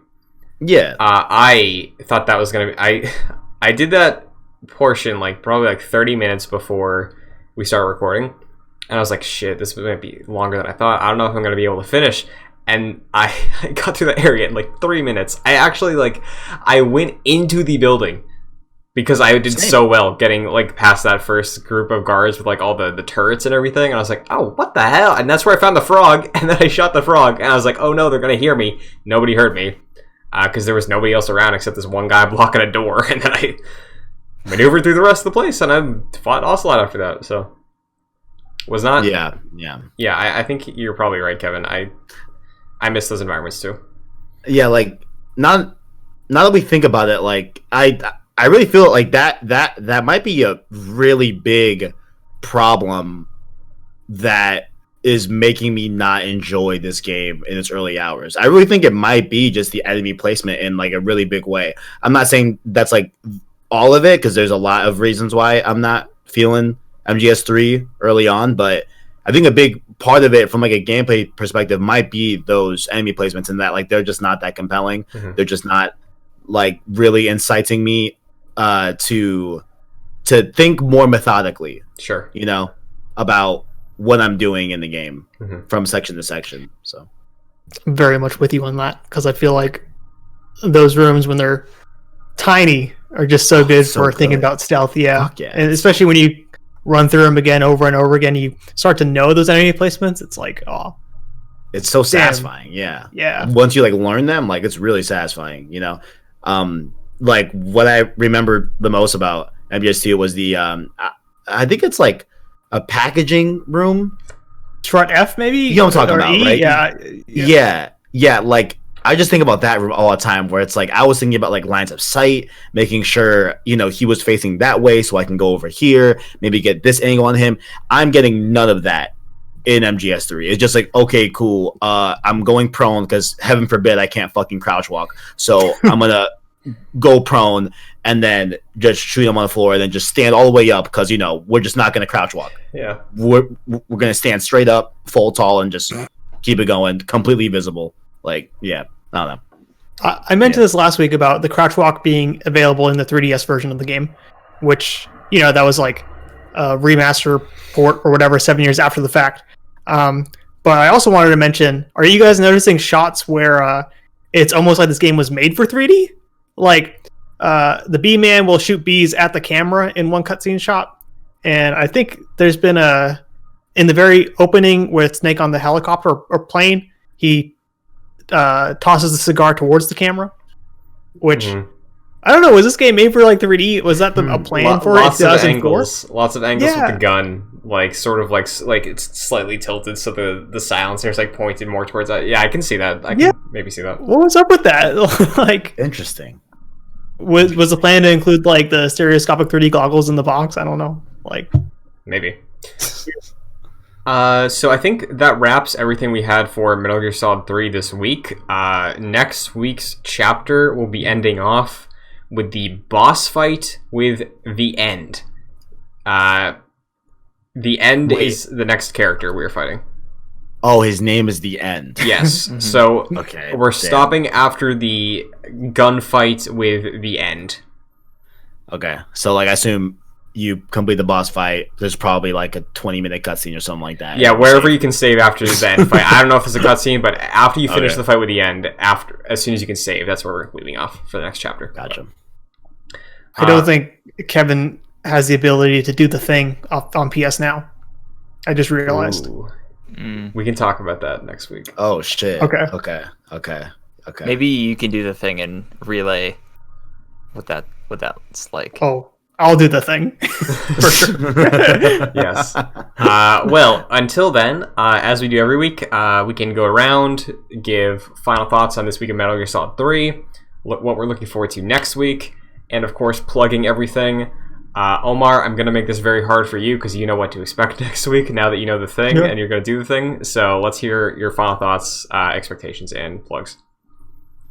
Yeah. I thought that was going to be... I did that portion like probably like 30 minutes before we started recording, and I was like, shit, this might be longer than I thought. I don't know if I'm going to be able to finish. And I got through that area in like 3 minutes. I actually I went into the building because I did so well getting like past that first group of guards with like all the turrets and everything. And I was like, oh, what the hell? And that's where I found the frog. And then I shot the frog, and I was like, oh no, they're going to hear me. Nobody heard me. Because there was nobody else around except this one guy blocking a door, and then I maneuvered through the rest of the place, and I fought Ocelot after that. So was not. Yeah. I think you're probably right, Kevin. I miss those environments too. Yeah, like now that we think about it, like I really feel like that might be a really big problem that is making me not enjoy this game in its early hours. I really think it might be just the enemy placement in like a really big way. I'm not saying that's like all of it, because there's a lot of reasons why I'm not feeling MGS3 early on, but I think a big part of it from like a gameplay perspective might be those enemy placements, and that like they're just not that compelling. They're just not like really inciting me to think more methodically. Sure. You know, about what I'm doing in the game from section to section. So very much with you on that, because I feel like those rooms when they're tiny are just so good for thinking about stealth. Yeah, and especially when you run through them again over and over again, you start to know those enemy placements. It's like, oh, it's so satisfying. Yeah. Once you like learn them, like it's really satisfying. You know, like what I remember the most about MGS2 was the I think it's like a packaging room. Front F, maybe. You know what I'm talking about, E? right? Yeah. Like I just think about that room all the time, where it's like I was thinking about like lines of sight, making sure he was facing that way, so I can go over here, maybe get this angle on him. I'm getting none of that in MGS3. It's just like, okay, cool. I'm going prone because heaven forbid I can't fucking crouch walk, so I'm gonna go prone and then just shoot him on the floor and then just stand all the way up because we're just not gonna crouch walk. Yeah, we're gonna stand straight up, full tall, and just keep it going, completely visible. Like, yeah, I don't know. I mentioned this last week about the crouch walk being available in the 3DS version of the game, which that was like a remaster port or whatever 7 years after the fact. But I also wanted to mention, are you guys noticing shots where it's almost like this game was made for 3D? Like the bee man will shoot bees at the camera in one cutscene shot, and I think there's been in the very opening with Snake on the helicopter or plane, he tosses the cigar towards the camera, which I don't know. Was this game made for like 3D? Was that a plan for lots it? Lots of angles with the gun, like sort of like it's slightly tilted, so the silencer's like pointed more towards that. Yeah, I can see that. I can maybe see that. What was up with that? Like, interesting. Was the plan to include like the stereoscopic 3D goggles in the box? I don't know. Like, maybe. So I think that wraps everything we had for Metal Gear Solid 3 this week. Next week's chapter will be ending off with the boss fight with The End. The End is the next character we're fighting. Oh, his name is The End. Yes. So we're stopping after the gunfight with The End. Okay. So like I assume you complete the boss fight, there's probably like a 20-minute cutscene or something like that. Yeah, wherever you can save after the end fight. I don't know if it's a cutscene, but after you finish the fight with The End, as soon as you can save, that's where we're leaving off for the next chapter. Gotcha. I don't think Kevin has the ability to do the thing on PS Now. I just realized. We can talk about that next week. Oh shit. Okay. Maybe you can do the thing and relay what that's like. Oh, I'll do the thing for sure. Yes. Well, until then, as we do every week, we can go around, give final thoughts on this week of Metal Gear Solid 3, what we're looking forward to next week, and of course, plugging everything. Omar, I'm going to make this very hard for you because you know what to expect next week now that you know the thing and you're going to do the thing. So let's hear your final thoughts, expectations, and plugs.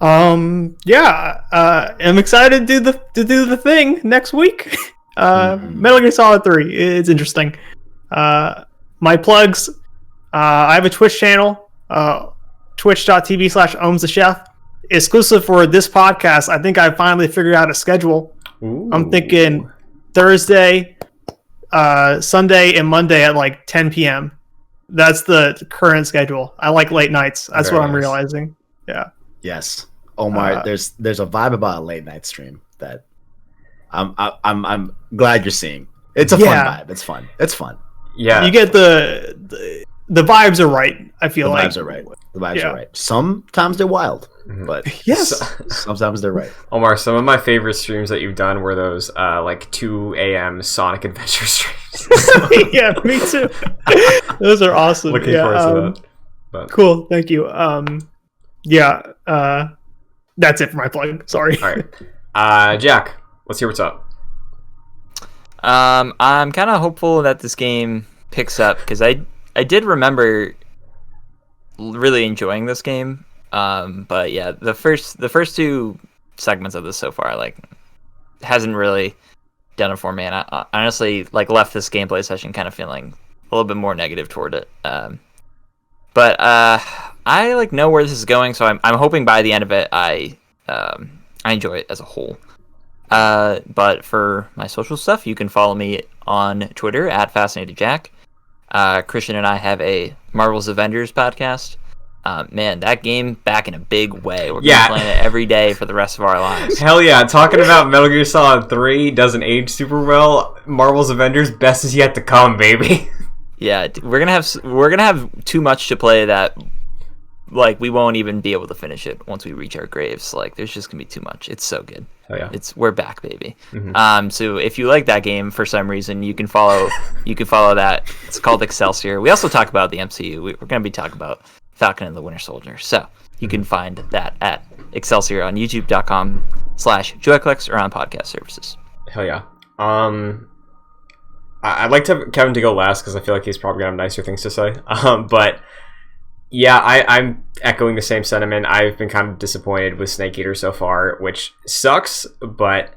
I'm excited to do the thing next week. Metal Gear Solid 3. It's interesting. My plugs. I have a Twitch channel, twitch.tv/ohmstechef. Exclusive for this podcast. I think I finally figured out a schedule. Ooh. I'm thinking Thursday, Sunday, and Monday at like 10 p.m. That's the current schedule. I like late nights. That's what I'm realizing. Yeah. Yes, Omar. There's a vibe about a late night stream that I'm glad you're seeing. It's a fun vibe. It's fun. Yeah, you get the vibes are right. I feel like the vibes are right. Sometimes they're wild, but sometimes they're right. Omar, some of my favorite streams that you've done were those like 2 a.m. Sonic Adventure streams. Yeah, me too. Those are awesome. Looking forward to that. But. Cool, thank you. That's it for my plug. Sorry. All right, Jack, let's hear what's up. I'm kind of hopeful that this game picks up because I did remember really enjoying this game. But yeah, the first two segments of this so far like hasn't really done it for me, and I honestly like left this gameplay session kind of feeling a little bit more negative toward it. But I like know where this is going, so I'm hoping by the end of it I enjoy it as a whole. But for my social stuff, you can follow me on Twitter @FascinatedJack. Christian and I have a Marvel's Avengers podcast Man, that game back in a big way. We're gonna be playing it every day for the rest of our lives. Hell yeah! Talking about Metal Gear Solid 3 doesn't age super well. Marvel's Avengers, best is yet to come, baby. Yeah, we're gonna have too much to play that like we won't even be able to finish it once we reach our graves. Like there's just gonna be too much. It's so good. Oh yeah, we're back, baby. Mm-hmm. So if you like that game for some reason, you can follow that. It's called Excelsior. We also talk about the MCU. We're gonna be talking about Falcon and the Winter Soldier. So you can find that at Excelsior on youtube.com/JoyClicks or on podcast services. Hell yeah. I'd like to Kevin to go last because I feel like he's probably gonna have nicer things to say. But yeah, I'm echoing the same sentiment. I've been kind of disappointed with Snake Eater so far, which sucks, but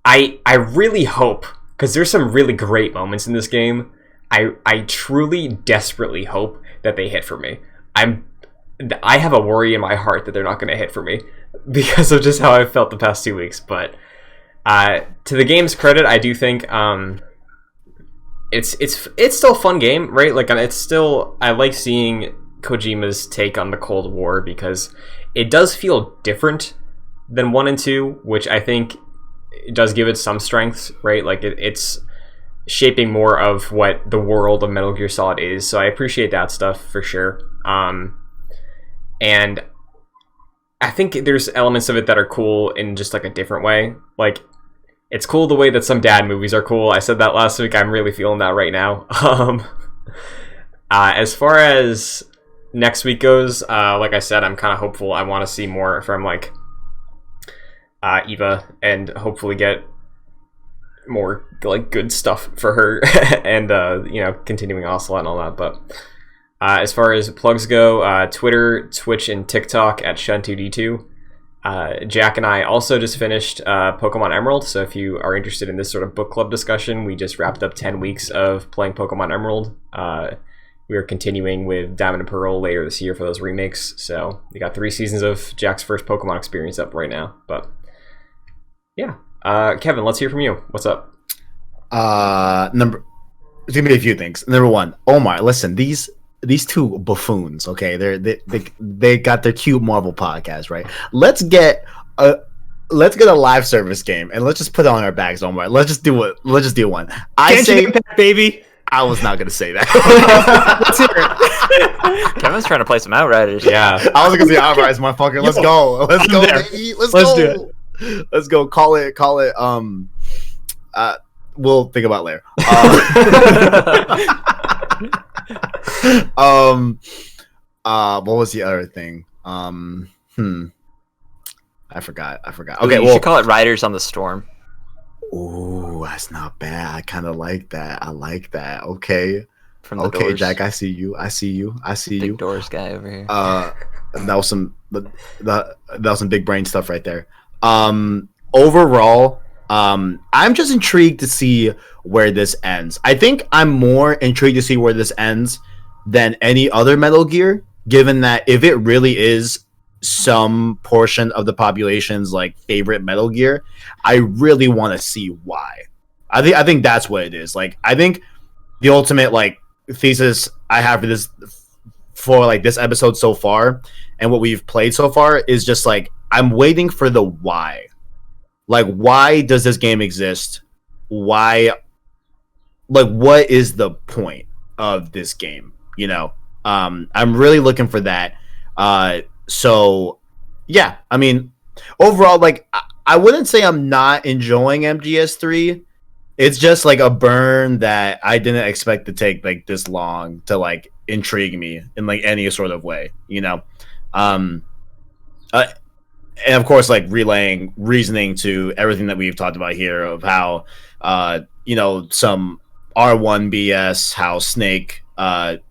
I really hope, because there's some really great moments in this game, I truly, desperately hope that they hit for me. I have a worry in my heart that they're not going to hit for me because of just how I've felt the past 2 weeks. But to the game's credit, I do think it's still a fun game, right? Like it's still, I like seeing Kojima's take on the Cold War because it does feel different than 1 and 2, which I think it does give it some strengths, right? Like it's shaping more of what the world of Metal Gear Solid is. So I appreciate that stuff for sure. And I think there's elements of it that are cool in just like a different way. Like it's cool the way that some dad movies are cool. I said that last week. I'm really feeling that right now. As far as next week goes, like I said, I'm kind of hopeful. I want to see more from like Eva and hopefully get more like good stuff for her and continuing Ocelot and all that. But as far as plugs go, Twitter, Twitch, and TikTok at Shun2D2. Jack and I also just finished Pokemon Emerald, so if you are interested in this sort of book club discussion, we just wrapped up 10 weeks of playing Pokemon Emerald. We are continuing with Diamond and Pearl later this year for those remakes, so we got 3 seasons of Jack's first Pokemon experience up right now. But yeah, Kevin, let's hear from you. What's up? There's gonna be a few things. Number one, Omar, listen, these two buffoons, okay, they got their cute Marvel podcast, right? Let's get a live service game and let's just put it on our backs, Omar. Let's just do one. I say, Impact, baby. I was not gonna say that. Let's hear it. Kevin's trying to play some Outriders. Yeah, I was gonna say Outriders, motherfucker. Let's go. Let's go, baby. Let's go. Do it. Let's go. Call it. We'll think about it later. What was the other thing? I forgot. Okay, you should call it Riders on the Storm. Ooh, that's not bad. I kind of like that. I like that. Okay. From the Doors. Jack, I see you. Big Doors guy over here. That was some big brain stuff right there. Overall, I'm just intrigued to see where this ends. I think I'm more intrigued to see where this ends than any other Metal Gear, given that if it really is some portion of the population's like favorite Metal Gear, I really want to see why. I think that's what it is. Like I think the ultimate like thesis I have for this episode so far and what we've played so far is just like I'm waiting for the why. Like, why does this game exist? Why? Like, what is the point of this game? You know, I'm really looking for that. So, yeah, I mean, overall, like, I wouldn't say I'm not enjoying MGS3. It's just like a burn that I didn't expect to take like this long to like intrigue me in like any sort of way, you know. And of course, like relaying reasoning to everything that we've talked about here of how, some R1 BS, how Snake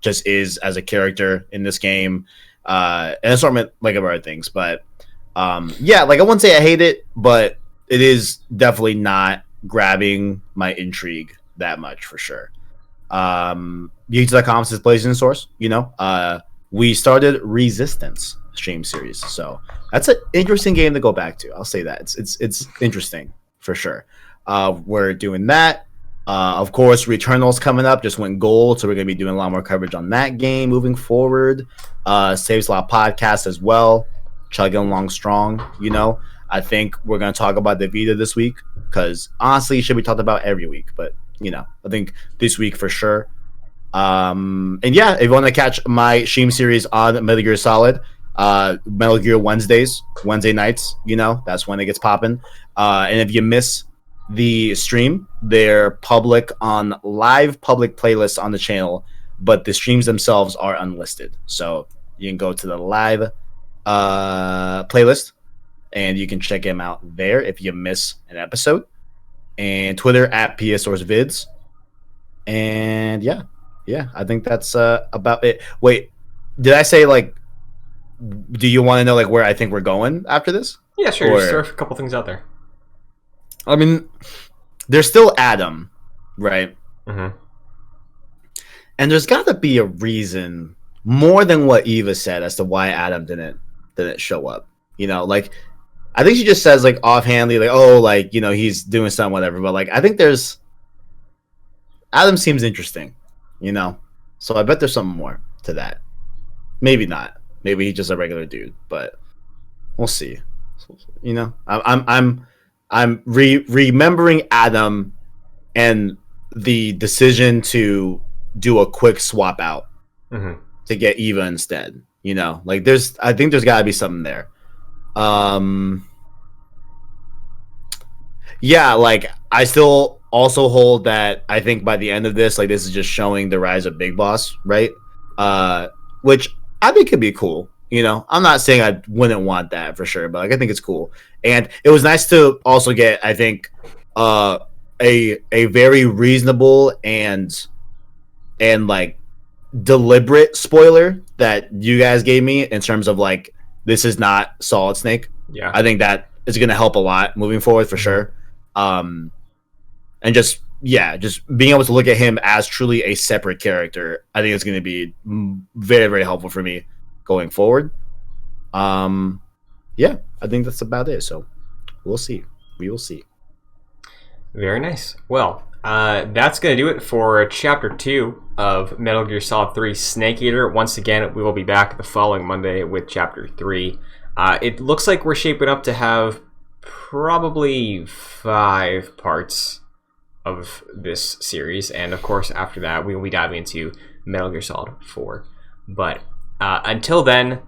just is as a character in this game, and assortment like of other things. But yeah, like I wouldn't say I hate it, but it is definitely not grabbing my intrigue that much for sure. YouTube.com says PlayStation Source. We started Resistance stream series, so that's an interesting game to go back to. I'll say that it's interesting for sure. We're doing that. Of course, Returnal's coming up. Just went gold, so we're gonna be doing a lot more coverage on that game moving forward. Saves a lot podcast as well, chugging along strong. You know, I think we're gonna talk about the Vita this week because honestly, it should be talked about every week. But you know, I think this week for sure. And yeah, if you want to catch my Sheem series on Metal Gear Solid, Metal Gear Wednesday nights, you know, that's when it gets popping. And if you miss the stream, they're public on live public playlists on the channel, but the streams themselves are unlisted. So you can go to the live playlist and you can check them out there if you miss an episode. And Twitter at PSSourceVids. And yeah, I think that's about it. Wait, did I say like? Do you want to know like where I think we're going after this? Yeah, sure. Just throw a couple things out there. I mean, there's still Adam, right? Mm-hmm. And there's got to be a reason more than what Eva said as to why Adam didn't show up. You know, like I think she just says like offhandedly, like, oh, like, you know, he's doing something, whatever. But like I think Adam seems interesting, you know. So I bet there's something more to that. Maybe not. Maybe he's just a regular dude, but we'll see. You know, I'm remembering Adam and the decision to do a quick swap out to get Eva instead. You know, like I think there's got to be something there. Yeah, like I still also hold that I think by the end of this, like this is just showing the rise of Big Boss, right? Which I think could be cool. You know, I'm not saying I wouldn't want that for sure, but like I think it's cool. And it was nice to also get, I think, a very reasonable and like deliberate spoiler that you guys gave me in terms of like this is not Solid Snake. Yeah, I think that is going to help a lot moving forward for sure. And just being able to look at him as truly a separate character, I think it's going to be very, very helpful for me going forward. Yeah, I think that's about it. So we'll see. We will see. Very nice. Well, that's going to do it for Chapter 2 of Metal Gear Solid 3 Snake Eater. Once again, we will be back the following Monday with Chapter 3. It looks like we're shaping up to have probably 5 parts of this series, and of course after that we will be diving into Metal Gear Solid 4. But until then,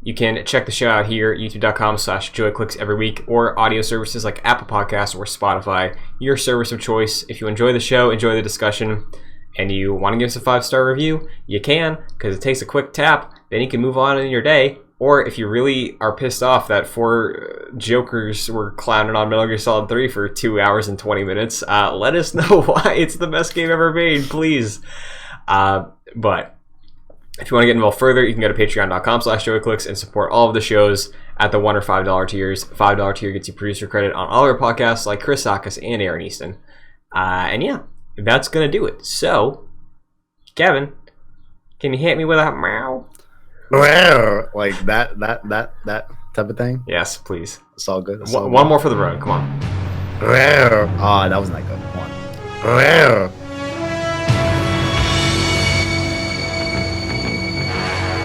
you can check the show out here, youtube.com/joyclicks every week, or audio services like Apple Podcasts or Spotify, your service of choice. If you enjoy the show, enjoy the discussion, and you want to give us a 5-star review, you can, because it takes a quick tap, then you can move on in your day. Or if you really are pissed off that 4 jokers were clowning on Metal Gear Solid 3 for 2 hours and 20 minutes, let us know why it's the best game ever made, please. But if you want to get involved further, you can go to patreon.com/joyclicks and support all of the shows at the $1 or $5 tiers. $5 tier gets you producer credit on all our podcasts like Chris Sakas and Aaron Easton. And yeah, that's going to do it. So, Kevin, can you hit me with a meow? Like that type of thing? Yes, please. It's all good. One more for the road. Come on. Oh, that was not good. Come on.